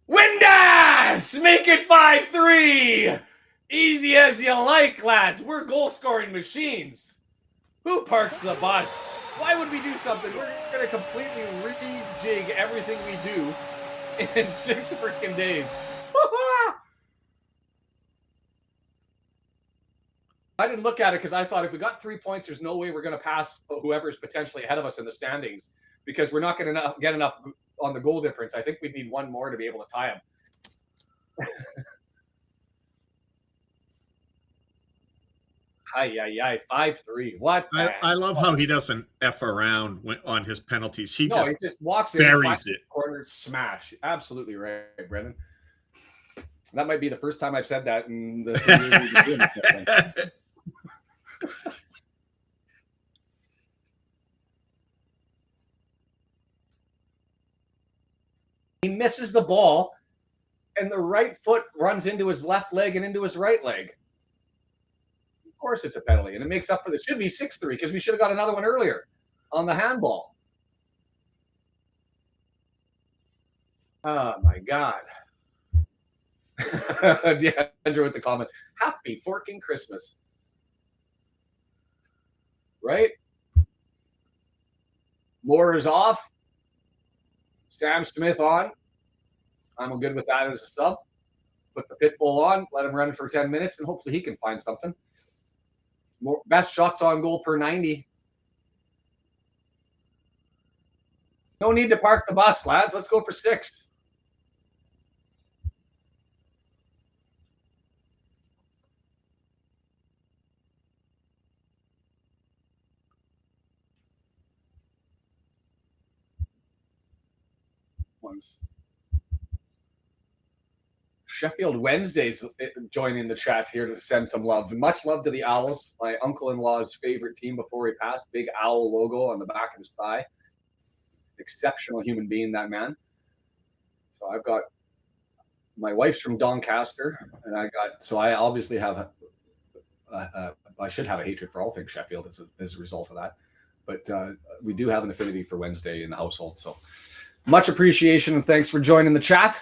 Windass! Make it 5-3! Easy as you like, lads. We're goal-scoring machines. Who parks the bus? Why would we do something? We're going to completely rejig everything we do in 6 freaking days. I didn't look at it because I thought if we got 3 points, there's no way we're going to pass whoever's potentially ahead of us in the standings because we're not going to get enough on the goal difference. I think we need 1 more to be able to tie them. Ay, 5-3. What? I love how he doesn't F around on his penalties. He just walks in, buries it. Corner smash. Absolutely right, Brendan. That might be the first time I've said that in the 3 years we've been doing this. He misses the ball, and the right foot runs into his left leg and into his right leg. Of course it's a penalty, and it makes up for it. Should be 6-3 because we should have got another one earlier on the handball. Oh my God. Yeah, Andrew with the comment. Happy forking Christmas. Right? Moore is off. Sam Smith on. I'm good with that as a sub. Put the pit bull on, let him run for 10 minutes, and hopefully he can find something. More best shots on goal per 90. No need to park the bus, lads. Let's go for 6. Ones. Sheffield Wednesday's joining the chat here to send some love. Much love to the Owls, my uncle-in-law's favorite team before he passed. Big owl logo on the back of his thigh. Exceptional human being, that man. So I've got my wife's from Doncaster, and I obviously have I should have a hatred for all things Sheffield as a result of that. But we do have an affinity for Wednesday in the household. So much appreciation and thanks for joining the chat.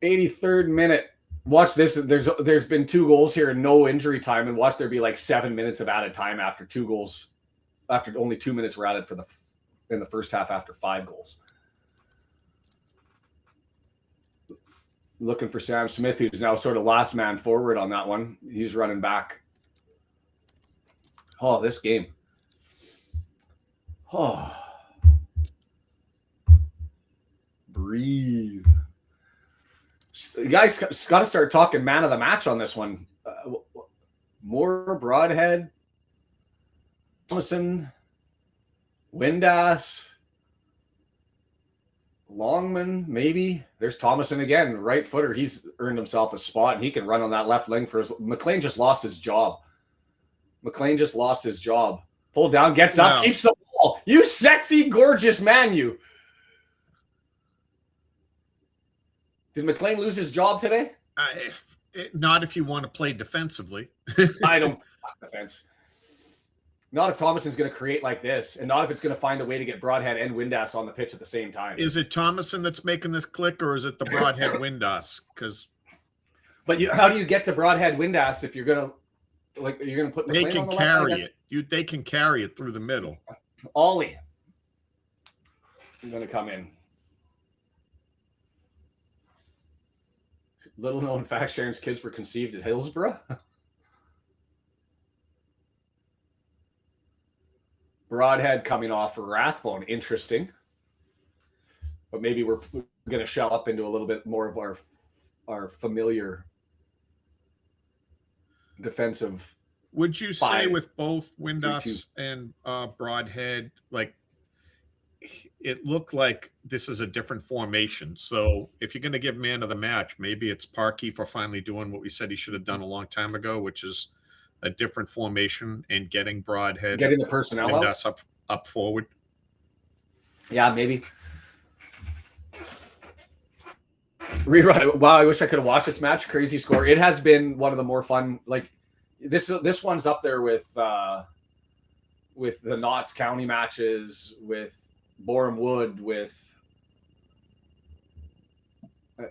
83rd minute. Watch this. There's been 2 goals here and no injury time, and watch there be like 7 minutes of added time after 2 goals. After only 2 minutes were added in the first half after 5 goals. Looking for Sam Smith, who's now sort of last man forward on that one. He's running back. Oh, this game. Oh. Breathe. You guys got to start talking man of the match on this one. Moore, Broadhead, Thomason, Windass, Longman, maybe. There's Thomason again, right footer. He's earned himself a spot, and he can run on that left wing for his. McLean just lost his job. Pulled down, gets up, keeps the ball. You sexy, gorgeous man, you. Did McLean lose his job today? Not if you want to play defensively. I don't defense. Not if Thomason's going to create like this, and not if it's going to find a way to get Broadhead and Windass on the pitch at the same time. Is it Thomason that's making this click, or is it the Broadhead Windass? But how do you get to Broadhead Windass if you're going to put they McLean can on the carry left? it. They can carry it through the middle. Ollie, I'm going to come in. Little known fact: Sharon's kids were conceived at Hillsborough. Broadhead coming off for Rathbone. Interesting. But maybe we're going to shell up into a little bit more of our familiar defensive. Would you say with both Windass and Broadhead, like it looked like this is a different formation? So if you're going to give man of the match, maybe it's Parkey for finally doing what we said he should have done a long time ago, which is a different formation and getting Broadhead, getting the personnel Windass up forward. Yeah, maybe. Rerun. Wow, I wish I could have watched this match. Crazy score. It has been one of the more fun. Like this one's up there with the Notts County matches, with Boreham Wood, with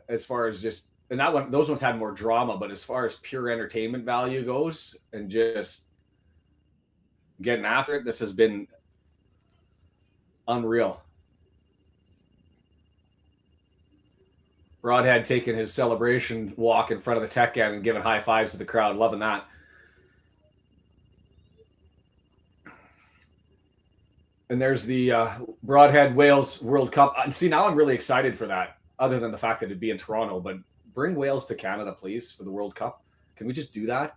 as far as just, and that one, those ones had more drama, but as far as pure entertainment value goes and just getting after it, this has been unreal. Broadhead taking his celebration walk in front of the tech end and giving high fives to the crowd. Loving that. And there's the Broadhead Wales World Cup. And see, now I'm really excited for that, other than the fact that it'd be in Toronto. But bring Wales to Canada, please, for the World Cup. Can we just do that?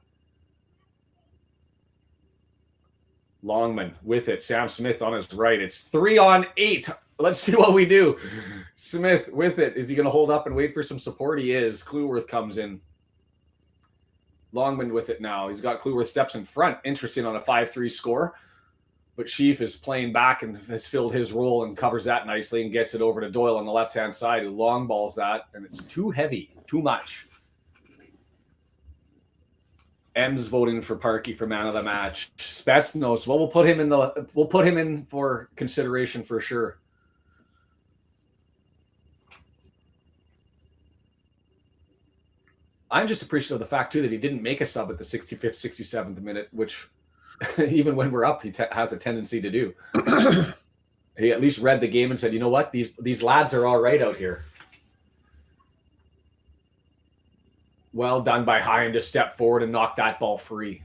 Longman with it. Sam Smith on his right. It's 3-on-8. Let's see what we do. Smith with it. Is he going to hold up and wait for some support? He is. Clueworth comes in. Longman with it now. He's got Clueworth steps in front. Interesting on a 5-3 score. But Sheaf is playing back and has filled his role and covers that nicely and gets it over to Doyle on the left-hand side, who long balls that, and it's too heavy, too much. M's voting for Parky for man of the match. Spets knows. Well, we'll put him in for consideration for sure. I'm just appreciative of the fact too that he didn't make a sub at the 65th, 67th minute, which even when we're up, he has a tendency to do. He at least read the game and said, "You know what? These lads are all right out here." Well done by Hyan to step forward and knock that ball free.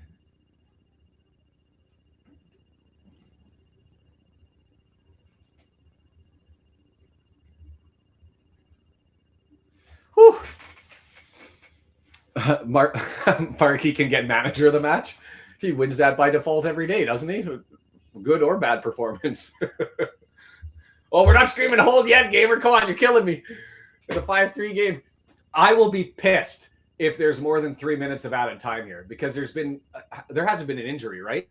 Whew. Markey can get manager of the match. He wins that by default every day, doesn't he? Good or bad performance. Oh, we're not screaming hold yet, gamer. Come on, you're killing me. It's a 5-3 game. I will be pissed if there's more than 3 minutes of added time here, because there hasn't been an injury, right?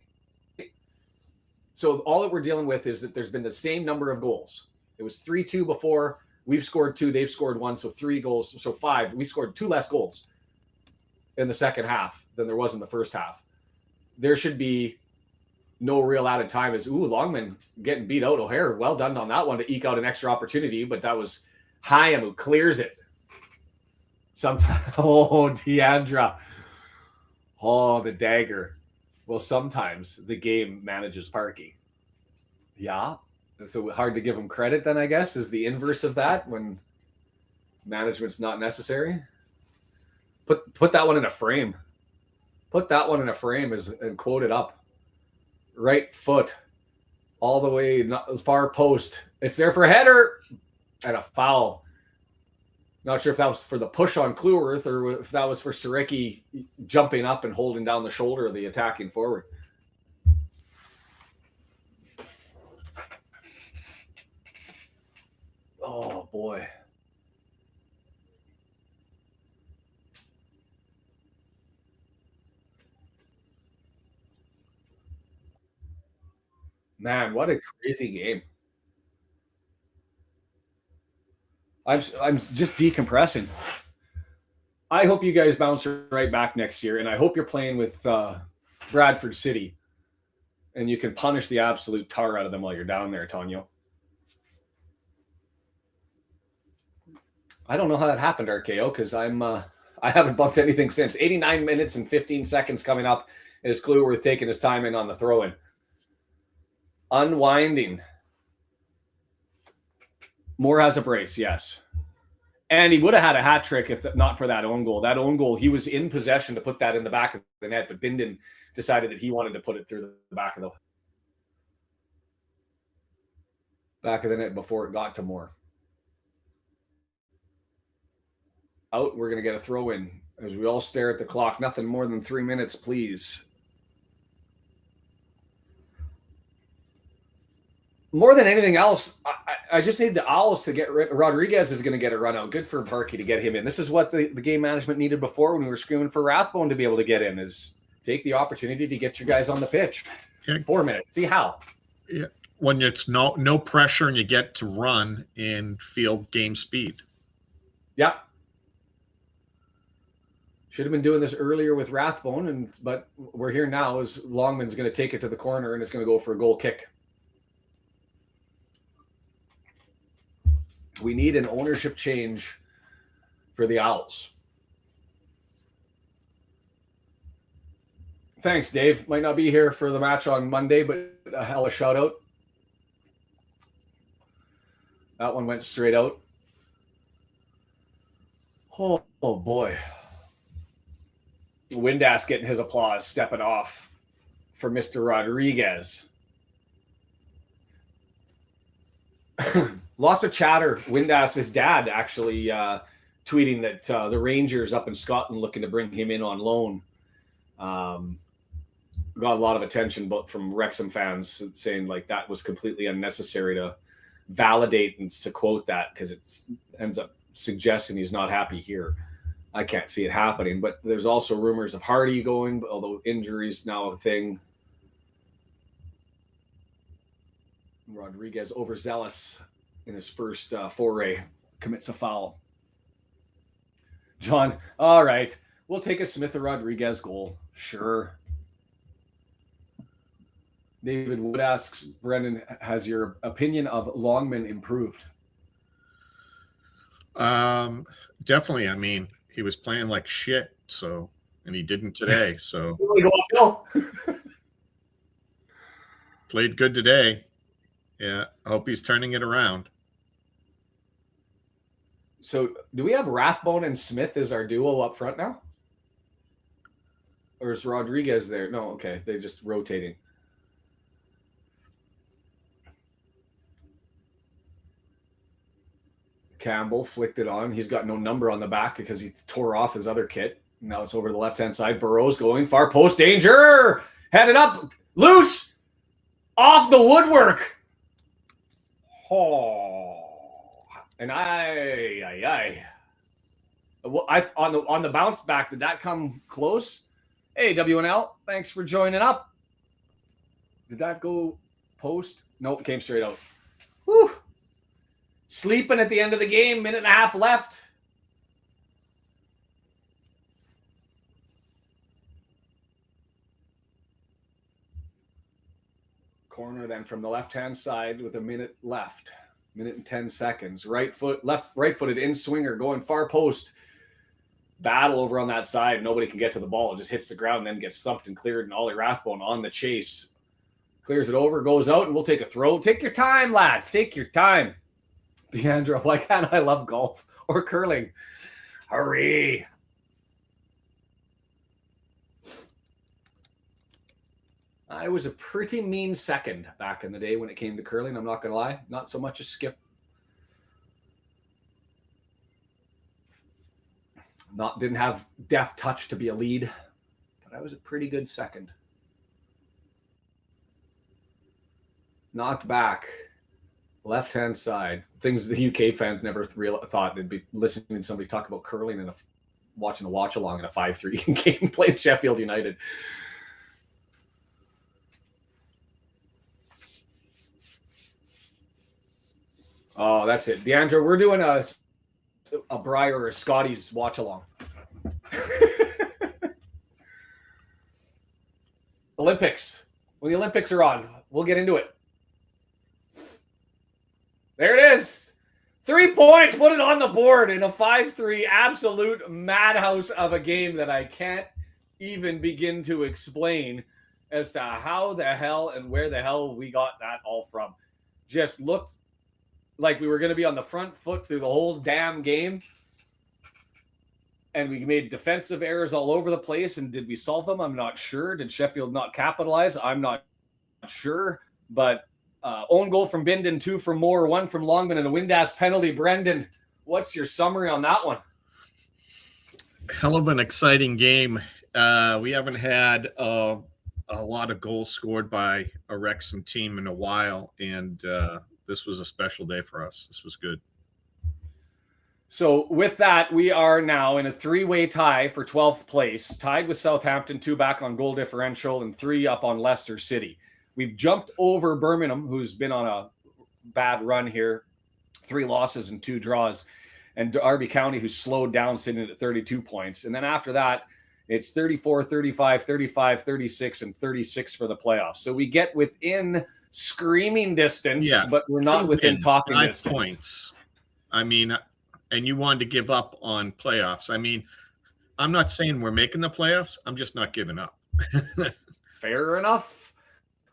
So all that we're dealing with is that there's been the same number of goals. It was 3-2 before. We've scored 2. They've scored 1. So 3 goals. So 5. We scored 2 less goals in the second half than there was in the first half. There should be no real added time. Longman getting beat out. O'Hare, well done on that one to eke out an extra opportunity, but that was Hyam who clears it. Deandra. Oh, the dagger. Well, sometimes the game manages Parky. Yeah. So hard to give him credit then, I guess, is the inverse of that when management's not necessary. Put that one in a frame. Put that one in a frame and quote it up. Right foot. All the way, not far post. It's there for a header and a foul. Not sure if that was for the push on Kluwerth or if that was for Saricki jumping up and holding down the shoulder of the attacking forward. Oh, boy. Man, what a crazy game. I'm just decompressing. I hope you guys bounce right back next year, and I hope you're playing with Bradford City, and you can punish the absolute tar out of them while you're down there, Tonyo. I don't know how that happened, RKO, because I haven't bumped anything since. 89 minutes and 15 seconds coming up as Kluwerth taking his time in on the throw-in. Unwinding. Moore has a brace, yes. And he would have had a hat trick if not for that own goal. That own goal, he was in possession to put that in the back of the net, but Bindon decided that he wanted to put it through the back of the net before it got to Moore. Out, we're going to get a throw in as we all stare at the clock. Nothing more than 3 minutes, please. More than anything else, I just need the Owls to get Rodriguez is going to get a run out. Good for Parky to get him in. This is what the game management needed before when we were screaming for Rathbone to be able to get in, is take the opportunity to get your guys on the pitch. Yeah. 4 minutes. See how. Yeah. When it's no pressure and you get to run and feel game speed. Yeah. Should have been doing this earlier with Rathbone, but we're here now as Longman's going to take it to the corner and it's going to go for a goal kick. We need an ownership change for the Owls. Thanks, Dave. Might not be here for the match on Monday, but a hell of a shout out. That one went straight out. Oh boy. Windass getting his applause, stepping off for Mr. Rodriguez. Lots of chatter. Windass's dad actually tweeting that the Rangers up in Scotland looking to bring him in on loan. Got a lot of attention but from Wrexham fans saying like that was completely unnecessary to validate and to quote that because it ends up suggesting he's not happy here. I can't see it happening, but there's also rumors of Hardy going, although injuries now a thing. Rodriguez overzealous in his first foray, commits a foul. John, all right. We'll take a Smith or Rodriguez goal. Sure. David Wood asks, Brendan, has your opinion of Longman improved? Definitely. I mean, he was playing like shit, and he didn't today. So played good today. Yeah, I hope he's turning it around. So do we have Rathbone and Smith as our duo up front now? Or is Rodriguez there? No, okay. They're just rotating. Campbell flicked it on. He's got no number on the back because he tore off his other kit. Now it's over to the left-hand side. Burrows going far post. Danger! Headed up. Loose! Off the woodwork. Oh. And on the bounce back, did that come close? Hey, WNL, thanks for joining up. Did that go post? Nope, came straight out. Whew. Sleeping at the end of the game, minute and a half left. Corner then from the left-hand side with a minute left. Minute and 10 seconds. Right-footed in swinger going far post. Battle over on that side. Nobody can get to the ball. It just hits the ground and then gets thumped and cleared. And Ollie Rathbone on the chase. Clears it over, goes out, and we'll take a throw. Take your time, lads. Take your time. Deandra, why can't I love golf or curling? Hurry. I was a pretty mean second back in the day when it came to curling. I'm not going to lie. Not so much a skip. Didn't have deft touch to be a lead, but I was a pretty good second. Knocked back. Left-hand side. Things the UK fans never thought they'd be listening to somebody talk about curling and watching a watch-along in a 5-3 game playing Sheffield United. Oh, that's it. Deandra, we're doing a Briar or a Scotty's watch-along. Olympics. When the Olympics are on, we'll get into it. There it is. 3 points, put it on the board in a 5-3 absolute madhouse of a game that I can't even begin to explain as to how the hell and where the hell we got that all from. Just looked like we were going to be on the front foot through the whole damn game. And we made defensive errors all over the place. And did we solve them? I'm not sure. Did Sheffield not capitalize? I'm not sure. But own goal from Bindon, 2 from Moore, 1 from Longman, and a Windass penalty. Brendan, what's your summary on that one? Hell of an exciting game. We haven't had a lot of goals scored by a Wrexham team in a while. And this was a special day for us. This was good. So with that, we are now in a 3-way tie for 12th place, tied with Southampton, 2 back on goal differential and 3 up on Leicester City. We've jumped over Birmingham, who's been on a bad run here, 3 losses and 2 draws, and Derby County, who's slowed down, sitting at 32 points. And then after that, it's 34, 35, 35, 36, and 36 for the playoffs. So we get within screaming distance, but we're not within talking 5 distance. points. I mean, and you wanted to give up on playoffs. I mean, I'm not saying we're making the playoffs. I'm just not giving up. Fair enough.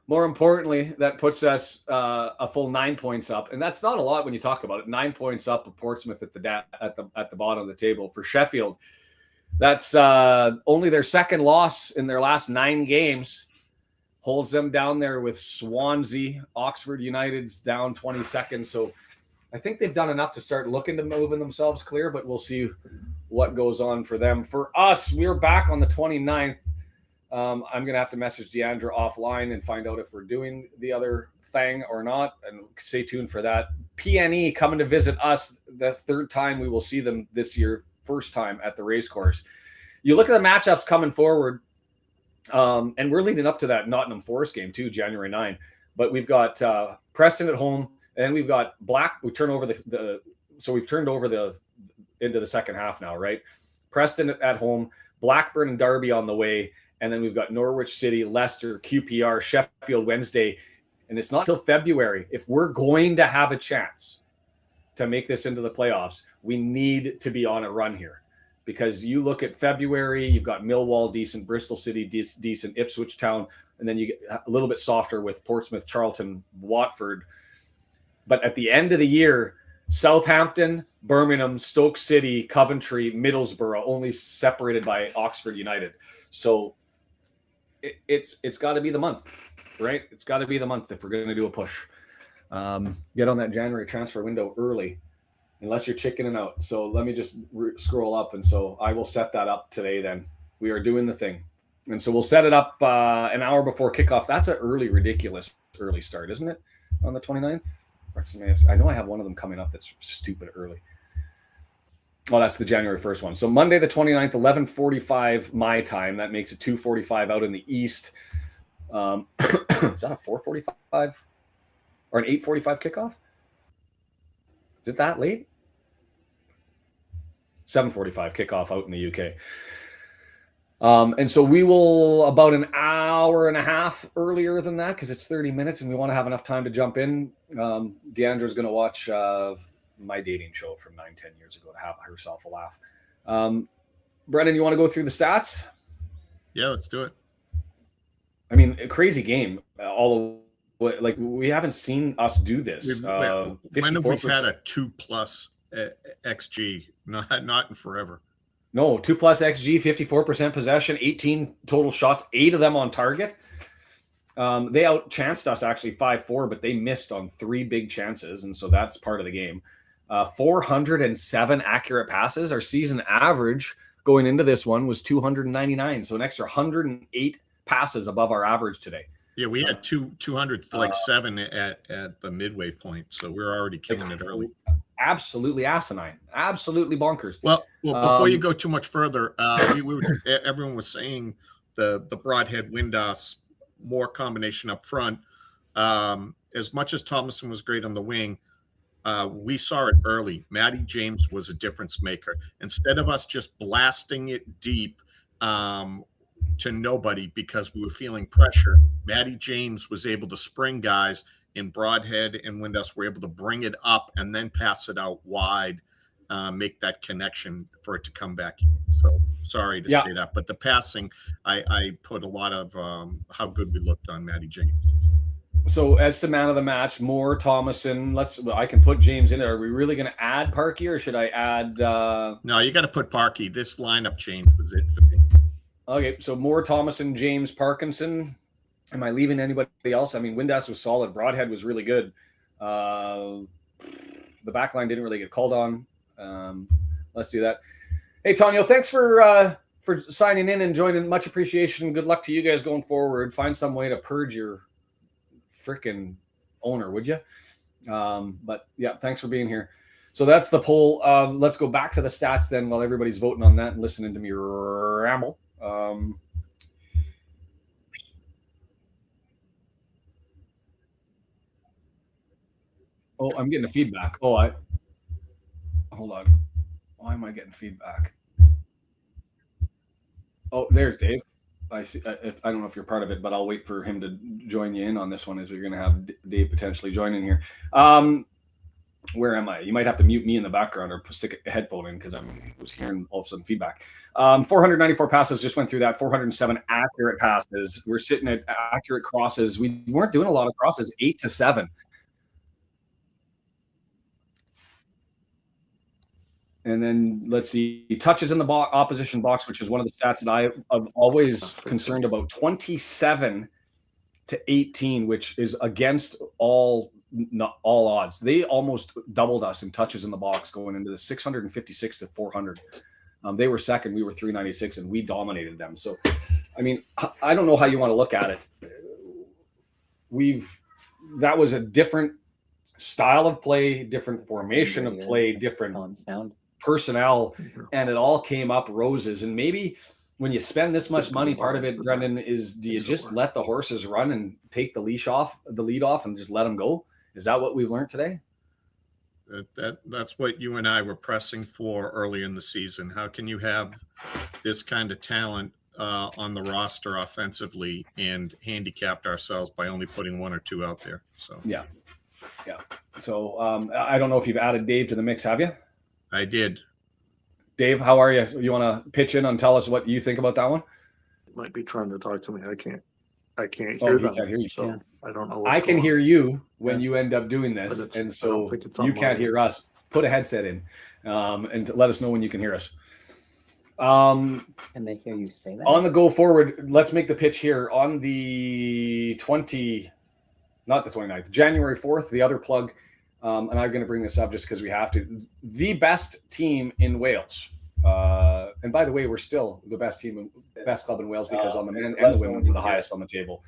More importantly, that puts us a full 9 points up, and that's not a lot when you talk about it. 9 points up of Portsmouth at the bottom of the table. For Sheffield, that's only their second loss in their last 9 games. Holds them down there with Swansea. Oxford United's down 22nd. So I think they've done enough to start looking to moving themselves clear, but we'll see what goes on for them. For us, we're back on the 29th. I'm going to have to message Deandra offline and find out if we're doing the other thing or not, and stay tuned for that. PNE coming to visit us the 3rd time we will see them this year, first time at the racecourse. You look at the matchups coming forward, and we're leading up to that Nottingham Forest game too, January 9. But we've got Preston at home, and we've got we turn over so we've turned over into the second half now, right? Preston at home, Blackburn and Derby on the way, and then we've got Norwich City, Leicester, QPR, Sheffield Wednesday, and it's not till February. If we're going to have a chance to make this into the playoffs, we need to be on a run here. Because you look at February, you've got Millwall decent, Bristol City decent, Ipswich Town, and then you get a little bit softer with Portsmouth, Charlton, Watford. But at the end of the year, Southampton, Birmingham, Stoke City, Coventry, Middlesbrough, only separated by Oxford United. So it's got to be the month, right? It's got to be the month if we're going to do a push. Get on that January transfer window early, unless you're chickening out. So let me just scroll up. And so I will set that up today then. We are doing the thing. And so we'll set it up an hour before kickoff. That's an ridiculous early start, isn't it? On the 29th? I know I have one of them coming up that's stupid early. Oh, that's the January 1st one. So Monday the 29th, 11:45 my time. That makes it 2:45 out in the East. Is that a 4:45 or an 8:45 kickoff? Is it that late? 7:45 kickoff out in the UK. And so we will about an hour and a half earlier than that because it's 30 minutes and we want to have enough time to jump in. Deandra's going to watch my dating show from 9-10 years ago to have herself a laugh. Brendan, you want to go through the stats? Yeah, let's do it. I mean, a crazy game. Like we haven't seen us do this. When have we had a 2+ XG? Not in forever. No, 2+ XG, 54% possession, 18 total shots, 8 of them on target. They outchanced us actually 5-4, but they missed on 3 big chances, and so that's part of the game. 407 accurate passes. Our season average going into this one was 299, so an extra 108 passes above our average today. Yeah, we had 207 at the midway point, so we're already killing it early. Absolutely asinine, absolutely bonkers. Well, before you go too much further, everyone was saying the broadhead Windass, more combination up front. As much as Thomason was great on the wing, we saw it early. Matty James was a difference maker. Instead of us just blasting it deep to nobody because we were feeling pressure, Matty James was able to spring guys in Broadhead and Windass were able to bring it up and then pass it out wide, make that connection for it to come back in. So sorry to say that, but the passing, I put a lot of how good we looked on Matty James. So as the man of the match, Moore, Thomason, I can put James in there. Are we really going to add Parkey or should I add? No, you got to put Parkey. This lineup change was it for me. Okay, so Moore, Thomason, James, Parkinson. Am I leaving anybody else? I mean, Windass was solid. Broadhead was really good. The back line didn't really get called on. Let's do that. Hey, Tonio, thanks for signing in and joining. Much appreciation. Good luck to you guys going forward. Find some way to purge your freaking owner, would you? But yeah, thanks for being here. So that's the poll. Let's go back to the stats then while everybody's voting on that and listening to me ramble. Oh, I'm getting a feedback. Hold on. Why am I getting feedback? Oh, there's Dave. I see. I don't know if you're part of it, but I'll wait for him to join you in on this one as we're going to have Dave potentially joining here. Where am I? You might have to mute me in the background or stick a headphone in because I was hearing all of a sudden feedback. 494 passes, just went through that. 407 accurate passes. We're sitting at accurate crosses. We weren't doing a lot of crosses, 8 to 7. And then let's see, touches in the opposition box, which is one of the stats that I'm always concerned about. 27 to 18, which is against all odds. They almost doubled us in touches in the box going into the 656 to 400. They were second, we were 396, and we dominated them. So, I mean, I don't know how you want to look at it. That was a different style of play, different formation of play, different personnel, and it all came up roses. And maybe when you spend this much money, part of it, Brendan, is do you just let the horses run and take the lead off and just let them go? Is that what we've learned today? That's what you and I were pressing for early in the season. How can you have this kind of talent on the roster offensively and handicapped ourselves by only putting one or two out there? So yeah. So I don't know if you've added Dave to the mix, have you? I did. Dave, how are you? You want to pitch in and tell us what you think about that one? Might be trying to talk to me. I can't hear Oh, he them. can't hear you. So Yeah. I don't know. I can hear you when Yeah. you end up doing But this, it's- and I so don't think it's on you can't mine. hear us. Put a headset in, and let us know when you can hear us. On Can they hear you say that? the go forward, let's make the pitch here on the 29th, January 4th. The other plug, and I'm going to bring this up just because we have to. The best team in Wales, and by the way, we're still the best club in Wales because on the men and the women, we're the highest on the table.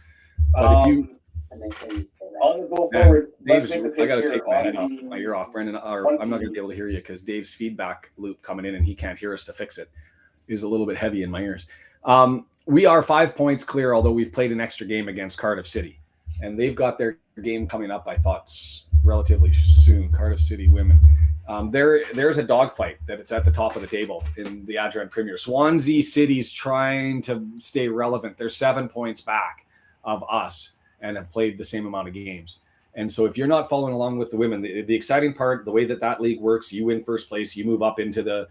But if you Can they hear you say that? on the go forward, Dave's, I got to take my ear off, Brendan. Or I'm not going to be able to hear you because Dave's feedback loop coming in and he can't hear us to fix it. Is a little bit heavy in my ears. We are 5 points clear, although we've played an extra game against Cardiff City, and they've got their game coming up. I thought relatively soon. Cardiff City women. There's a dogfight that it's at the top of the table in the Adrian Premier. Swansea City's trying to stay relevant. They're 7 points back of us and have played the same amount of games. And so if you're not following along with the women, the exciting part, the way that league works, you win first place, you move up into the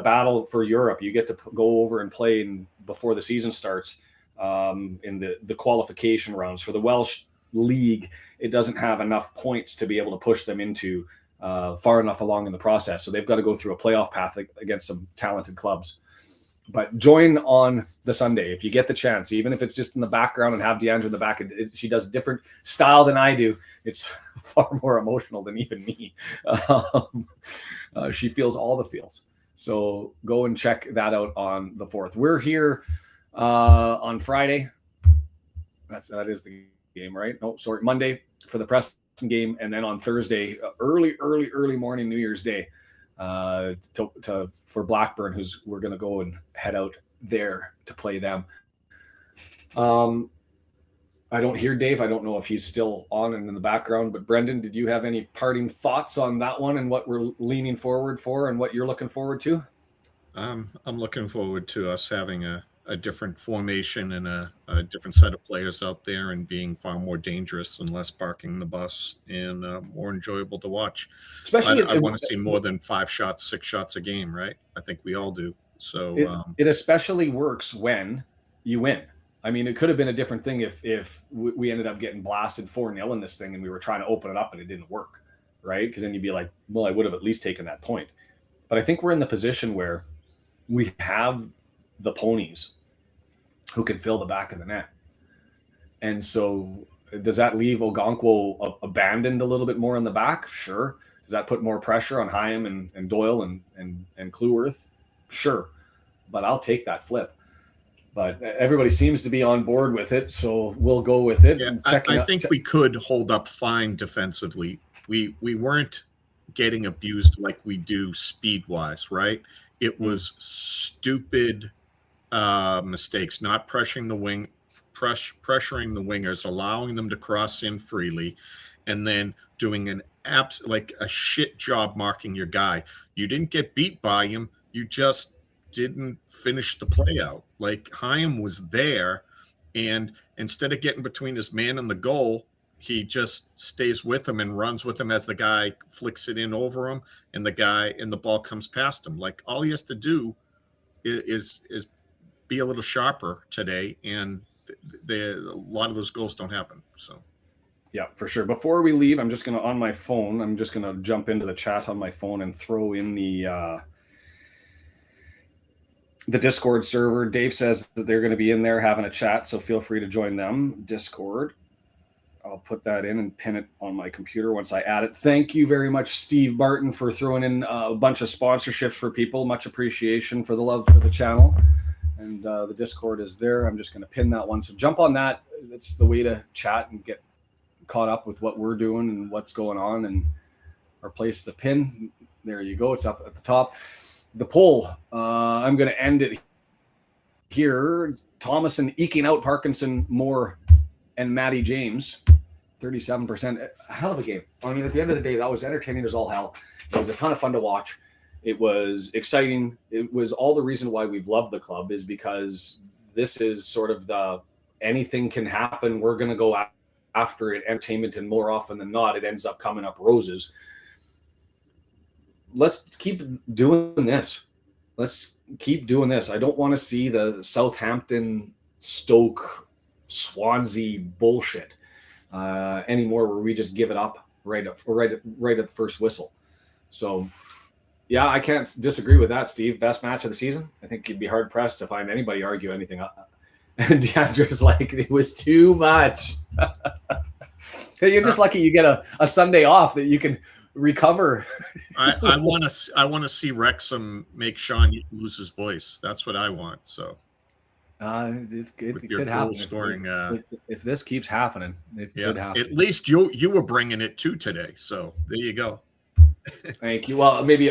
battle for Europe. You get to go over and play before the season starts in the qualification rounds. For the Welsh league, it doesn't have enough points to be able to push them into far enough along in the process. So they've got to go through a playoff path against some talented clubs. But join on the Sunday if you get the chance, even if it's just in the background and have Deandra in the back. She does a different style than I do. It's far more emotional than even me. She feels all the feels. So go and check that out on the 4th. We're here on Friday. That is the game, right? No, sorry, Monday for the Preston game, and then on Thursday, early morning, New Year's Day, for Blackburn, we're going to go and head out there to play them. I don't hear Dave. I don't know if he's still on and in the background, but Brendan, did you have any parting thoughts on that one and what we're leaning forward for and what you're looking forward to? I'm looking forward to us having a different formation and a different set of players out there and being far more dangerous and less parking the bus and more enjoyable to watch. Especially, I want to see more than 5 shots, 6 shots a game, right? I think we all do. So it especially works when you win. I mean, it could have been a different thing if we ended up getting blasted 4-0 in this thing and we were trying to open it up and it didn't work, right? Because then you'd be like, well, I would have at least taken that point. But I think we're in the position where we have the ponies who can fill the back of the net. And so does that leave Ogonkwo abandoned a little bit more in the back? Sure. Does that put more pressure on Hyam and Doyle and Cleworth? Sure. But I'll take that flip. But everybody seems to be on board with it, so we'll go with it. Yeah, I think we could hold up fine defensively. We weren't getting abused like we do speed-wise, right? It was stupid mistakes, not pressuring the wingers, allowing them to cross in freely, and then doing like a shit job marking your guy. You didn't get beat by him. You just didn't finish the play out. Like Hyam was there, and instead of getting between his man and the goal, he just stays with him and runs with him as the guy flicks it in over him, and the ball comes past him. Like all he has to do is be a little sharper today, and a lot of those goals don't happen. So. Yeah, for sure. Before we leave, I'm just going to jump into the chat on my phone and throw in the Discord server. Dave says that they're going to be in there having a chat, so feel free to join them. Discord. I'll put that in and pin it on my computer once I add it. Thank you very much, Steve Barton, for throwing in a bunch of sponsorships for people. Much appreciation for the love for the channel. And the Discord is there. I'm just going to pin that one. So jump on that. That's the way to chat and get caught up with what we're doing and what's going on and our place to pin. There you go. It's up at the top. The poll, I'm going to end it here. Thomason eking out Parkinson, Moore, and Matty James. 37%. A hell of a game. I mean, at the end of the day, that was entertaining as all hell. It was a ton of fun to watch. It was exciting. It was all the reason why we've loved the club is because this is sort of the anything can happen. We're going to go after it entertainment, and more often than not, it ends up coming up roses. Let's keep doing this. Let's keep doing this. I don't want to see the Southampton, Stoke, Swansea bullshit anymore, where we just give it up right at the first whistle. So, yeah, I can't disagree with that, Steve. Best match of the season. I think you'd be hard pressed to find anybody argue anything. And DeAndre's like, it was too much. You're just lucky you get a Sunday off that you can recover. I want to see Wrexham make Shaun lose his voice. That's what I want. So it could happen. Scoring, if this keeps happening, it could happen. At least you were bringing it too today. So there you go. Thank you. Well, maybe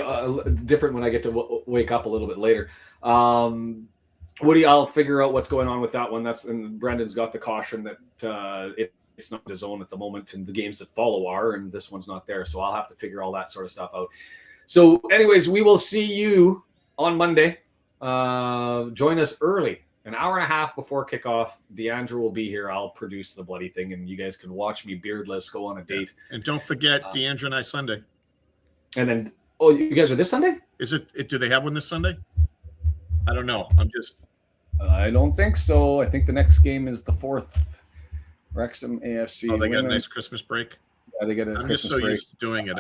different when I get to wake up a little bit later. Woody, I'll figure out what's going on with that one. And Brendan's got the caution that it's not his own at the moment, and the games that follow are, and this one's not there. So I'll have to figure all that sort of stuff out. So anyways, we will see you on Monday. Join us early, an hour and a half before kickoff. DeAndre will be here. I'll produce the bloody thing, and you guys can watch me beardless go on a date. And don't forget DeAndre and I Sunday. And then, you guys are this Sunday? Is it? Do they have one this Sunday? I don't know. I don't think so. I think the next game is the 4th. Wrexham AFC. Oh, they got a nice Christmas break. Yeah, they get a I'm Christmas just so break. used to doing it.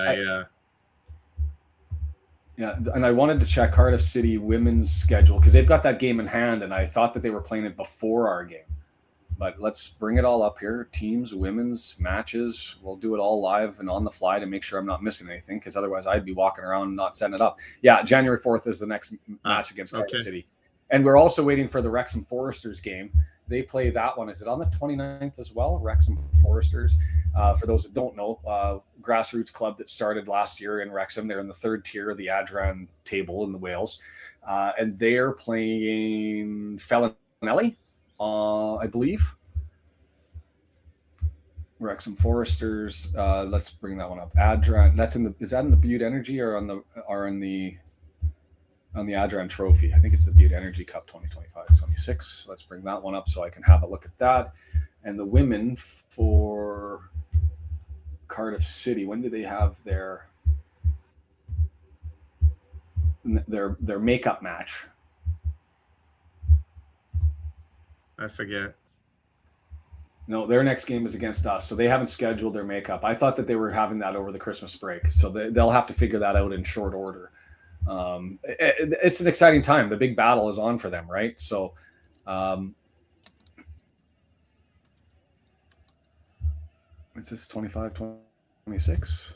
Yeah, and I wanted to check Cardiff City women's schedule because they've got that game in hand, and I thought that they were playing it before our game. But let's bring it all up here. Teams, women's, matches. We'll do it all live and on the fly to make sure I'm not missing anything, because otherwise I'd be walking around not setting it up. Yeah, January 4th is the next match against Cardiff City. And we're also waiting for the Wrexham Foresters game. They play that one. Is it on the 29th as well? Wrexham Foresters. For those that don't know, grassroots club that started last year in Wrexham. They're in the 3rd tier of the Adran table in the Wales. And they're playing Fellinelli, I believe. Wrexham Foresters. Let's bring that one up. Adran. Is that in the Butte Energy or on the Adran Trophy? I think it's the Butte Energy Cup 2025-26. Let's bring that one up so I can have a look at that. And the women for Cardiff City, when do they have their makeup match? I forget. No, their next game is against us, so they haven't scheduled their makeup. I thought that they were having that over the Christmas break, so they'll have to figure that out in short order. It's an exciting time. The big battle is on for them, right? So it's this 25-26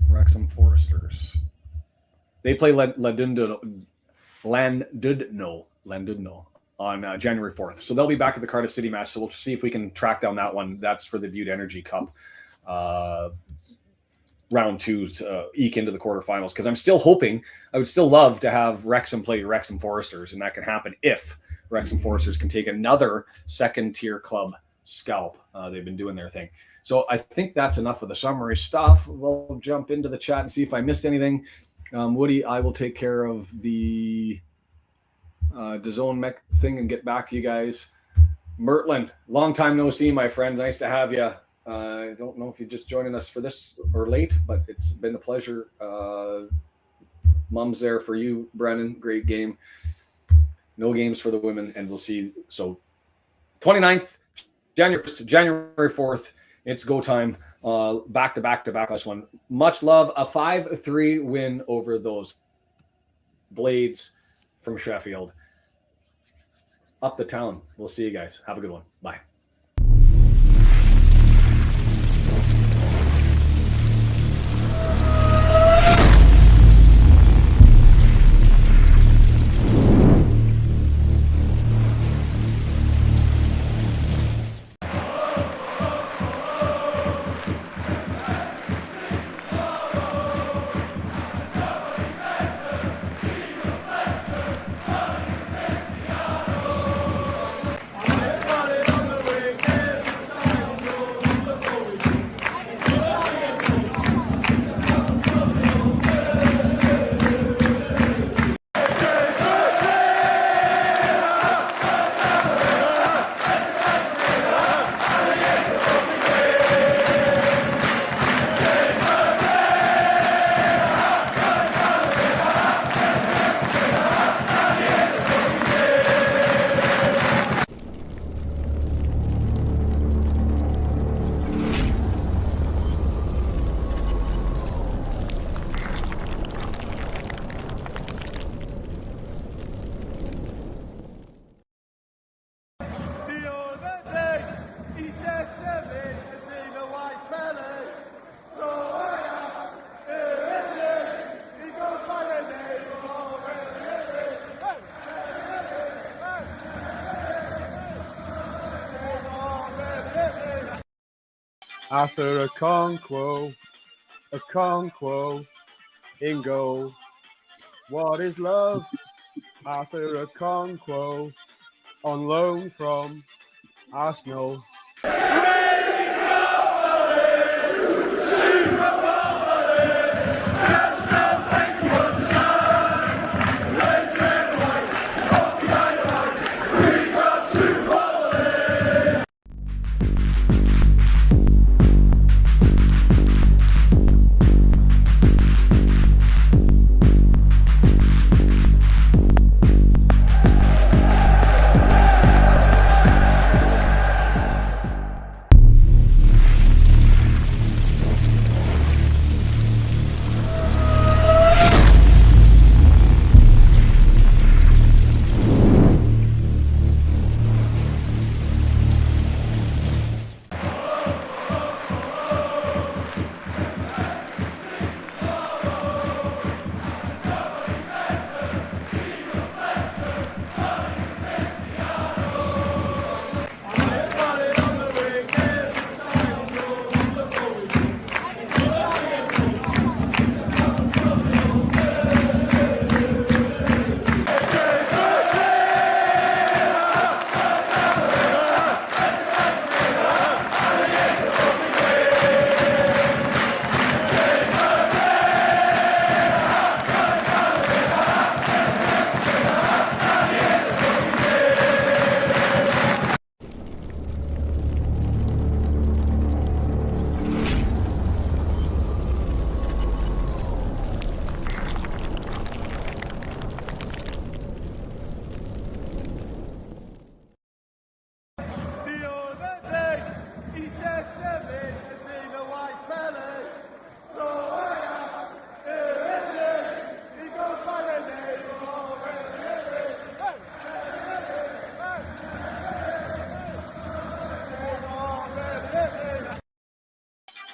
Wrexham Foresters. They play Llandudno on January 4th. So they'll be back at the Cardiff City match. So we'll see if we can track down that one. That's for the Butte Energy Cup. Round 2 to eke into the quarterfinals, because I'm still hoping, I would still love to have Wrexham play Wrexham Foresters, and that can happen if Wrexham Foresters can take another 2nd-tier club scalp. They've been doing their thing. So I think that's enough of the summary stuff. We'll jump into the chat and see if I missed anything. Woody, I will take care of the DAZN mech thing and get back to you guys. Mertlin, long time no see, my friend. Nice to have you. I don't know if you're just joining us for this or late, but it's been a pleasure. Mum's there for you, Brennan. Great game. No games for the women, and we'll see. So 29th, January 4th, it's go time. Back to back last one. Much love. A 5-3 win over those Blades from Sheffield. Up the town. We'll see you guys. Have a good one. Bye. After a conquo in goal. What is love? After a conquo on loan from Arsenal.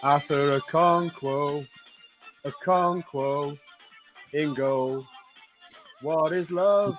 After a conquo in goal. What is love?